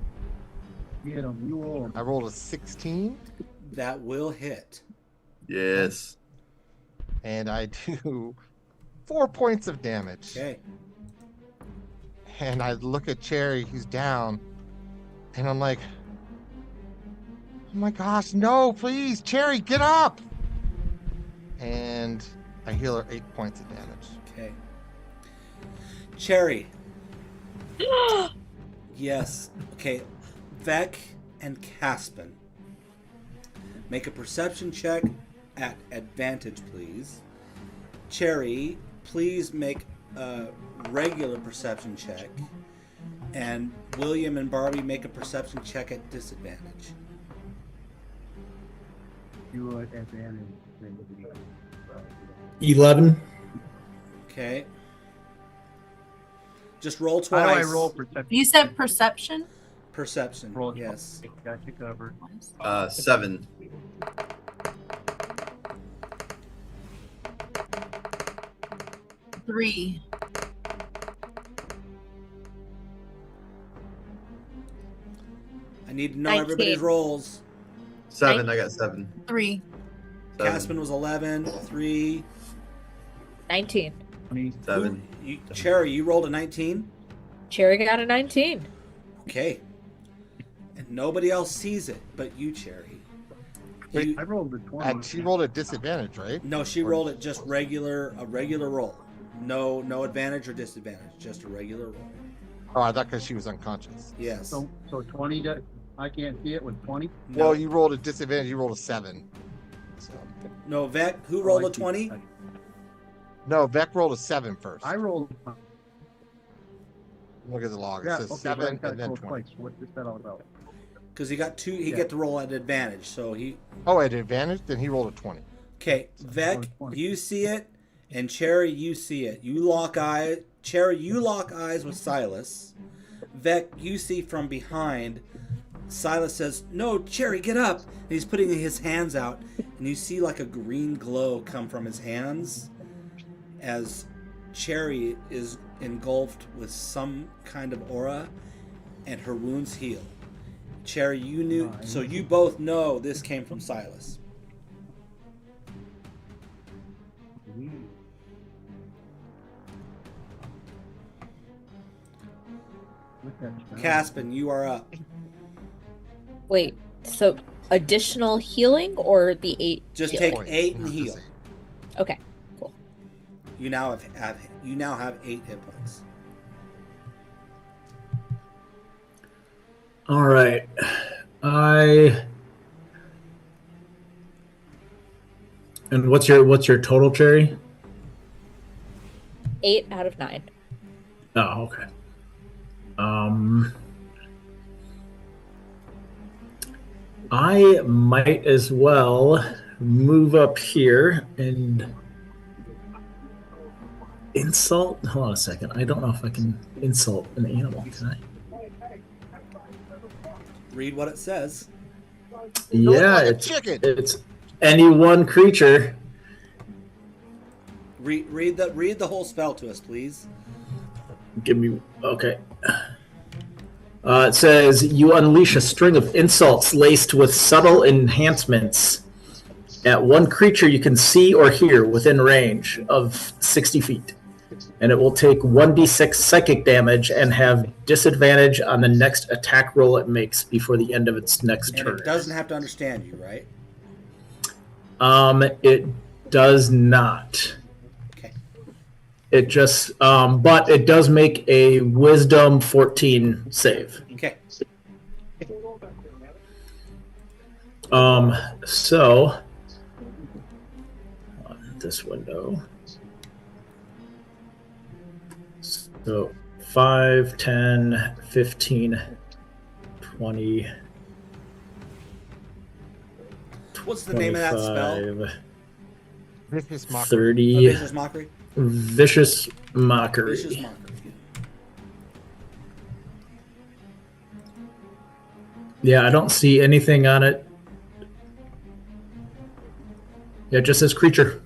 Get him. You roll him. I rolled a 16. That will hit. Yes. And I do 4 points of damage. Okay. And I look at Cherry, who's down, and I'm like, oh my gosh, no, please, Cherry, get up! And I heal her 8 points of damage. Okay. Cherry. Yes. Okay. Vec and Caspin. Make a perception check at advantage, please. Cherry, please make a regular perception check. And William and Barbie make a perception check at disadvantage. You were at advantage. 11. Okay. Just roll How twice. do I roll perception? You said perception? Perception. Roll Yes. twice. Got you covered. 7. Three. I need to know 19. everybody's rolls. 7. I got 7. 3. 7. Caspin was 11. 3. 19. 7. Cherry, you rolled a 19. Cherry got a 19. Okay. And nobody else sees it but you, Cherry. Wait, You- I rolled a 20. And she rolled at disadvantage, right? no, she rolled it just a regular roll. No advantage or disadvantage, just a regular roll. Oh, I thought because she was unconscious. Yes. So 20, I can't see it with 20. No. Well, you rolled a disadvantage, you rolled a 7. So No, Vec, who Oh, rolled I a see. 20? no, Vec rolled a 7 first. I rolled. Look at the log. It Yeah, says okay, 7 but I and then rolled 20. twice. What is that all about? Because he got 2, he Yeah. get to roll at advantage. So he. Oh, at advantage, then he rolled a 20. Okay, Vec, 20. you see it, and Cherry, you see it. You lock eye. Cherry, you lock eyes with Silas. Vec, you see from behind. Silas says, "No, Cherry, get up!" And he's putting his hands out, and you see like a green glow come from his hands as Cherry is engulfed with some kind of aura, and her wounds heal. Cherry, you knew, so you both know this came from Silas. Caspin, you are up. Wait, so additional healing or the 8? Just healing? take 8 and Not the heal. same. Okay, cool. You now have 8 hit points. All right. And what's your total, Cherry? 8 out of 9. Oh, okay. I might as well move up here and insult. Hold on a second. I don't know if I can insult an animal. Can I? Read what it says. looks Yeah, like a it's chicken. it's any one creature. Read the whole spell to us, please. Give me okay. It says you unleash a string of insults laced with subtle enhancements at one creature you can see or hear within range of 60 feet. And it will take 1d6 psychic damage and have disadvantage on the next attack roll it makes before the end of its next And turn. it doesn't have to understand you, right? It does not. Okay. It just, but it does make a Wisdom 14 save. Okay. So on this window. So 5, 10, 15, 20. What's the name of that spell? 25, Vicious mockery. 30. Vicious Mockery? Vicious Mockery. Vicious Mockery. Yeah, I don't see anything on it. Yeah, it just says creature.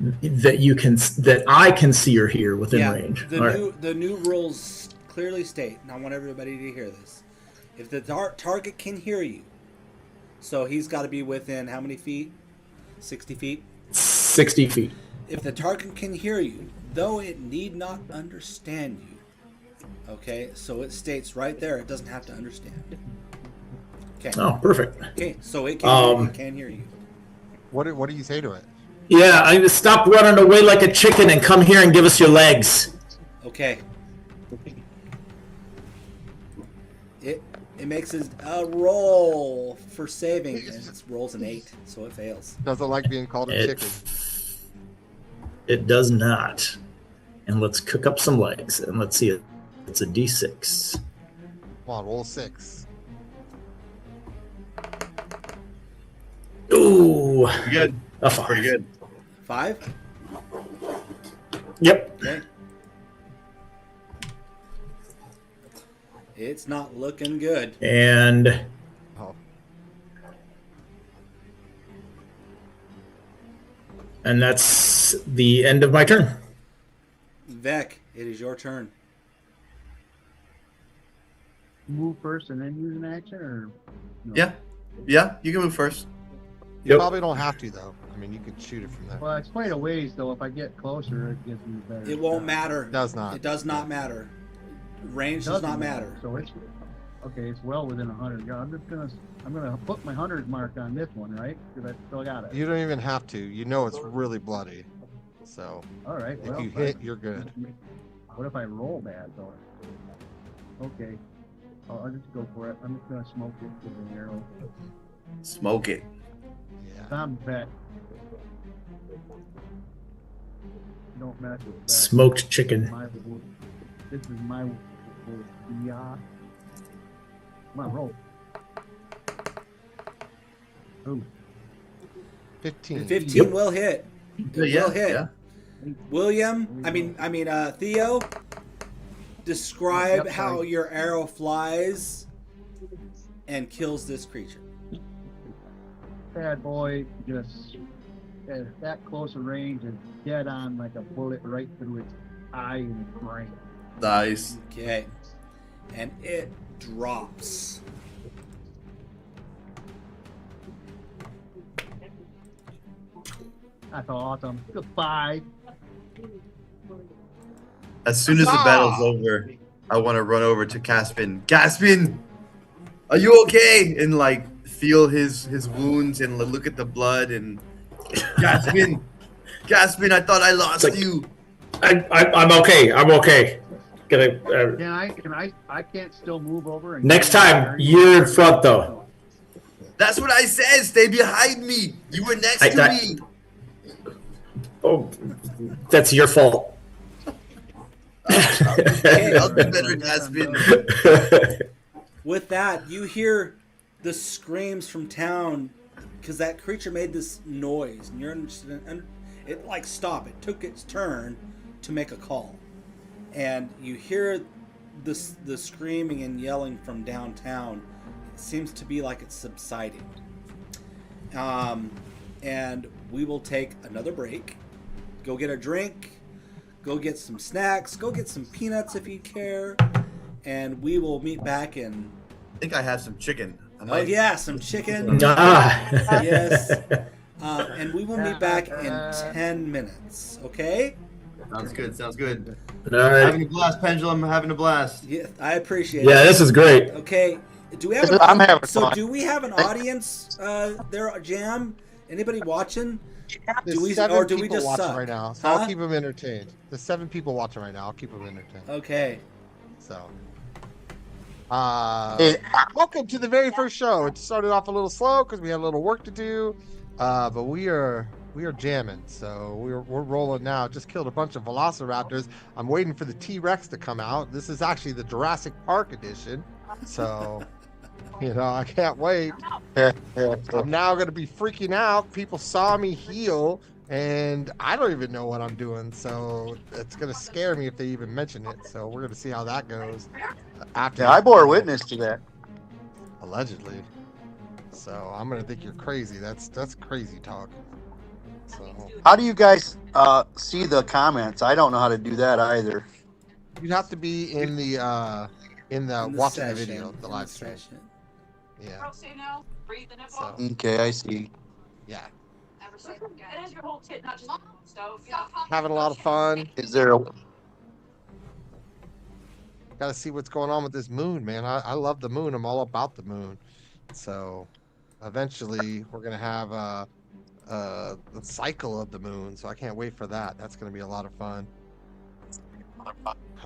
that I can see or hear within range. The new rules clearly state, and I want everybody to hear this. If the target can hear you, so he's got to be within how many feet? 60 feet? 60 feet. If the target can hear you, though it need not understand you. Okay, so it states right there, it doesn't have to understand. Okay. Oh, perfect. Okay, so it can hear you. What do you say to it? Yeah, I just stop running away like a chicken and come here and give us your legs. Okay. It makes a roll for saving, and it rolls an 8, so it fails. Doesn't like being called a chicken. It does not. And let's cook up some legs, and let's see it. It's a D6. Come on, roll 6. Ooh. Pretty good. A 5. Pretty good. 5? Yep. Okay. It's not looking good. And and that's the end of my turn. Vec, it is your turn. Move first and then use an action, or no? Yeah, you can move first. You Yep. probably don't have to though. I mean, you could shoot it from there. Well, it's quite a ways though. If I get closer, it gives me better. It won't matter. It does not. It does not matter. Range does not matter. So it's okay. It's well within 100 yards. I'm gonna put my 100 mark on this one, right? Because I still got it. You don't even have to. You know it's really bloody. So All right. if Well, you hit, you're good. What if I roll bad though? Okay. I'll just go for it. I'm just gonna smoke it with an arrow. Smoke it. Yeah. I'm vet. Don't mess with that. Smoked chicken. This is my yeah. Come on, roll. Ooh. 15. 15 Yep. will hit. It Yeah, will hit. yeah. William, Theo, describe Yep, how sorry. your arrow flies and kills this creature. Bad boy just at that close a range and dead on like a bullet right through its eye and brain. Nice. Okay. And it drops. That's awesome. Goodbye. As soon as the battle's over, I want to run over to Caspian. Caspian, are you okay? And like feel his wounds and look at the blood and Caspian, Caspian, I thought I lost It's like- you. I'm okay. I'm okay. I can't still move over and Next time, you're in front, though. That's what I said. Stay behind me. You were next to me. Oh, that's your fault. I'll do better, Caspian. With that, you hear the screams from town because that creature made this noise, and you're and it like stopped. It took its turn to make a call, and you hear the screaming and yelling from downtown. It seems to be like it's subsiding. And we will take another break. Go get a drink. Go get some snacks. Go get some peanuts if you care. And we will meet back in. I think I have some chicken. Oh yeah, some chicken. Ah. Yes. And we will meet back in 10 minutes. Okay? Sounds good. Sounds good. All right. Having a blast, Pendulum. Having a blast. Yeah, I appreciate it. Yeah, this is great. Okay. Do we have I'm having fun. do we have an audience there, Jam? Anybody watching? There's Do we- 7 or do we people just watching suck? right now, so Huh? I'll keep them entertained. There's 7 people watching right now. I'll keep them entertained. Okay. So, welcome to the very first show. It started off a little slow because we had a little work to do, but we are jamming. So we're rolling now. Just killed a bunch of velociraptors. I'm waiting for the T-Rex to come out. This is actually the Jurassic Park edition. So, I can't wait. I'm now going to be freaking out. People saw me heal, and I don't even know what I'm doing. So it's going to scare me if they even mention it. So we're going to see how that goes. After Yeah, I bore witness to that. allegedly. So I'm going to think you're crazy. That's crazy talk. So How do you guys see the comments? I don't know how to do that either. you'd have to be in the In the watching the session, video, the in live stream. session. Yeah. So Okay, I see. yeah, having a lot of fun. Is there a Got to see what's going on with this moon, man. I love the moon. I'm all about the moon. So eventually we're gonna have the cycle of the moon. So I can't wait for that. That's gonna be a lot of fun.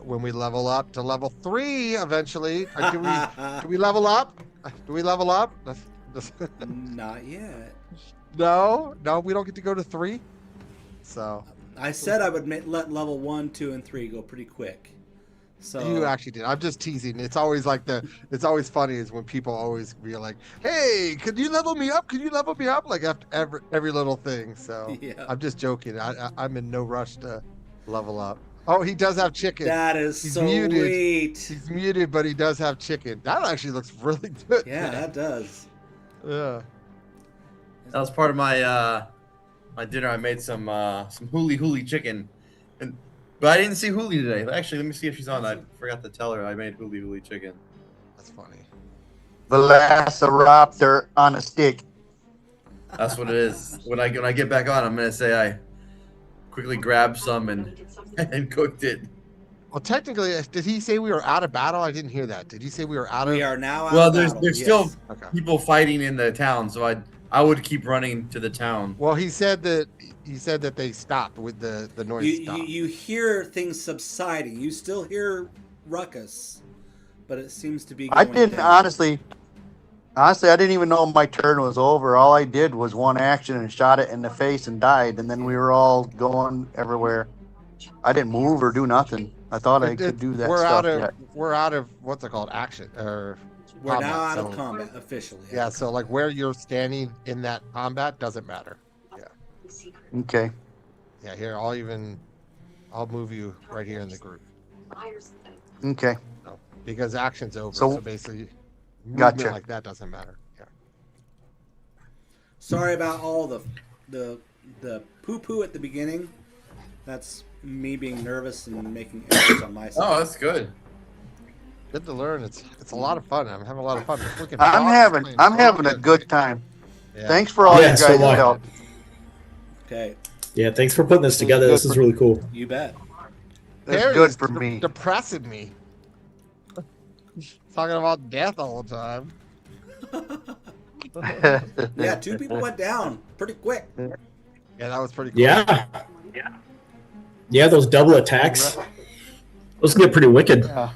When we level up to level 3 eventually. Do we level up? Do we level up? Not yet. No, we don't get to go to 3. So I said I would let level 1, 2, and 3 go pretty quick. So you actually did. I'm just teasing. It's always it's always funny is when people always be like, "Hey, could you level me up? Could you level me up?" Like after every little thing. So Yeah. I'm just joking. I'm in no rush to level up. Oh, he does have chicken. That is He's so muted. sweet. He's muted, but he does have chicken. That actually looks really good. Yeah, that does. Yeah. That was part of my my dinner. I made some huli chicken, but I didn't see Huli today. Actually, let me see if she's on. I forgot to tell her I made huli chicken. That's funny. Velociraptor on a stick? That's what it is. When I get back on, I'm gonna say I quickly grabbed some and cooked it. Well, technically, did he say we were out of battle? I didn't hear that. Did he say we were out of? We are now out Well, of there's battle, still yes. Okay. people fighting in the town, so I would keep running to the town. Well, he said that they stopped with the noise. You hear things subsiding. You still hear ruckus, but it seems to be going I didn't down. honestly. Honestly, I didn't even know my turn was over. All I did was one action and shot it in the face and died, and then we were all going everywhere. I didn't move or do nothing. I thought I could do that stuff yet. we're out of what's it called, action or We're now combat. out of So combat officially. yeah, so like where you're standing in that combat doesn't matter. Yeah, Okay. yeah. Here, I'll move you right here in the group. Okay. No, because action's over. So- So basically, Gotcha. movement like that doesn't matter. Yeah. Sorry about all the poo poo at the beginning. That's me being nervous and making errors on my side. Oh, that's good. Good to learn. It's a lot of fun. I'm having a lot of fun. Freaking I'm Frog is playing having a really good time. Yeah. Thanks for all Yeah, you so guys' am I. help. Okay, Yeah, thanks for putting this together. This is really cool. you bet. It's Harry's good for me. Depressing me. Talking about death all the time. Yeah, 2 people went down pretty quick. Yeah, that was pretty cool. Yeah. Yeah, those double attacks. Those can get pretty wicked. Yeah.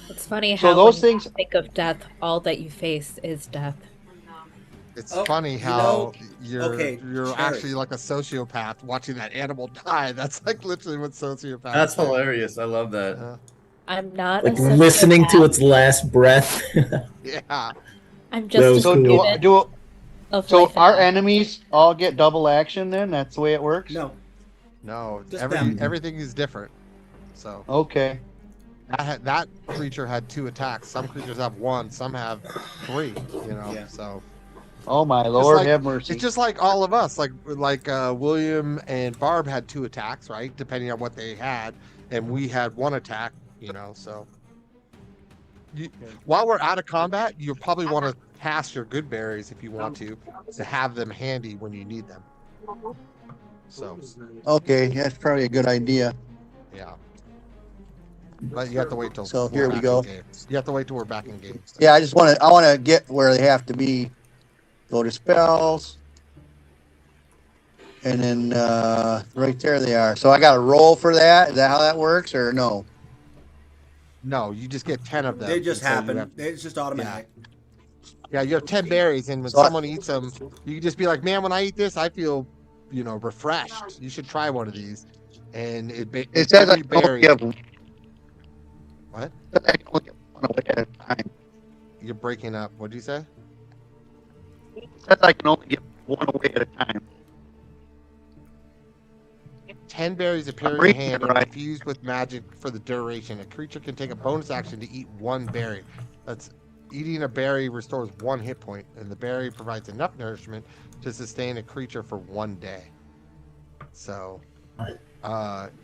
It's funny So how those when you things- think of death, all that you face is death. It's Oh, funny you how know- you're okay, you're Harry. actually like a sociopath watching that animal die. That's like literally what sociopaths That's do. hilarious. I love that. Yeah. I'm not Like a listening to sociopath. its last breath. Yeah. I'm That just was a So cool. student of so life and our death. enemies all get double action then? That's the way it works? No, No, Just them. everything is different. So Okay. that creature had 2 attacks. Some creatures have 1. Some have 3. You know. Yeah. So Oh my Lord, like- have mercy. it's just like all of us. Like William and Barb had 2 attacks, right? Depending on what they had, and we had 1 attack. You know. So while we're out of combat, you probably want to pass your good berries if you want to have them handy when you need them. So Okay, that's probably a good idea. yeah. But you have to wait till. So we're here we back go. in game. You have to wait till we're back in game. Yeah, I want to get where they have to be. Go to spells. And then right there they are. So I got to roll for that. Is that how that works or no? No, you just get 10 of them. they just and so you happen. have- It's just automatic. yeah, you have 10 berries, and when So I- someone eats them, you can just be like, "Man, when I eat this, I feel, refreshed. You should try one of these." And It says I every can only berry. get What? I can only get one away at a time. You're breaking up. What'd you say? It says I can only get one away at a time. 10 berries appear in your reading hand it and right. infused with magic for the duration. A creature can take a bonus action to eat 1 berry. That's eating a berry restores 1 hit point, and the berry provides enough nourishment to sustain a creature for 1 day. So,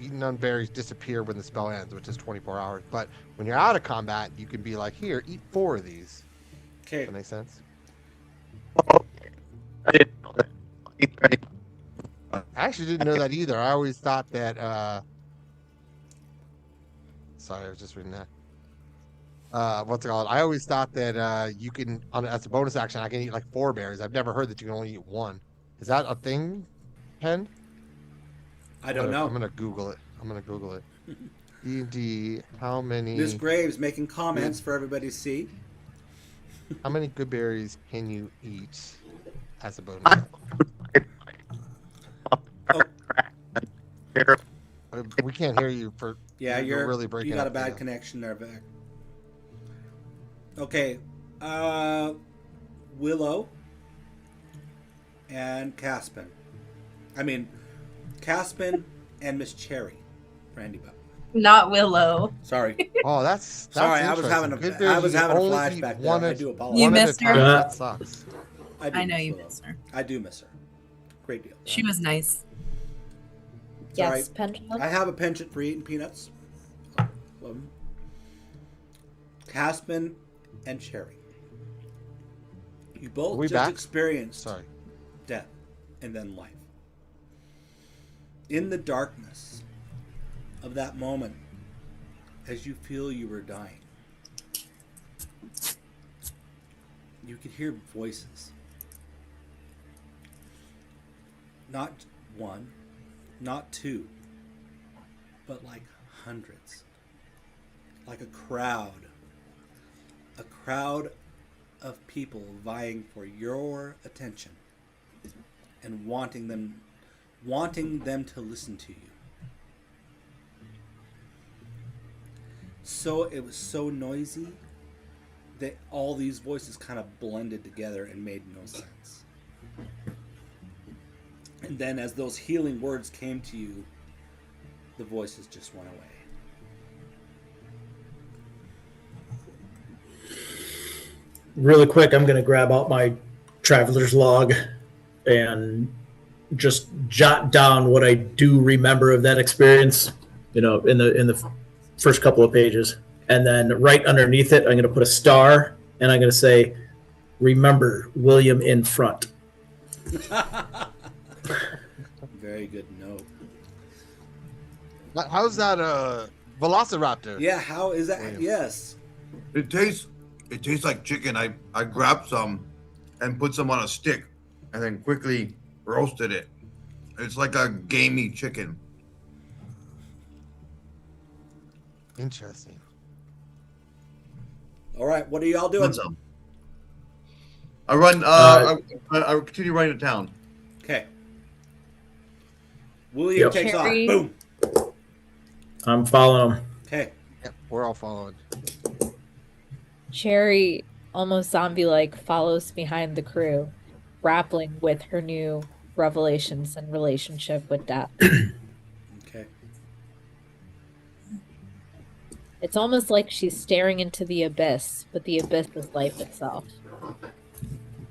eating on berries disappear when the spell ends, which is 24 hours. But when you're out of combat, you can be like, "Here, eat 4 of these." Okay, Does that make sense? I didn't know that. I actually didn't know that either. I always thought that. Sorry, I was just reading that. What's it called? I always thought that you can, as a bonus action, I can eat like 4 berries. I've never heard that you can only eat 1. Is that a thing, Pen? I don't know. I'm gonna Google it. E.D. How many? Miss Graves making comments for everybody to see. How many good berries can you eat as a bonus? We can't hear you for. Yeah, You're really breaking You got a up, bad yeah. connection there, Vic. Okay, Willow and Caspin. I mean, Caspin and Miss Cherry, Brandy Buck. Not Willow. Sorry, Oh, that's sorry. I was having interesting. Good a berries, I was you having a only eat flashback one there. I at- do apologize. You one at a missed her? time. That sucks. do I know miss you Willow. miss her. I do miss her. Great deal. She was nice. Sorry. Yes, pendulum. I have a penchant for eating peanuts. Love 'em. Caspin and Cherry. You both we just back? experienced Sorry. death and then life. In the darkness of that moment, as you feel you were dying, you could hear voices. Not 1, not 2, but like hundreds. Like a crowd of people vying for your attention and wanting them to listen to you. So it was so noisy that all these voices kind of blended together and made no sense. And then as those healing words came to you, the voices just went away. Really quick, I'm going to grab out my traveler's log and just jot down what I do remember of that experience, in the first couple of pages. And then right underneath it, I'm going to put a star, and I'm going to say, remember William in front. Very good note. How's that Velociraptor? Yeah, how is that? William. Yes. It tastes like chicken. I grabbed some and put some on a stick and then quickly roasted it. It's like a gamey chicken. Interesting. All right, what are y'all doing? I run. I continue running to town. Okay. William takes off. Cherry. Boom. I'm following him. Okay. Yep, we're all following. Cherry, almost zombie-like, follows behind the crew, grappling with her new revelations and relationship with death. Okay. It's almost like she's staring into the abyss, but the abyss is life itself.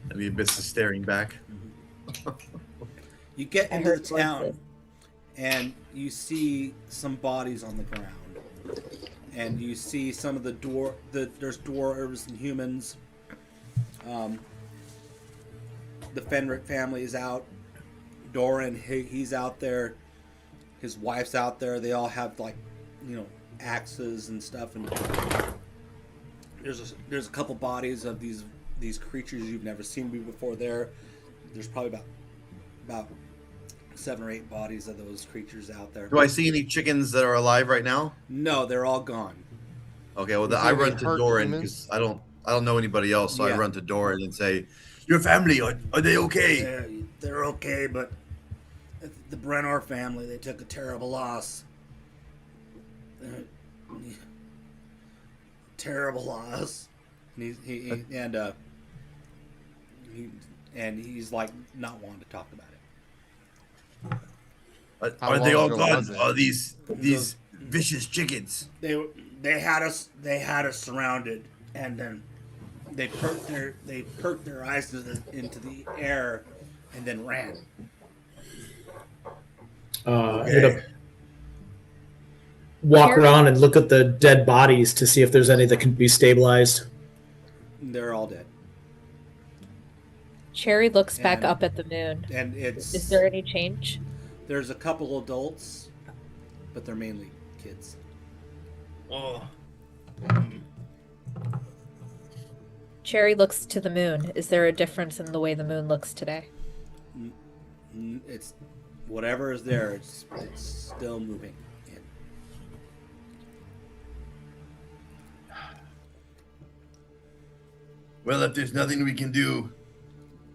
And the abyss is staring back. You get I into heard the town, voices. and you see some bodies on the ground. And you see some of there's dwarves and humans. The Fenric family is out. Doran, he's out there. His wife's out there. They all have axes and stuff. And there's a couple bodies of these creatures you've never seen before. There's probably about 7 or 8 bodies of those creatures out there. Do I see any chickens that are alive right now? No, they're all gone. Okay, well, You I think run they to hurt Doran humans? because I don't know anybody else, so Yeah. I run to Doran and say, "Your family, are they okay?" They're okay, but the Brenor family, they took a terrible loss. Terrible loss. And he's like not wanting to talk about it. Are they all long ago gone? was it? Are these vicious chickens? They had us surrounded, and then they perked their eyes into the air, and then ran. I'm gonna walk around and look at the dead bodies to see if there's any that can be stabilized. They're all dead. Cherry looks back And- up at the moon. And Is there any change? there's a couple adults, but they're mainly kids. Oh, Cherry looks to the moon. Is there a difference in the way the moon looks today? It's whatever is there. It's still moving in. well, if there's nothing we can do,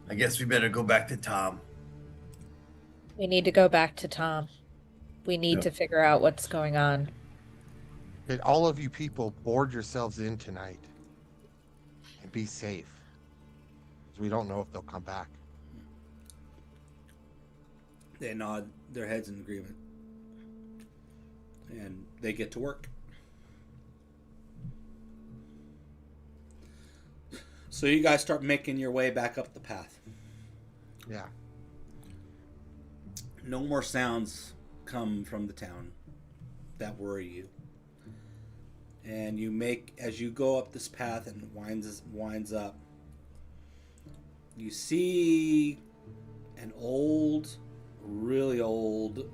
I guess we better go back to Tom. We need to go back to Tom. We need to figure out what's going on. Did all of you people board yourselves in tonight and be safe? Because we don't know if they'll come back. They nod their heads in agreement, and they get to work. So you guys start making your way back up the path. Yeah. No more sounds come from the town that worry you. And as you go up this path and winds up, you see an really old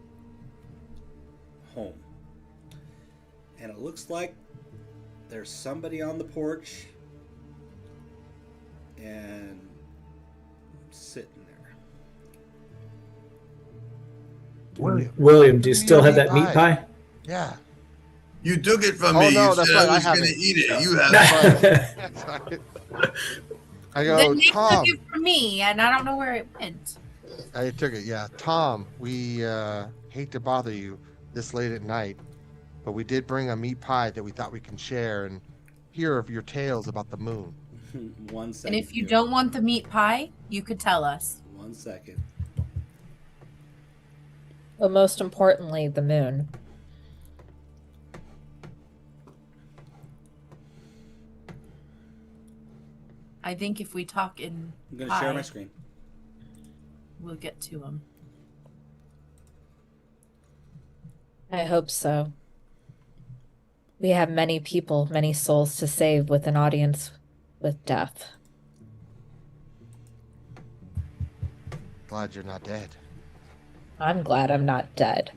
home. And it looks like there's somebody on the porch and sitting there. William, do you still have that meat pie? Yeah. You took it from Oh, me. no, You that's said right, I I was have going to it. eat it. You have it. I Then go, they took Tom. it from me, and I don't know where it went. I took it, yeah. Tom, we hate to bother you this late at night, but we did bring a meat pie that we thought we can share and hear of your tales about the moon. 1 second. And if you don't want the meat pie, you could tell us. 1 second. But most importantly, the moon. I think if we talk in I'm going to share my screen. we'll get to them. I hope so. We have many people, many souls to save with an audience with death. Glad you're not dead. I'm glad I'm not dead,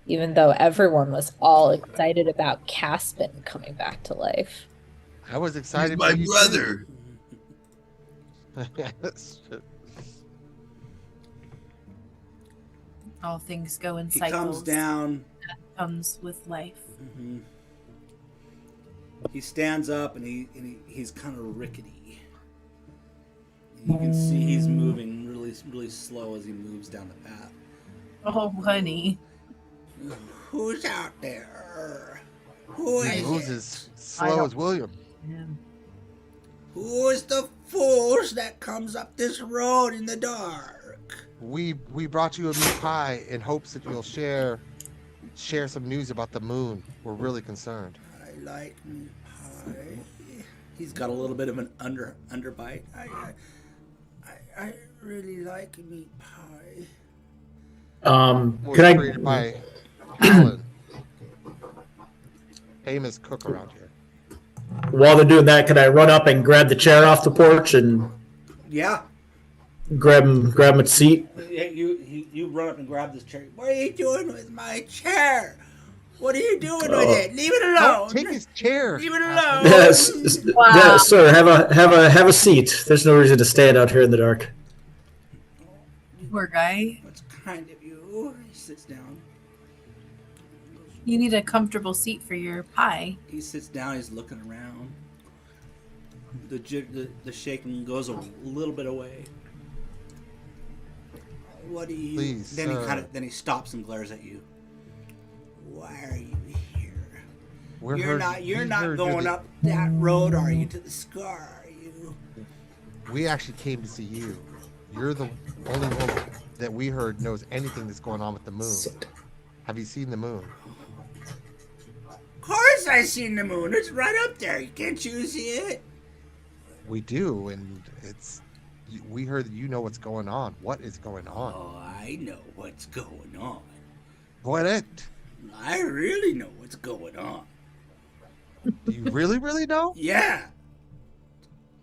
even though everyone was all excited about Caspin coming back to life. I was excited. He's my for you brother. too. All things go in He cycles. comes down. Death comes with life. Mm-hmm. He stands up and he's kind of rickety. You can see he's moving really slow as he moves down the path. Oh, honey. Who's out there? Who He is moves it? as slow as William. Who is the fools that comes up this road in the dark? We brought you a meat pie in hopes that you'll share some news about the moon. We're really concerned. I like meat pie. He's got a little bit of an underbite. I really like meat pie. We're created by Alan, famous cook around here. While they're doing that, can I run up and grab the chair off the porch and Yeah. grab him a seat? You run up and grab this chair. What are you doing with my chair? What are you doing with it? Leave it alone. Don't take his chair. Leave it alone. Yes, yes, sir. Have a seat. There's no reason to stand out here in the dark. Poor guy. What's kind of you? He sits down. You need a comfortable seat for your pie. He sits down. He's looking around. The shaking goes a little bit away. What do you? Please, then sir. he stops and glares at you. Why are you here? We You're heard not going the- up that road, are you? To the scar, are you? We actually came to see you. You're the only one that we heard knows anything that's going on with the moon. Have you seen the moon? Of course, I seen the moon. It's right up there. Can't you see it? We do, and we heard that you know what's going on. What is going on? Oh, I know what's going on. What? I really know what's going on. Do you really, really know? Yeah.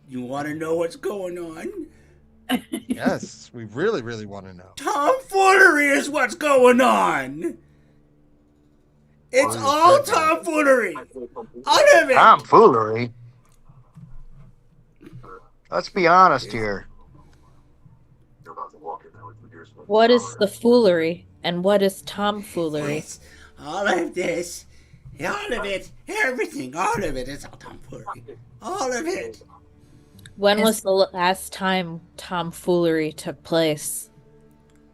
You want to know what's going on? Yes, we really, really want to know. Tomfoolery is what's going on. It's all tomfoolery. All of it. Tomfoolery. Let's be honest here. What is the foolery and what is tomfoolery? It's all of this, all of it, everything, all of it is all tomfoolery. All of it. When was the last time tomfoolery took place?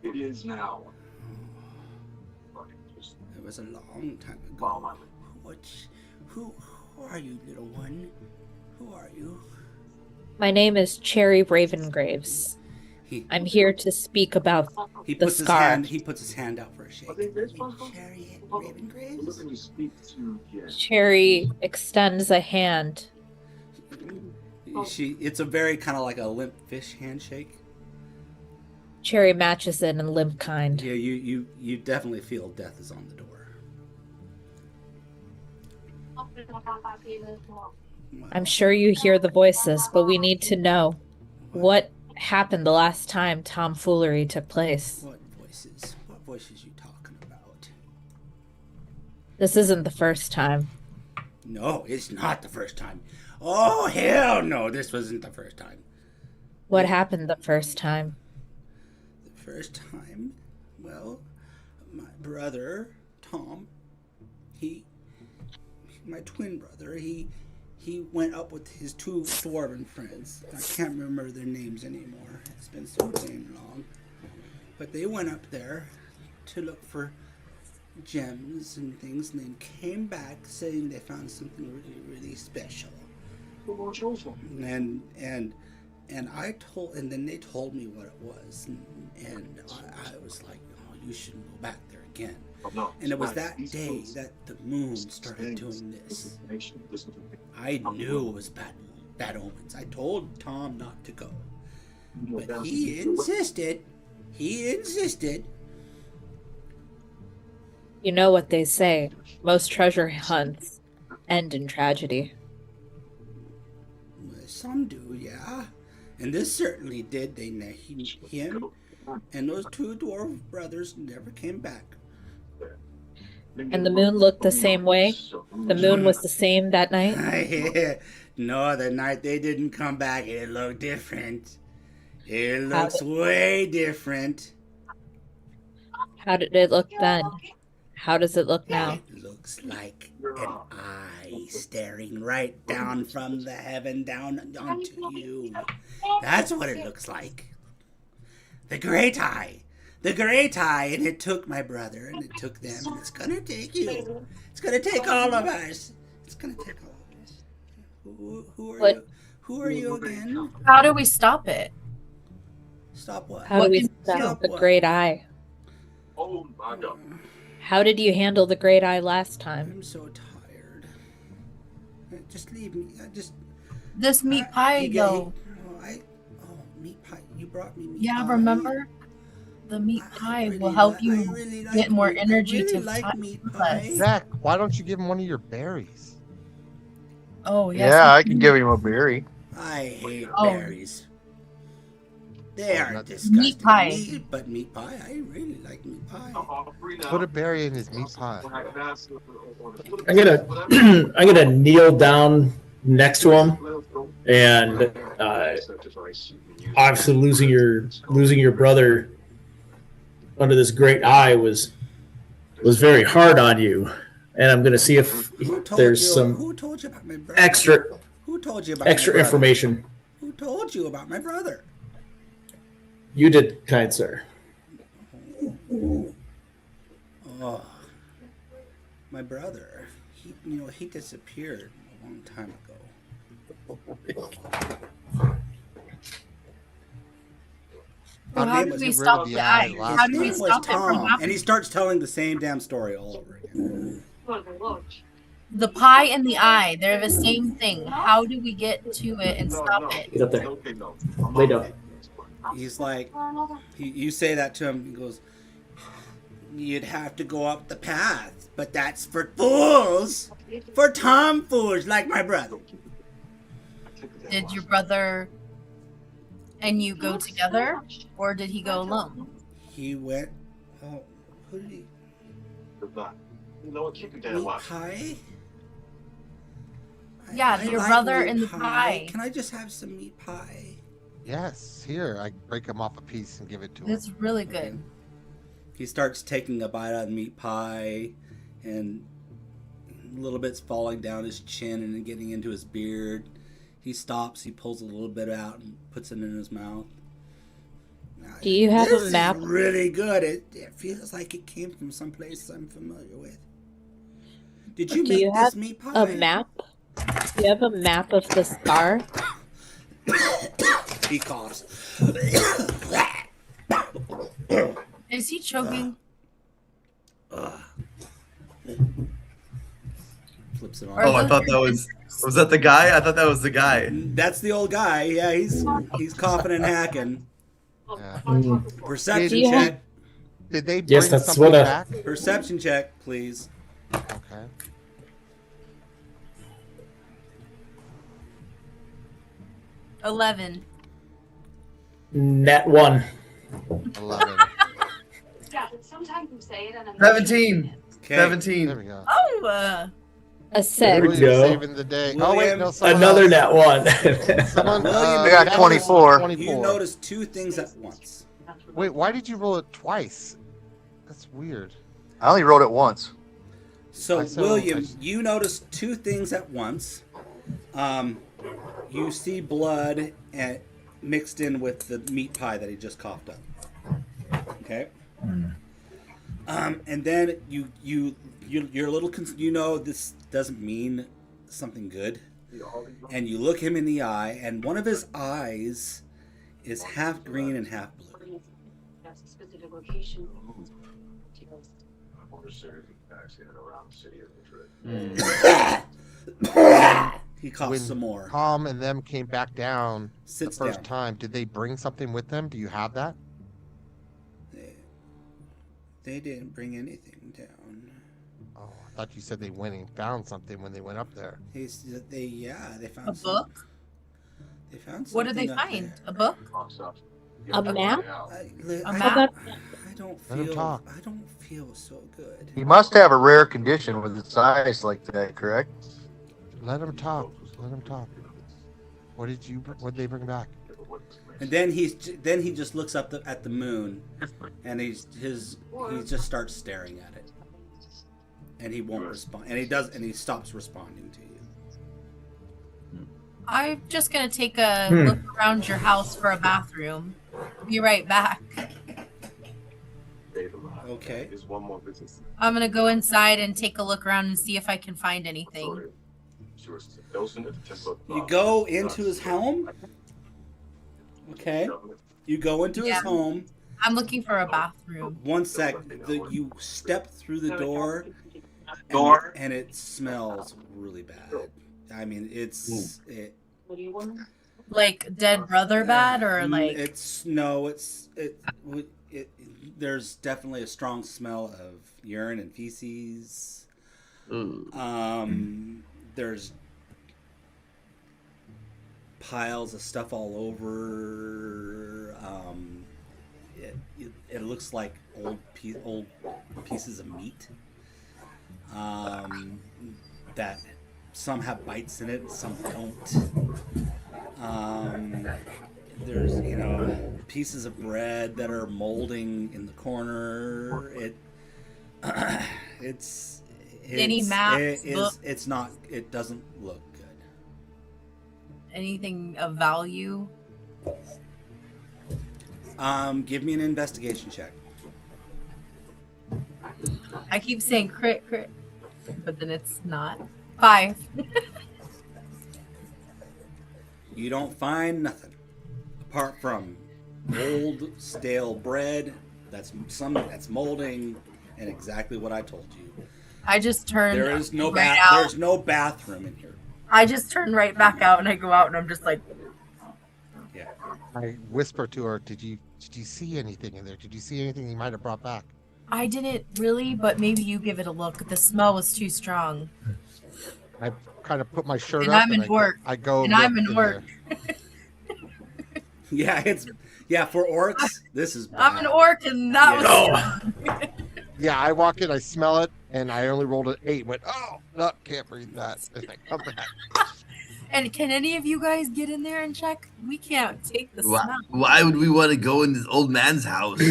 It is now. It was a long time ago. Who are you, little one? Who are you? My name is Cherry Ravengraves. I'm here to speak about He the puts scar. He puts his hand out for a shake. Chariot Ravengraves. Cherry extends a hand. It's a very kind of like a limp fish handshake. Cherry matches it in limp kind. Yeah, you definitely feel death is on the door. I'm sure you hear the voices, but we need to know what happened the last time tomfoolery took place. What voices? What voices you talking about? This isn't the first time. No, it's not the first time. Oh, hell no, this wasn't the first time. What happened the first time? The first time? Well, my brother, Tom, my twin brother, he he went up with his two dwarven friends. I can't remember their names anymore. It's been so damn long. But they went up there to look for gems and things, and then came back saying they found something really, really special. And then they told me what it was, and I was like, oh, you shouldn't go back there again. And it was that day that the moon started doing this. I knew it was bad omens. I told Tom not to go, but he insisted. You know what they say, most treasure hunts end in tragedy. Some do, yeah. And this certainly did. Him and those two dwarf brothers never came back. And the moon looked the same way? The moon was the same that night? No, the night they didn't come back, it looked different. It looks way different. How did it look then? How does it look now? It looks like an eye staring right down from the heaven down onto you. That's what it looks like. The great eye. The great eye, and it took my brother, and it took them, and it's gonna take you. It's gonna take all of us. It's gonna take all of us. Who are you? Who are you again? How do we stop it? Stop what? How do we stop the great eye? Oh my God. How did you handle the great eye last time? I'm so tired. Just leave me. This meat pie, though. Meat pie. You brought me meat pie. Yeah, remember? The meat pie will help you get more energy to like meat pie. Zach, why don't you give him one of your berries? Oh, yes. Yeah, I can give him a berry. I hate berries. They are disgusting. Meat pie. But meat pie, I really like meat pie. Put a berry in his meat pie. I'm gonna kneel down next to him, and obviously losing your brother under this great eye was very hard on you, and I'm gonna see if there's some extra information. Who told you about my brother? You did, kind sir. Oh, my brother. He disappeared a long time ago. Well, how do we stop the eye? How do we stop it from happening? And he starts telling the same damn story all over again. The pie and the eye, they're the same thing. How do we get to it and stop it? Get up there. Lay down. He's like, you say that to him, he goes, you'd have to go up the path, but that's for fools, for tomfools like my brother. Did your brother and you go together, or did he go alone? He went, who did he? Meat pie? Yeah, your brother and the pie. Can I just have some meat pie? Yes, here. I break him off a piece and give it to him. It's really good. He starts taking a bite out of the meat pie, and a little bit's falling down his chin and then getting into his beard. He stops, he pulls a little bit out and puts it in his mouth. Do you have a map? This is really good. It feels like it came from someplace I'm familiar with. Did you make this meat pie? A map? Do you have a map of the star? He coughs. Is he choking? Flips it on. Oh, I thought that was that the guy? I thought that was the guy. That's the old guy. Yeah, he's coughing and hacking. Yeah. Perception check. Did they bring Yes, that's something what back? Perception check, please. Okay. $11. Net 1. 11. Yeah, but sometimes you say it and I'm 17. Okay. 17. There we go. Oh, A 6. we go. Saving the day. Oh wait, no. Another net 1. Someone, I got 24. You notice two things at once. Wait, why did you roll it twice? That's weird. I only wrote it once. So, I saw- William, you notice two things at once. You see blood and mixed in with the meat pie that he just coughed up. Okay. And then you're a little you know this doesn't mean something good, and you look him in the eye, and one of his eyes is half green and half blue. That's a specific location. He coughs some more. Tom and them came back down Sits the first down. time. Did they bring something with them? Do you have that? They didn't bring anything down. Oh, I thought you said they went and found something when they went up there. They found A book? They found something. What did they up find? there. A book? A map? A map? I don't Let him feel. talk. I don't feel so good. He must have a rare condition with his eyes like that, correct? Let him talk. Let him talk. What did they bring back? And then he just looks up at the moon, and he just starts staring at it, and he won't respond. And he stops responding to you. I'm just gonna take a look around your house for a bathroom. Be right back. Okay. I'm gonna go inside and take a look around and see if I can find anything. You go into his home. Okay. You go into his home. I'm looking for a bathroom. One sec. You step through the door, and it smells really bad. I mean, Like dead brother bad, or like there's definitely a strong smell of urine and feces. There's piles of stuff all over. It looks like old pieces of meat. That some have bites in it, some don't. There's pieces of bread that are molding in the corner. Any maps, books? It's not. It doesn't look good. Anything of value? Give me an investigation check. I keep saying crit, but then it's not. 5. You don't find nothing apart from old stale bread that's molding, and exactly what I told you. I just turned. There is no out. There's no bathroom in here. I just turn right back out and I go out and I'm just like. Yeah. I whisper to her, Did you see anything in there? Did you see anything he might have brought back? I didn't really, but maybe you give it a look. The smell was too strong. I kind of put my shirt And up I'm an orc. I go and look I'm an in orc. Yeah, for orcs, this is bad. I'm an orc and that was. Yeah, I walk in, I smell it, and I only rolled an 8. Went, oh, no, can't breathe that. And I come back. And can any of you guys get in there and check? We can't take the smell. Why would we want to go in this old man's house?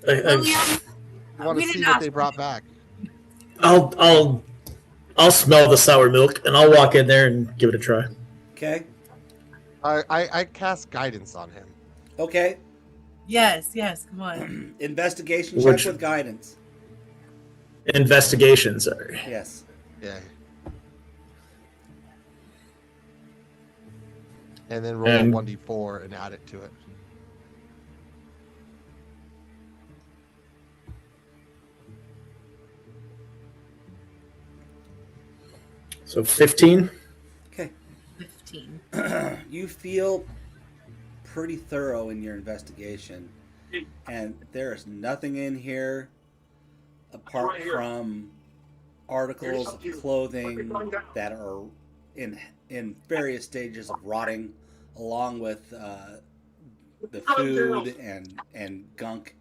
I want to see what they brought back. I'll smell the sour milk and I'll walk in there and give it a try. Okay. I cast guidance on him. Okay. Yes, come on. Investigation check with guidance. Investigation, sorry. Yes. Yeah. And then roll a 1d4 and add it to it. So 15. Okay. 15. You feel pretty thorough in your investigation, and there is nothing in here apart from articles of clothing that are in various stages of rotting, along with the food and gunk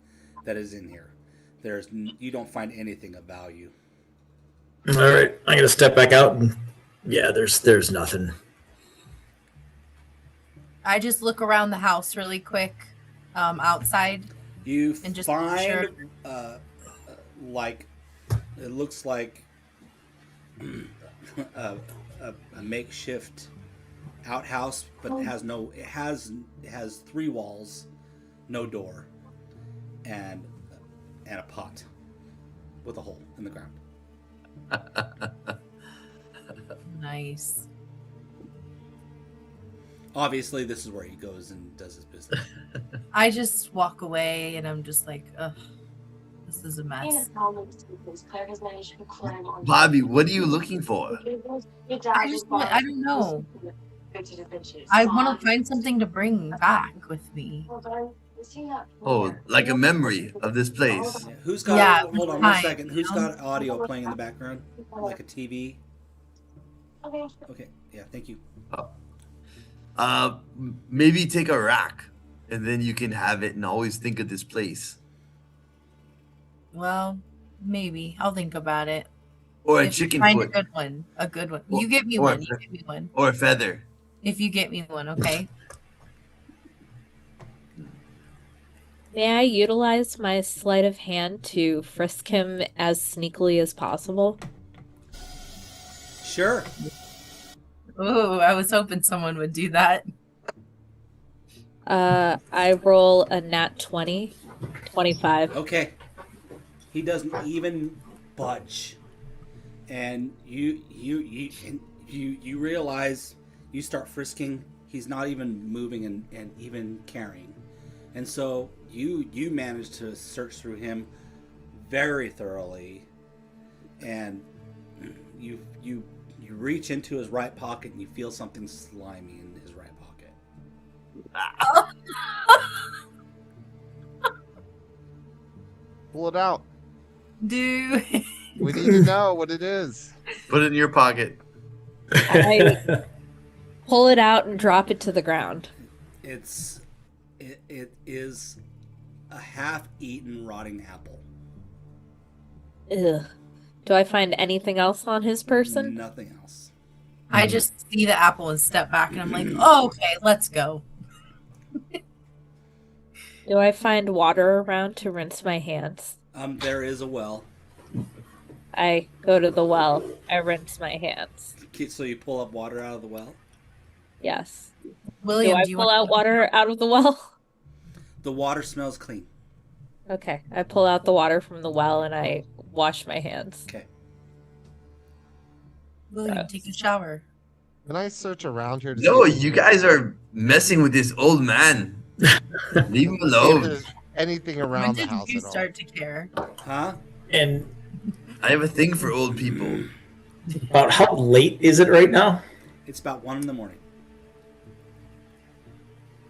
that is in here. You don't find anything of value. All right, I'm gonna step back out, and there's nothing. I just look around the house really quick, outside. You and just find like it looks like a, a makeshift outhouse, but it has 3 walls, no door, and a pot with a hole in the ground. Nice. Obviously, this is where he goes and does his business. I just walk away and I'm just like, ugh, this is a mess. Bobby, what are you looking for? I don't know. I want to find something to bring back with me. Oh, like a memory of this place. Yeah. Who's got? Hold on 1 second. Who's got audio playing in the background, like a TV? Okay. Yeah. Thank you. Maybe take a rack, and then you can have it and always think of this place. Well, maybe I'll think about it. Or a If you chicken find foot. a good one. A good one. You get me one. You get me one. Or a feather. If you get me one, okay? May I utilize my sleight of hand to frisk him as sneakily as possible? Sure. Oh, I was hoping someone would do that. I roll a nat 20, 25. Okay. He doesn't even budge, and you realize, you start frisking. He's not even moving and even carrying, and so you manage to search through him very thoroughly, and you reach into his right pocket and you feel something slimy in his right pocket. Pull it out. Dude. We need to know what it is. Put it in your pocket. I pull it out and drop it to the ground. It is a half-eaten rotting apple. Ugh. Do I find anything else on his person? Nothing else. I just see the apple and step back and I'm like, oh, okay, let's go. Do I find water around to rinse my hands? There is a well. I go to the well. I rinse my hands. So you pull up water out of the well? Yes. William, do I pull out water out of the well? The water smells clean. Okay. I pull out the water from the well and I wash my hands. Okay. William, take a shower. Can I search around here? No, you guys are messing with this old man. Leave him alone. Anything When around the did house you at all? start to care? Huh? And I have a thing for old people. about how late is it right now? It's about 1 a.m.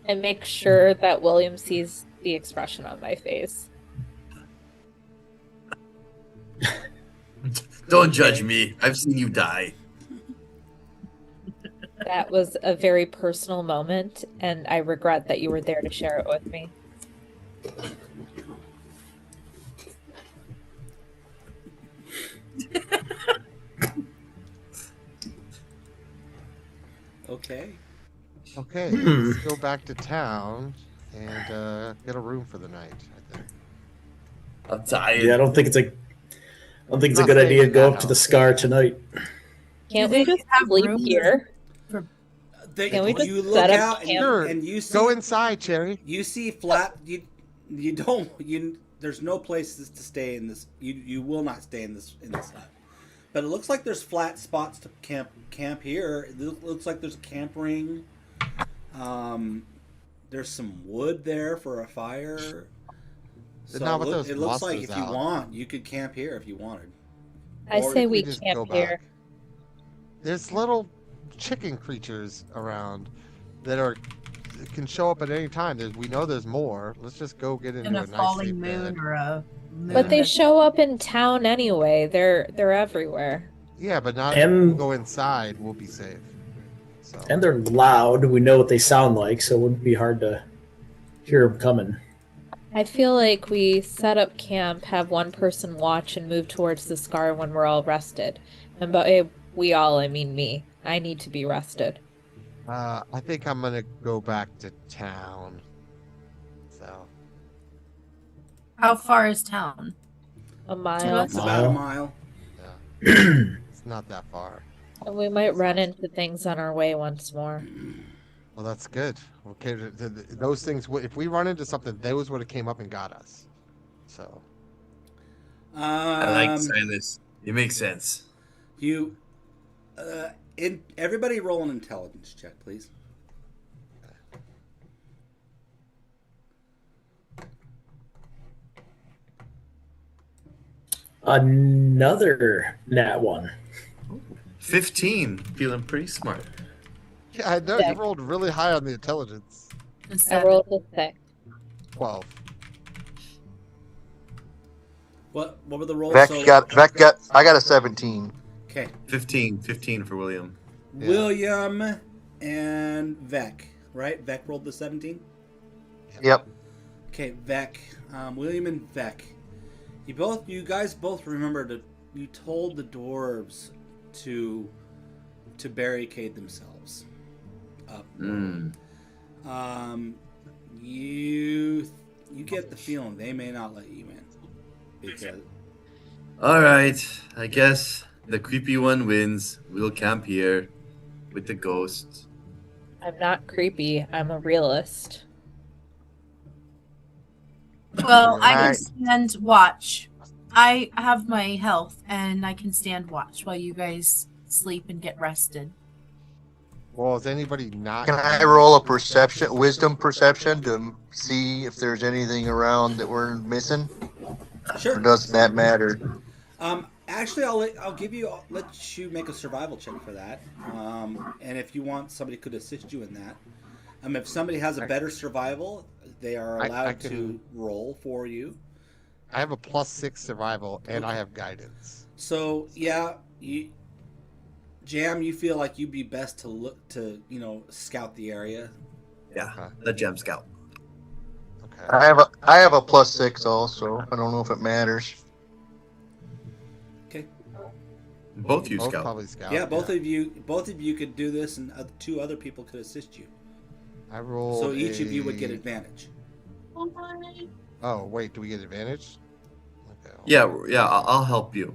And make sure that William sees the expression on my face. Don't judge me. I've seen you die. That was a very personal moment, and I regret that you were there to share it with me. Okay. Okay, let's go back to town and get a room for the night, I think. I'm tired. Yeah, I don't think it's a Not good staying idea to in go that up to the house. Scar tonight. Can't Do we they just have sleep rooms here? Can we just you set look up out camp? and you see Go inside, Cherry. you see flat you don't there's no places to stay in this, you will not stay in this hut, but it looks like there's flat spots to camp here. It looks like there's a camp ring. There's some wood there for a fire. So Not with those it looks like monsters if you out. want, you could camp here if you wanted. I Or say if we just camp go here. back. There's little chicken creatures around that can show up at any time. We know there's more. Let's just go get into And a a nice falling safe moon bed. or a moon. But they that's- show up in town anyway. They're everywhere. Yeah, but not And- if we go inside. We'll be safe. So And they're loud. We know what they sound like, so it wouldn't be hard to hear them coming. I feel like we set up camp, have one person watch, and move towards the Scar when we're all rested. And by we all, I mean me. I need to be rested. I think I'm gonna go back to town. So How far is town? A mile. It's about a mile. it's not that far. And we might run into things on our way once more. Well, that's good. Okay, those things. If we run into something, those would have came up and got us. So. I like Silas. It makes sense. Everybody roll an intelligence check, please. Another nat one. 15. Feeling pretty smart. Yeah, I know you rolled really high on the intelligence. I rolled a 6. 12. What were the rolls? I got a 17. Okay. 15 for William. Yeah. William and Vec, right? Vec rolled the 17? Yep. Okay, Vec. William and Vec. You guys both remember that you told the dwarves to barricade themselves up. You get the feeling they may not let you in. Because Alright, I guess the creepy one wins. We'll camp here with the ghosts. I'm not creepy. I'm a realist. Well, I can stand watch. I have my health, and I can stand watch while you guys sleep and get rested. Well, is anybody not? Can I roll a wisdom perception to see if there's anything around that we're missing? Sure. Or doesn't that matter? Actually, I'll let you make a survival check for that. And if you want, somebody could assist you in that. If somebody has a better survival, they are allowed to roll for you. I have a +6 survival, and I have guidance. So yeah, Jam, you feel like you'd be best to look to scout the area. Yeah, the Jam scout. Okay. I have a +6 also. I don't know if it matters. Okay. Both you scout. Probably scout. Yeah, both of you could do this, and 2 other people could assist you. I rolled. So each of you would get advantage. Oh wait, do we get advantage? Okay. Yeah, I'll help you.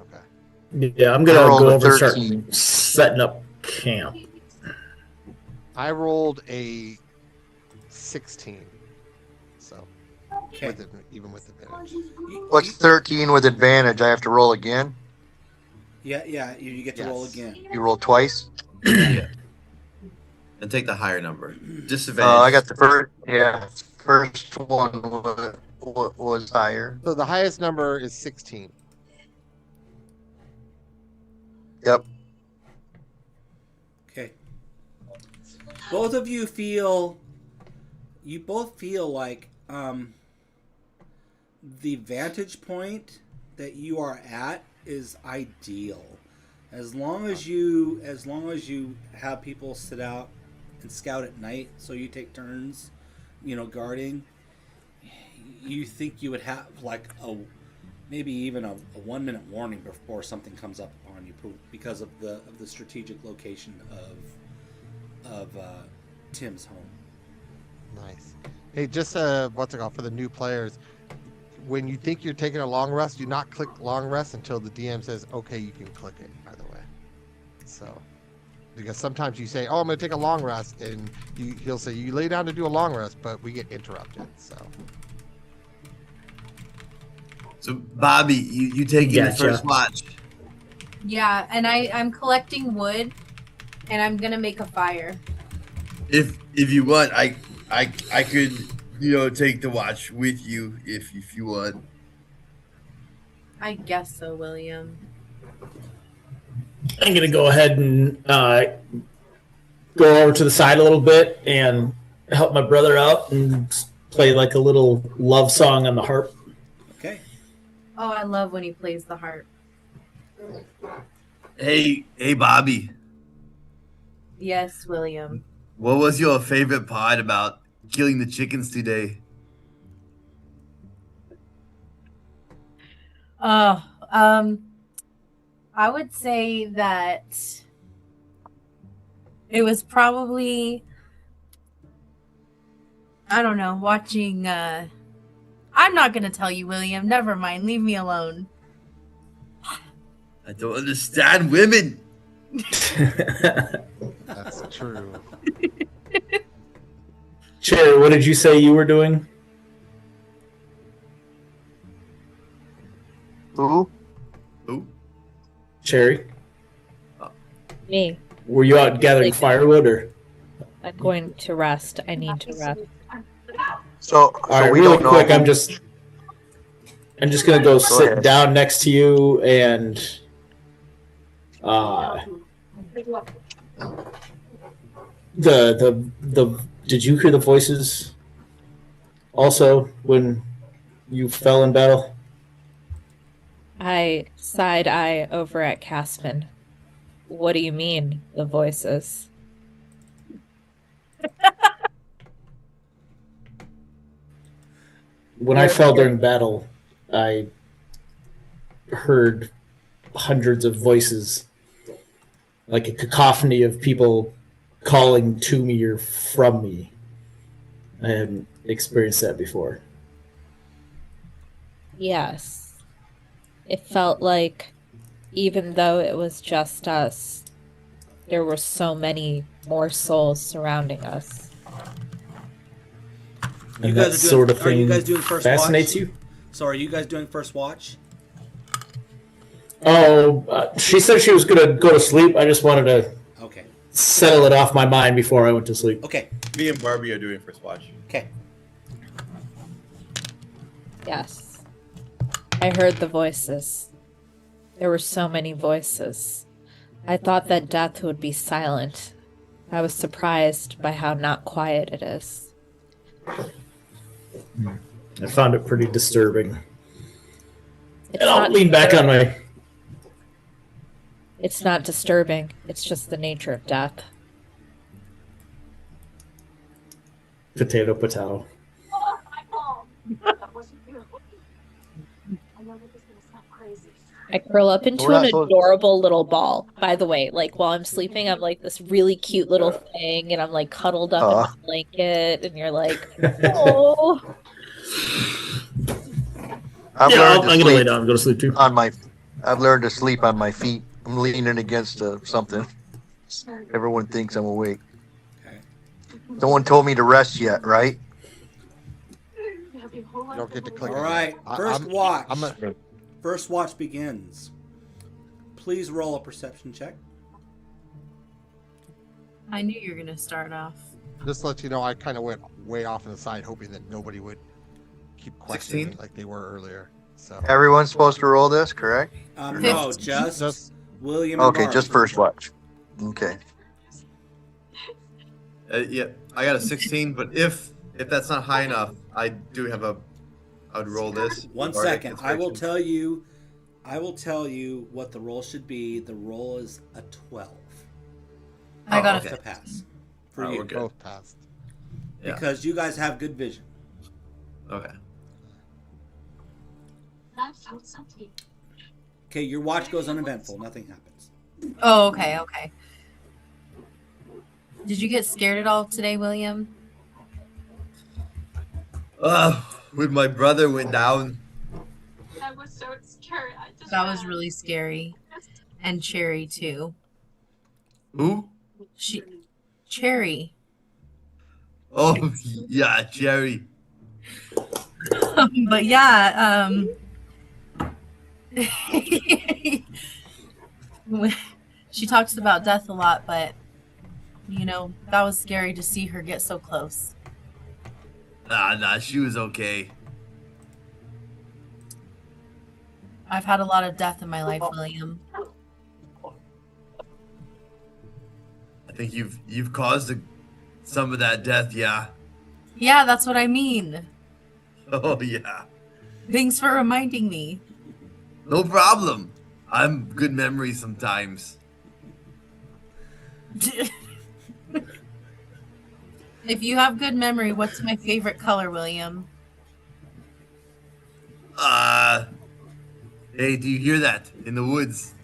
Okay. Yeah, I'm gonna go over and start setting up camp. I rolled a 16. So, okay. Even with advantage. What's 13 with advantage? I have to roll again? Yeah, you get to roll again. You roll twice? Yeah. And take the higher number. Disadvantage. I got the first one was higher. So the highest number is 16. Yep. Okay. Both of you feel like the vantage point that you are at is ideal. As long as you have people sit out and scout at night, so you take turns, guarding. You think you would have like maybe even a 1-minute warning before something comes up upon you because of the strategic location of Tim's home. Nice. Hey, just what's it called for the new players? When you think you're taking a long rest, do not click long rest until the DM says, okay, you can click it, by the way. So, because sometimes you say, oh, I'm going to take a long rest, and he'll say, you lay down to do a long rest, but we get interrupted, So, Bobby, you taking the first watch. Yeah, and I'm collecting wood, and I'm going to make a fire. If you want, I could, take the watch with you if you want. I guess so, William. I'm gonna go ahead and go over to the side a little bit and help my brother out and play like a little love song on the harp. Okay. Oh, I love when he plays the harp. Hey, Bobby. Yes, William. What was your favorite part about killing the chickens today? I would say that it was probably, I don't know, watching, I'm not going to tell you, William. Never mind. Leave me alone. I don't understand women. That's true. Cherry, what did you say you were doing? Who? Who? Cherry, Me. were you out gathering firewood or? I'm going to rest. I need to rest. So All right, we really don't know. quick. I'm just gonna go sit ahead. down next to you and the did you hear the voices also when you fell in battle? I side eye over at Caspin. What do you mean, the voices? When I fell during battle, I heard hundreds of voices, like a cacophony of people calling to me or from me. I hadn't experienced that before. Yes. It felt like, even though it was just us, there were so many more souls surrounding us. And that sort of thing are you guys doing first fascinates watch? you? So are you guys doing first watch? Oh, she said she was going to go to sleep. I just wanted to Okay. settle it off my mind before I went to sleep. Okay. Me and Barbie are doing first watch. Okay. Yes. I heard the voices. There were so many voices. I thought that death would be silent. I was surprised by how not quiet it is. I found it pretty disturbing. It's And I'll not lean back on my... It's not disturbing. It's just the nature of death. Potato, potato. That wasn't you. I know that this is gonna sound crazy. I curl up into We're not an supposed- adorable little ball. By the way, like while I'm sleeping, I'm like this really cute little thing, and I'm like cuddled up in a blanket, and you're like, oh. I've Yeah, learned I'm to going to lay sleep down and go to sleep too. I've learned to sleep on my feet. I'm leaning against something. Everyone thinks I'm awake. No one told me to rest yet, right? You don't get to click. All right. I- First I'm- watch. I'm a- First watch begins. Please roll a perception check. I knew you were gonna start off. Just to let you know, I kind of went way off on the side, hoping that nobody would keep questioning 16? me like they were earlier. So Everyone's supposed to roll this, correct? No, just William. And Okay, Barb. just first watch. Okay. Yeah, I got a 16, but if that's not high enough, I do have I would roll this. One Bardic second. I will Inspiration. tell you what the roll should be. The roll is a 12. I got to a pass for Oh, you we're good. both passed. Yeah. because you guys have good vision. Okay. I felt something. Okay, your watch goes uneventful. Nothing happens. Oh, okay, okay. Did you get scared at all today, William? When my brother went down. I was so scared. That was really scary. And Cherry too. Who? Cherry. Oh, yeah, Jerry. But yeah, she talks about death a lot, but you know, that was scary to see her get so close. Nah, she was okay. I've had a lot of death in my life, William. I think you've caused some of that death, yeah. Yeah, that's what I mean. Oh, yeah. Thanks for reminding me. No problem. I'm good memory sometimes. If you have good memory, what's my favorite color, William? Hey, do you hear that in the woods?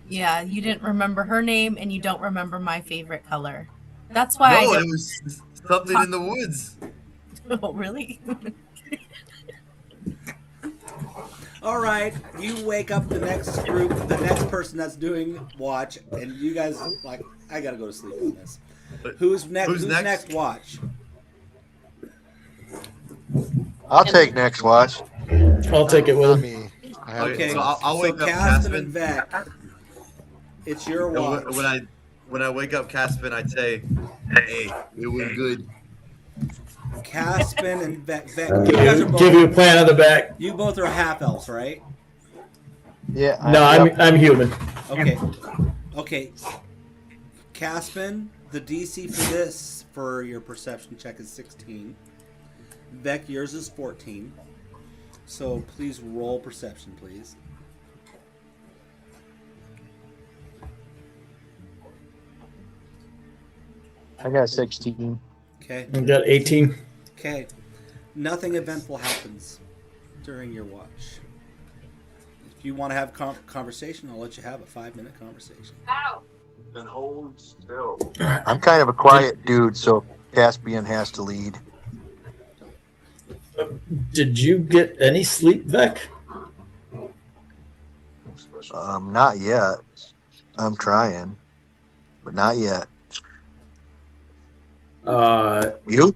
Yeah, you didn't remember her name and you don't remember my favorite color. That's why No, I it don't... was something in the woods. Oh, really? All right, you wake up the next group, the next person that's doing watch, and you guys like, I gotta go to sleep on this. Who's next? Who's next watch? I'll take next watch. I'll take it with him. me. Okay, so I'll wake up Caspin and Caspin. Vec. It's your watch. When I wake up Caspin, I'd say, "Hey, it was good." Caspin and Vec. Give you a plan on the back. You both are half elves, right? Yeah. No, I'm human. Okay. Okay. Caspin, the DC for this for your perception check is 16. Vec, yours is 14. So please roll perception, please. I got 16. Okay. I got 18. Okay. Nothing eventful happens during your watch. If you want to have conversation, I'll let you have a 5-minute conversation. Ow! Then hold still. I'm kind of a quiet dude, so Caspian has to lead. Did you get any sleep, Vec? Not yet. I'm trying, but not yet. You?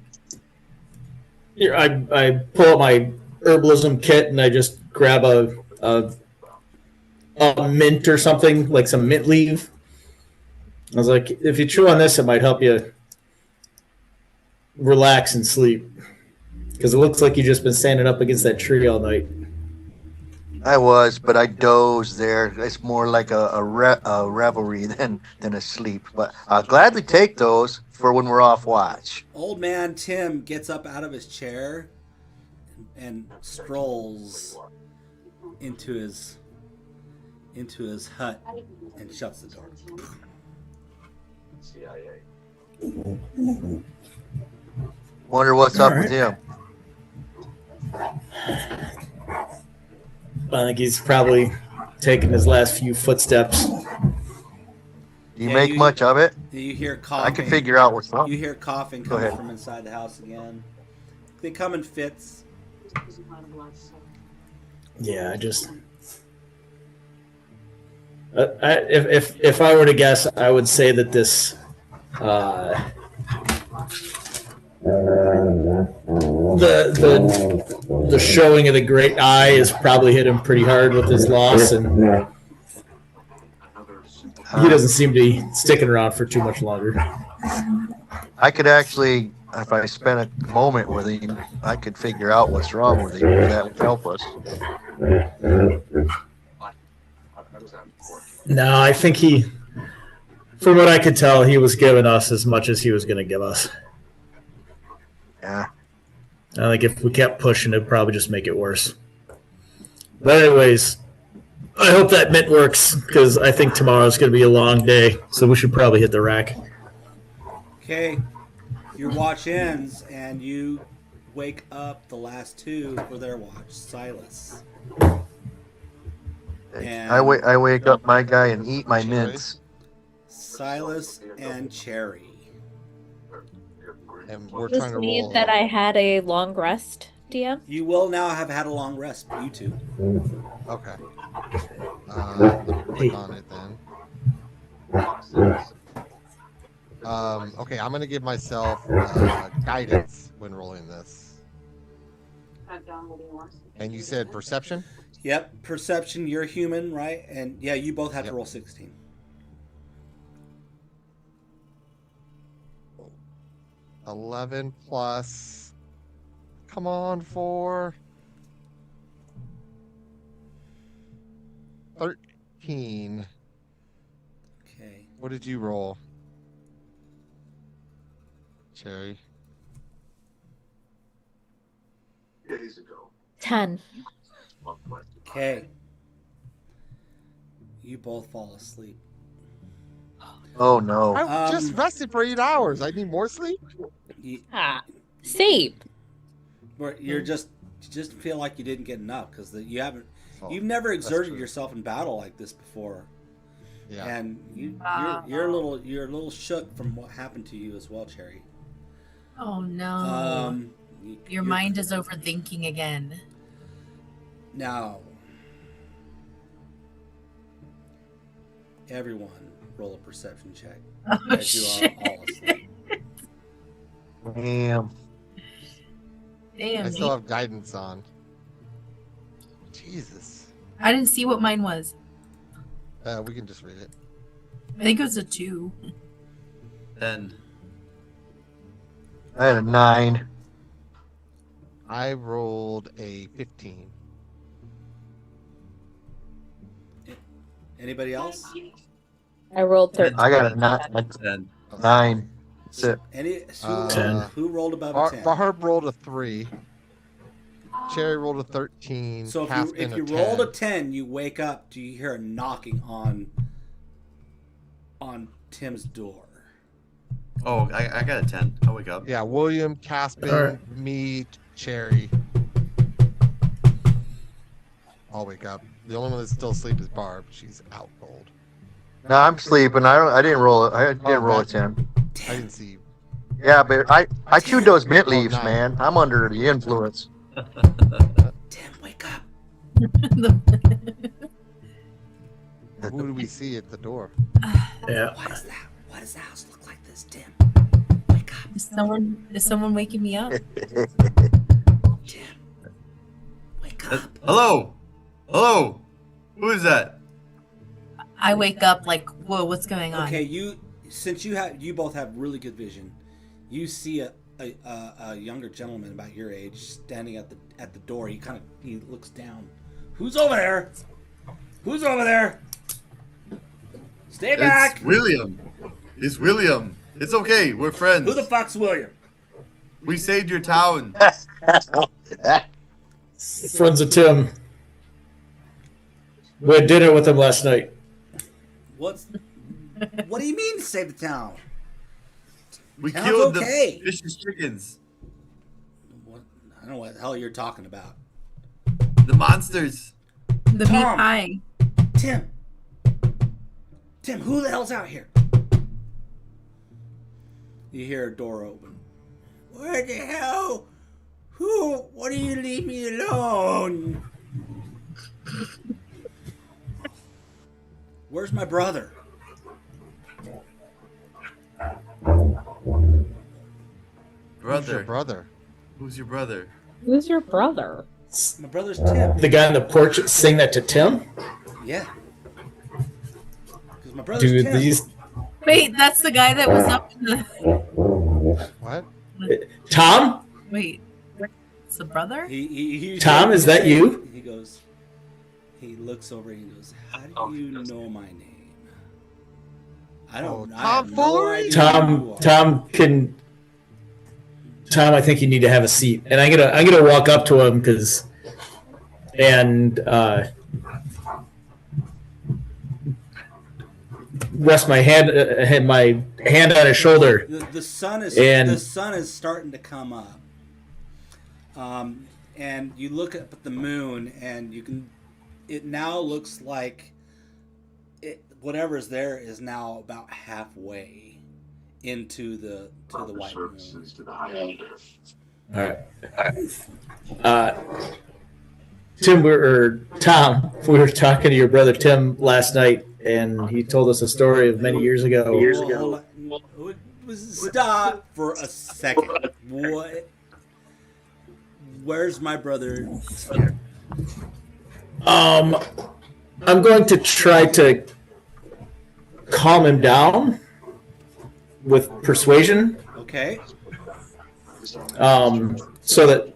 I pull out my herbalism kit and I just grab a mint or something, like some mint leaf. I was like, if you chew on this, it might help you relax and sleep. Because it looks like you've just been standing up against that tree all night. I was, but I dozed there. It's more like a revelry than a sleep. But I'll gladly take those for when we're off watch. Old man Tim gets up out of his chair and strolls into his hut and shuts the door. CIA. Wonder what's up with him. I think he's probably taking his last few footsteps. Do you make much of it? You hear coughing. I can figure out what's up. You hear coughing coming from inside the house again. They come in fits. Yeah, I just. If I were to guess, I would say that this. The showing of the great eye has probably hit him pretty hard with his loss, and he doesn't seem to be sticking around for too much longer. I could actually, if I spent a moment with him, I could figure out what's wrong with him. That would help us. No, I think from what I could tell, he was giving us as much as he was going to give us. Yeah. I think if we kept pushing, it'd probably just make it worse. But anyways, I hope that mint works, because I think tomorrow's going to be a long day, so we should probably hit the rack. Okay. Your watch ends, and you wake up the last two for their watch. Silas. And I wake up my guy and eat my mints. Silas and Cherry. And we're Does trying to this mean roll. that I had a long rest, DM? You will now have had a long rest, you two. Okay. Let me click on it then. Okay, I'm gonna give myself guidance when rolling this. And you said perception? Yep, perception, you're human, right? And yeah, you both have to roll 16. $11 plus. Come on, 4. 13. Okay. What did you roll? Cherry. Days ago. 10. Okay. You both fall asleep. Oh no. I just rested for 8 hours. I need more sleep? Sleep. You just feel like you didn't get enough because you've never exerted yourself in battle like this before. Yeah. And you're a little shook from what happened to you as well, Cherry. Oh no. Your mind is overthinking again. Now, everyone roll a perception check Oh, as you are all asleep. Damn. Damn, I still Nate. have guidance on. Jesus. I didn't see what mine was. We can just read it. I think it was a 2. 10. I had a 9. I rolled a 15. Anybody else? I rolled 13. I got a 10. 9. That's it. Who rolled above a 10? Barb rolled a 3. Cherry rolled a 13. So if you 10. rolled a 10, you wake up. Do you hear a knocking on Tim's door? Oh, I got a 10. I'll wake up. Yeah, William, Caspin, Alright. me, Cherry. I'll wake up. The only one that's still asleep is Barb. She's out cold. No, I'm sleeping. I didn't roll it. I didn't roll a 10. I didn't see. Yeah, but I chewed those mint Oh, leaves, 9. man. I'm under the influence. Tim, wake up. Who do we see at the door? Yeah. What is that? Why does the house look like this, Tim? Wake up. Is someone waking me up? Tim, wake up. Hello? Hello? Who is that? I wake up like, whoa, what's going on? Okay, since you both have really good vision, you see a younger gentleman about your age standing at the door. He looks down. Who's over there? Who's over there? Stay back. It's William. It's William. It's okay. We're friends. Who the fuck's William? We saved your town. Friends of Tim. We had dinner with him last night. What do you mean save the town? We Town's killed okay. the vicious chickens. What? I don't know what the hell you're talking about. The monsters. The meat Tom. pie. Tim, who the hell's out here? You hear a door open. What the hell? Who? Why do you leave me alone? Where's my brother? Who's your Brother. brother? Who's your brother? Who's your brother? My brother's Tim. The guy on the porch saying that to Tim? Yeah. Because my brother's Dude, Tim. these. Wait, that's the guy that was up in the. What? Tom? Wait, it's the brother? Tom, is that you? He goes. He looks over and he goes, "How do you know my name?" I don't. I have no idea who you are. Tom, I think you need to have a seat, and I'm gonna walk up to him rest my hand on his shoulder. The sun is starting to come up, and you look up at the moon, and it now looks like whatever's there is now about halfway into the white moon. All right. Tom, we were talking to your brother Tim last night, and he told us a story of many years ago. Stop for a second. What? Where's my brother? I'm going to try to calm him down with persuasion. Okay. So that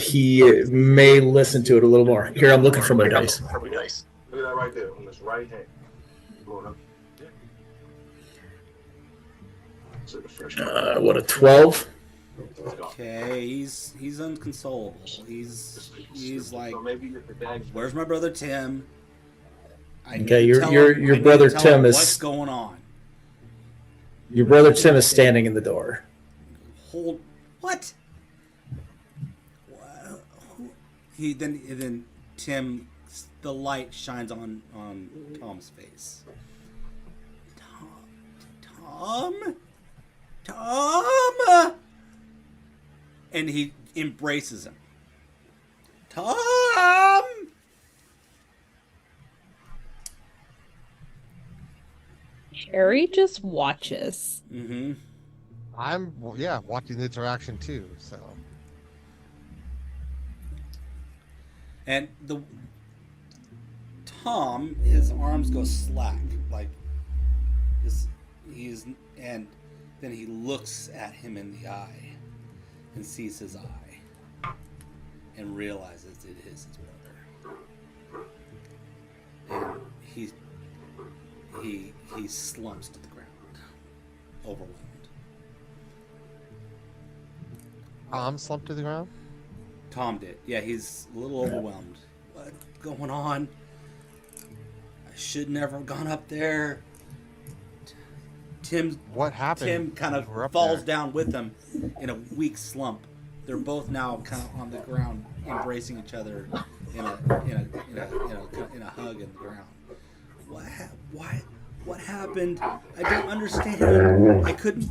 he may listen to it a little more. Here, I'm looking for my dice. Look at that right there on his right hand. Going up. What, a 12? Okay, he's unconsolable. He's like, where's my brother Tim? Okay, your brother Tim is. What's going on? Your brother Tim is standing in the door. Hold what? Then Tim, the light shines on Tom's face. Tom, and he embraces him. Tom, Harry just watches. Mm-hmm. I'm watching the interaction too. So And the Tom, his arms go slack, like he's, and then he looks at him in the eye and sees his eye and realizes it is his brother. And he slumps to the ground, overwhelmed. Tom slumped to the ground. Tom did. Yeah, he's a little overwhelmed. What's going on? I should never have gone up there. What happened? Tim kind of falls down with him in a weak slump. They're both now kind of on the ground, embracing each other in a hug in the ground. What happened? I don't understand. I couldn't.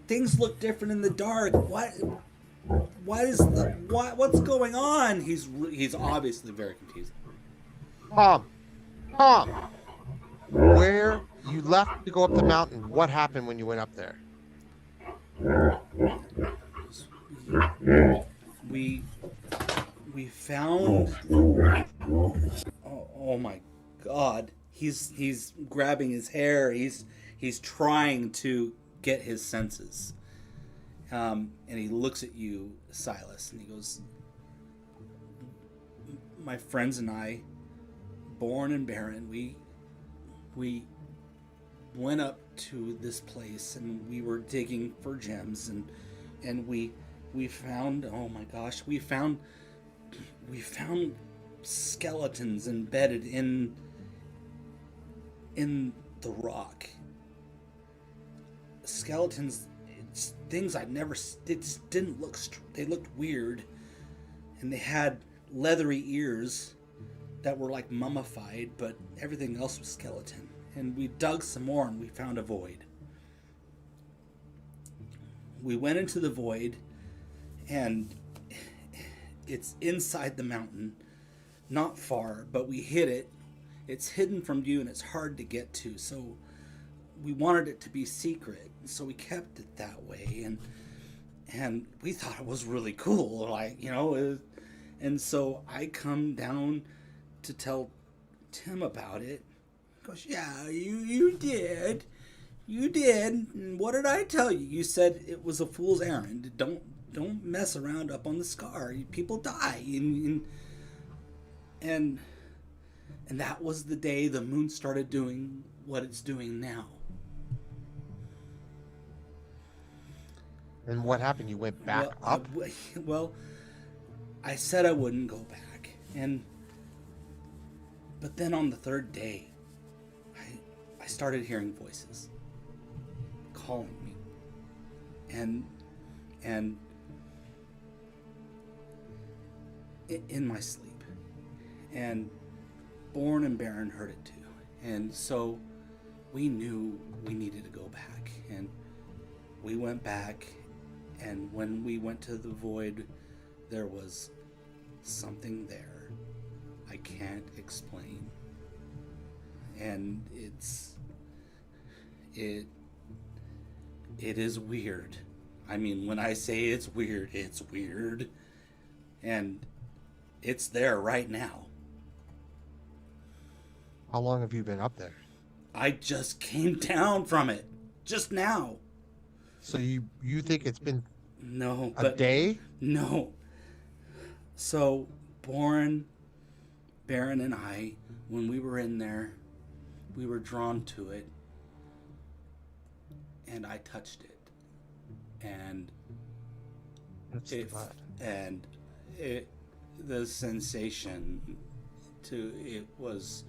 Things look different in the dark. What's going on? He's obviously very confused. Tom, where you left to go up the mountain? What happened when you went up there? We found. Oh my God! He's grabbing his hair. He's trying to get his senses. And he looks at you, Silas, and he goes, "My friends and I, Born and Baron, we went up to this place and we were digging for gems and we found, oh my gosh, we found skeletons embedded in the rock. Skeletons, it's things I'd never, it didn't look, they looked weird, and they had leathery ears that were like mummified, but everything else was skeleton. And we dug some more and we found a void. We went into the void and it's inside the mountain, not far, but we hid it. It's hidden from view and it's hard to get to, so we wanted it to be secret, so we kept it that way, and we thought it was really cool, like, you know, and so I come down to tell Tim about it. He goes, yeah, you did. You did. And what did I tell you? You said it was a fool's errand. Don't mess around up on the scar. People die. And that was the day the moon started doing what it's doing now. And what happened? You went back up? Well, I said I wouldn't go back. But then on the third day, I started hearing voices calling me. And in my sleep. And Born and Baron heard it too. And so we knew we needed to go back. And we went back, and when we went to the void, there was something there I can't explain. And it is weird. I mean, when I say it's weird, it's weird. And it's there right now. How long have you been up there? I just came down from it just now. So you think it's been a day? No. So Baron and I, when we were in there, we were drawn to it, and I touched it, and the sensation it was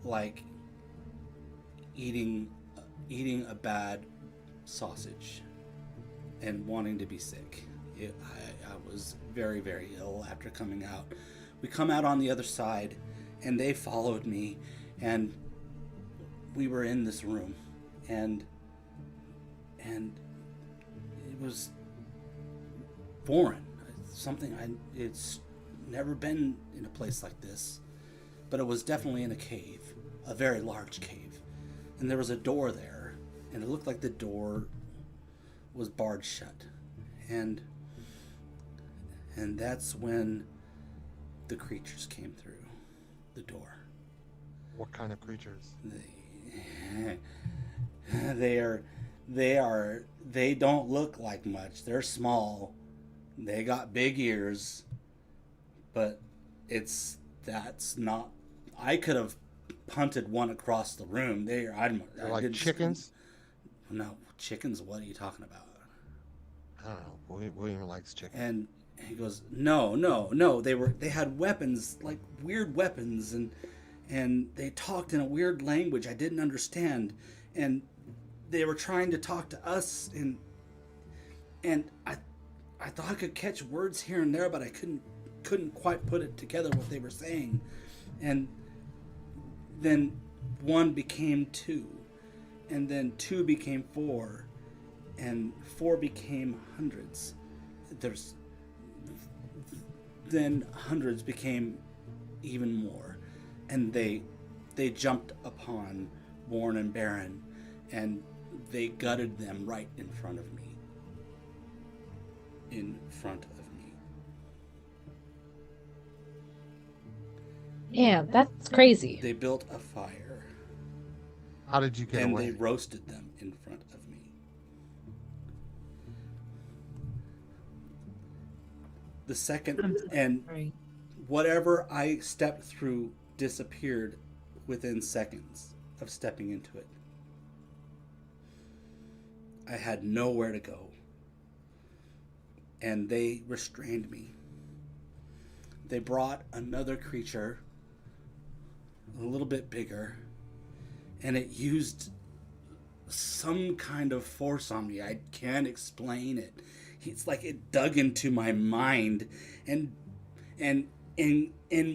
like eating a bad sausage and wanting to be sick. I was very, very ill after coming out. We come out on the other side, and they followed me, and we were in this room, and it was foreign. It's never been in a place like this, but it was definitely in a cave, a very large cave. And there was a door there, and it looked like the door was barred shut. And that's when the creatures came through the door. What kind of creatures? They don't look like much. They're small. They got big ears. But that's not. I could have punted one across the room. They're like chickens? No, chickens. What are you talking about? I don't know. William likes chickens. And he goes, no. They had weapons, like weird weapons, and they talked in a weird language I didn't understand, and they were trying to talk to us, and I thought I could catch words here and there, but I couldn't quite put it together what they were saying. And then 1 became 2, and then 2 became 4, and 4 became hundreds. Then hundreds became even more, and they jumped upon Born and Baron, and they gutted them right in front of me. Damn, that's crazy. They built a fire. How did you get away? And they roasted them in front of me. The second, and whatever I stepped through disappeared within seconds of stepping into it. I had nowhere to go. And they restrained me. They brought another creature, a little bit bigger, and it used some kind of force on me. I can't explain it. It's like it dug into my mind and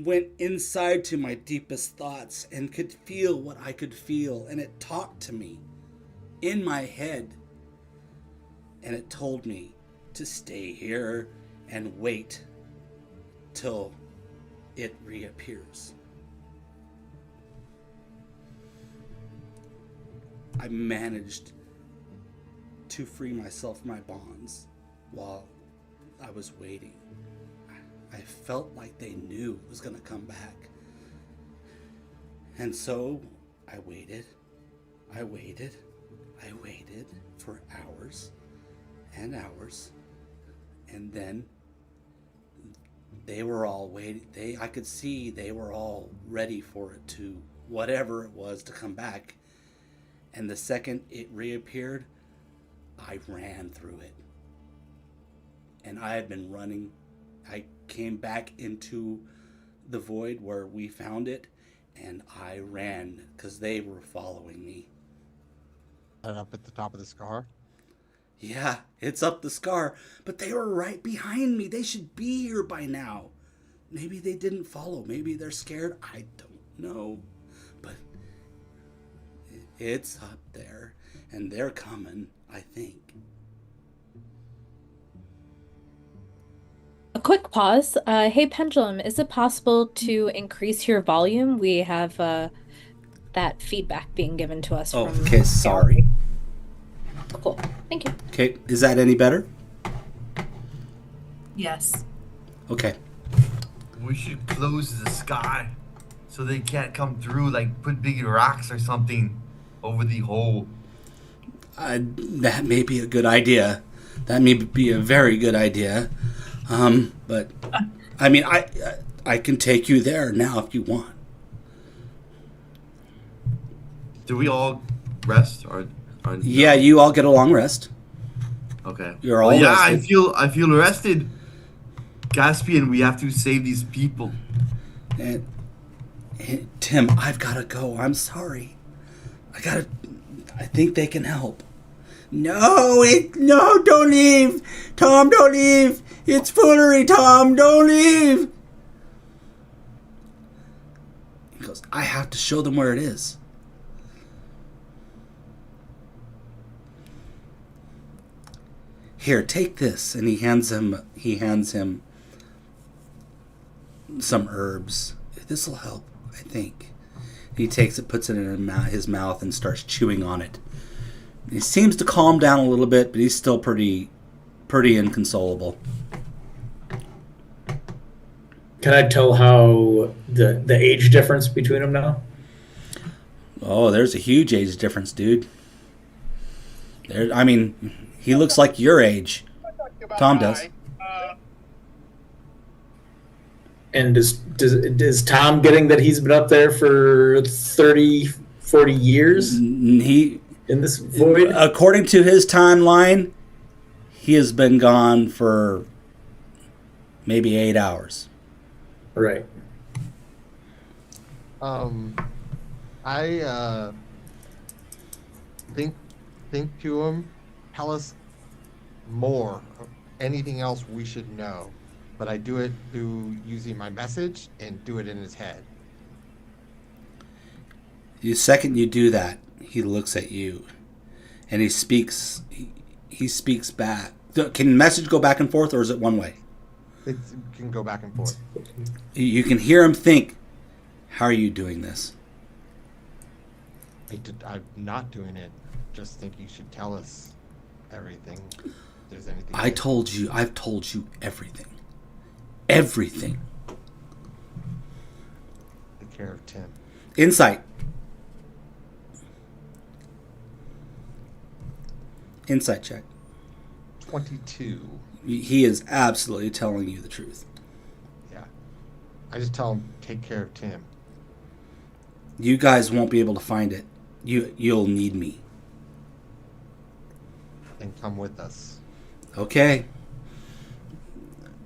went inside to my deepest thoughts and could feel what I could feel, and it talked to me in my head, and it told me to stay here and wait till it reappears. I managed to free myself from my bonds while I was waiting. I felt like they knew it was going to come back. And so I waited for hours and hours. And then they were all waiting. I could see they were all ready for it to, whatever it was, to come back. And the second it reappeared, I ran through it. And I had been running. I came back into the void where we found it, and I ran because they were following me. And up at the top of the scar? Yeah, it's up the scar, but they were right behind me. They should be here by now. Maybe they didn't follow. Maybe they're scared. I don't know. But it's up there, and they're coming, I think. A quick pause. Hey, Pendulum, is it possible to increase your volume? We have that feedback being given to us. Oh, from okay, sorry. Cool. Thank you. Okay, is that any better? Yes. Okay. We should close the sky so they can't come through, like put big rocks or something over the hole. That may be a good idea. That may be a very good idea. But I mean, I can take you there now if you want. Do we all rest or yeah, you all get a long rest. Okay. You're all rested. I feel rested. rested. Caspian, we have to save these people. And Tim, I've got to go. I'm sorry. I think they can help. No, don't leave. Tom, don't leave. It's foolery, Tom. Don't leave. He goes, I have to show them where it is. Here, take this. And he hands him some herbs. This will help, I think. He takes it, puts it in his mouth, and starts chewing on it. He seems to calm down a little bit, but he's still pretty inconsolable. Can I tell how the age difference between them now? Oh, there's a huge age difference, dude. I mean, he looks like your age. Tom does. And is Tom getting that he's been up there for 30, 40 years? In this void? According to his timeline, he has been gone for maybe 8 hours. Right. I think to him, tell us more. Anything else we should know. But I do it through using my message and do it in his head. The second you do that, he looks at you, and he speaks. He speaks back. Can message go back and forth, or is it one way? It can go back and forth. You can hear him think, "How are you doing this?" I'm not doing it. Just think you should tell us everything. If there's anything. I've told you everything. Everything. Take care of Tim. Insight. Insight check. 22. He is absolutely telling you the truth. Yeah. I just tell him, take care of Tim. You guys won't be able to find it. You'll need me. And come with us. Okay.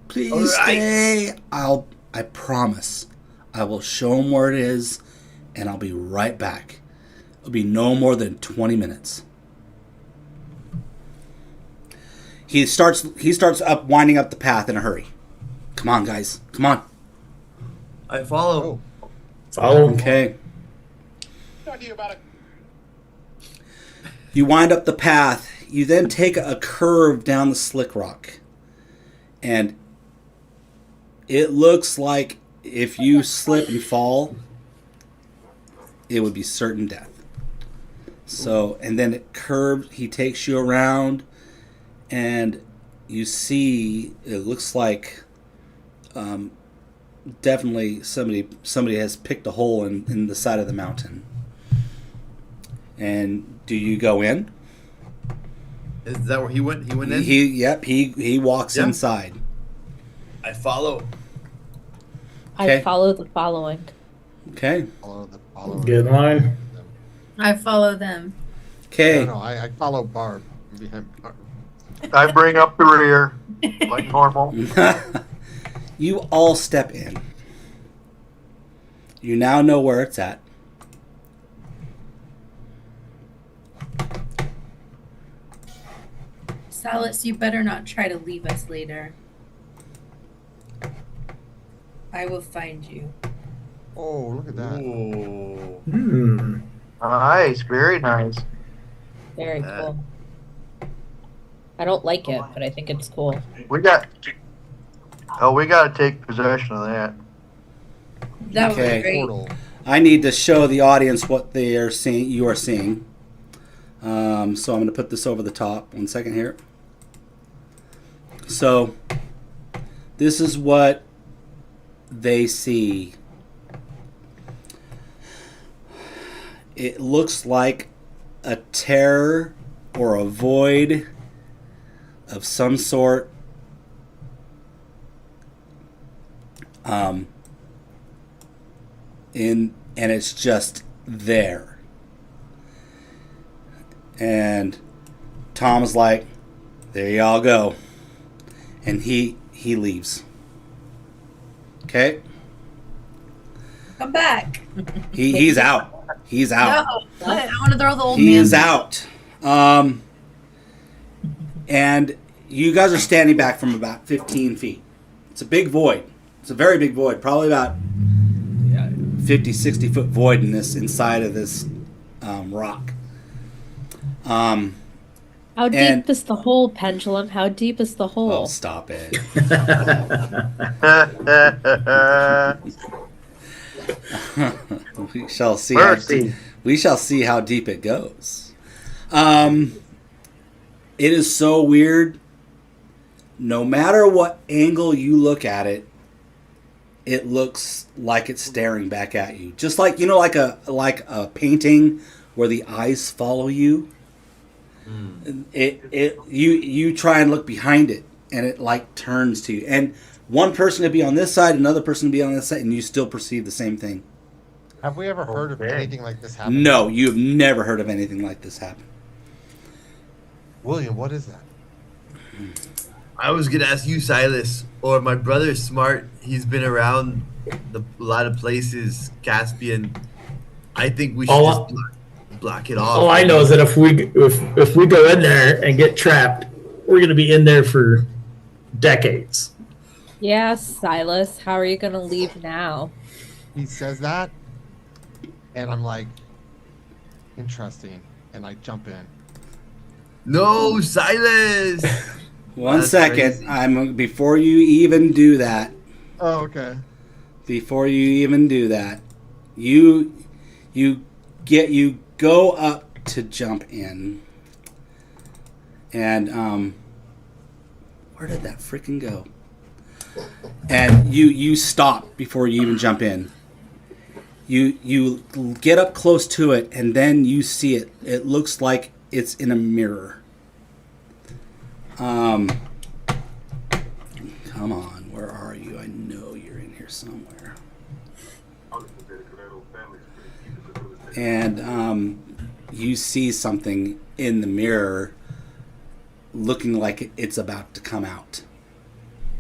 Please stay. I promise. I will show him where it is, and I'll be right back. It'll be no more than 20 minutes. He starts winding up the path in a hurry. Come on, guys. Come on. I follow. Follow. Okay. Talk to you about it. You wind up the path. You then take a curve down the slick rock. And it looks like if you slip and fall, it would be certain death. So, and then it curves. He takes you around, and you see it looks like definitely somebody has picked a hole in the side of the mountain. And do you go in? Is that where he went? He went in? He walks inside. I follow. I follow the following. Okay. Follow the following. Get in line. I follow them. Okay. No, I follow Barb. Behind Barb. I bring up the rear, like normal. You all step in. You now know where it's at. Silas, you better not try to leave us later. I will find you. Oh, look at that. Ooh. Nice, very nice. Very cool. I don't like it, but I think it's cool. We got to take possession of that. That was Okay. great. Portal. I need to show the audience what they are seeing. You are seeing. So I'm going to put this over the top. 1 second here. So this is what they see. It looks like a terror or a void of some sort. And it's just there. And Tom's like, there y'all go. And he leaves. Okay? Come back. He's out. He's out. No, I want to throw the old He man. is out. And you guys are standing back from about 15 feet. It's a big void. It's a very big void. Probably about 50, 60 foot void inside of this rock. How deep is the hole, Pendulum? How deep is the hole? Oh, stop it. We shall see. Mercy. We shall see how deep it goes. It is so weird. No matter what angle you look at it, it looks like it's staring back at you. Just like, you know, like a painting where the eyes follow you. You try and look behind it, and it like turns to you. And one person could be on this side, another person could be on this side, and you still perceive the same thing. Have we ever heard of anything like this happen? No, you've never heard of anything like this happen. William, what is that? I was gonna ask you, Silas, or my brother's smart. He's been around a lot of places, Caspian. I think we should just block it off. All I know is that if we go in there and get trapped, we're gonna be in there for decades. Yeah, Silas, how are you going to leave now? He says that, and I'm like, interesting, and I jump in. No, Silas. One second. Before you even do that. Oh, okay. Before you even do that, you go up to jump in, and where did that freaking go? And you stop before you even jump in. You get up close to it, and then you see it. It looks like it's in a mirror. Come on, where are you? I know you're in here somewhere. And you see something in the mirror looking like it's about to come out.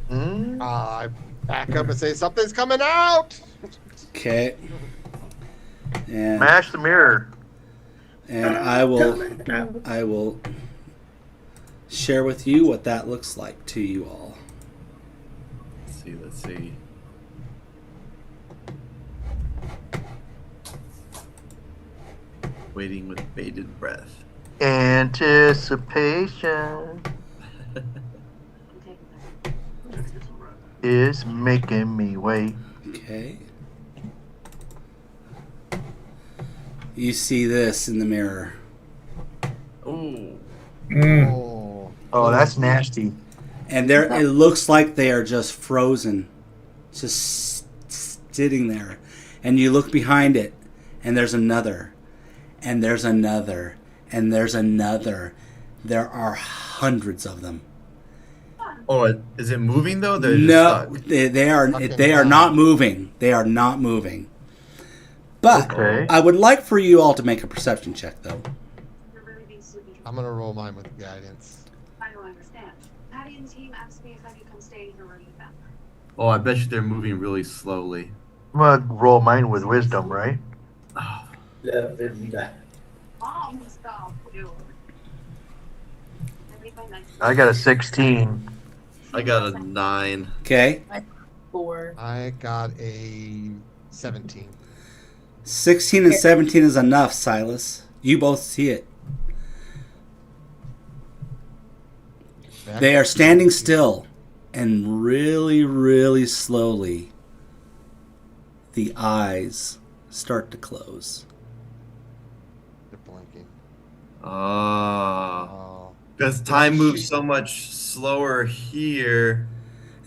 I back up and say, something's coming out! Okay. And Smash the mirror. And I will share with you what that looks like to you all. Let's see. Waiting with bated breath. Anticipation is making me wait. Okay. You see this in the mirror. Ooh. Oh, that's nasty. And there, it looks like they are just frozen, just sitting there. And you look behind it, and there's another, and there's another, and there's another. There are hundreds of them. Oh, is it moving though? They're just No, stuck. they are not moving. They are not moving. But Okay. I would like for you all to make a perception check, though. I'm gonna roll mine with guidance. I don't understand. Patty and the team asked me if I could come stay here with them. Oh, I bet you they're moving really slowly. I'm gonna roll mine with wisdom, right? Yeah, they do that. Mom, stop. Ew. I got a 16. I got a 9. Okay. 4. I got a 17. 16 and 17 is enough, Silas. You both see it. They are standing still, and really, really slowly, the eyes start to close. They're blinking. Because time moves so much slower here.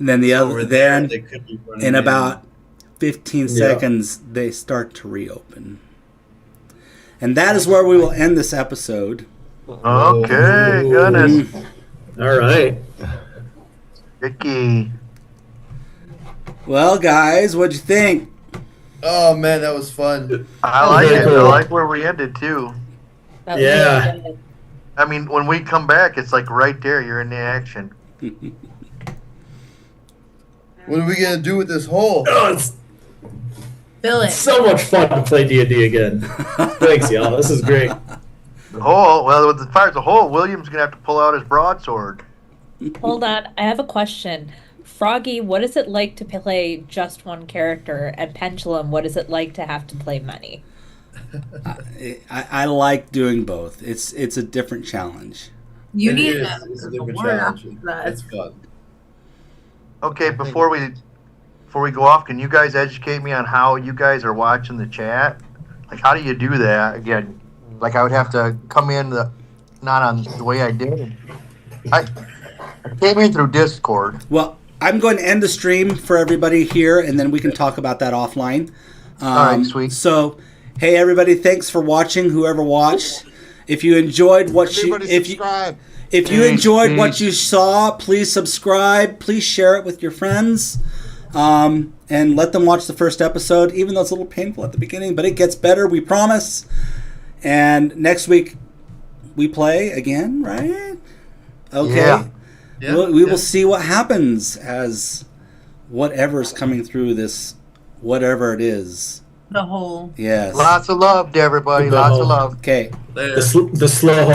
And then the over other, there, then they could be running in about 15 Yeah. seconds, they start to reopen. And that is where we will end this episode. Okay, goodness. All right. Ricky. Well, guys, what'd you think? Oh man, that was fun. I like Very it. cool. I like where we ended too. That Yeah. was good. I mean, when we come back, it's like right there. You're in the action. What are we gonna do with this hole? Oh, it's Fill it. so much fun to play D&D again. Thanks, y'all. This is great. The hole. Well, as far as the hole, William's gonna have to pull out his broadsword. Hold on, I have a question. Froggy, what is it like to play just one character? And Pendulum, what is it like to have to play many? I like doing both. It's a different challenge. You It need is. to It's a different warn challenge. after that. It's fun. Okay, before we before we go off, can you guys educate me on how you guys are watching the chat? Like, how do you do that? Again, like I would have to come in not on the way I did. I came in through Discord. Well, I'm going to end the stream for everybody here, and then we can talk about that offline. All right, sweet. So, hey everybody, thanks for watching. Whoever watched, if you enjoyed what if you enjoyed what you saw, please subscribe. Please share it with your friends, and let them watch the first episode. Even though it's a little painful at the beginning, but it gets better. We promise. And next week we play again, right? Okay. Yeah. We will see what happens as whatever's coming through this, whatever it is. The whole. Yes. Lots of love to everybody. Lots of love. Okay. The slow hole.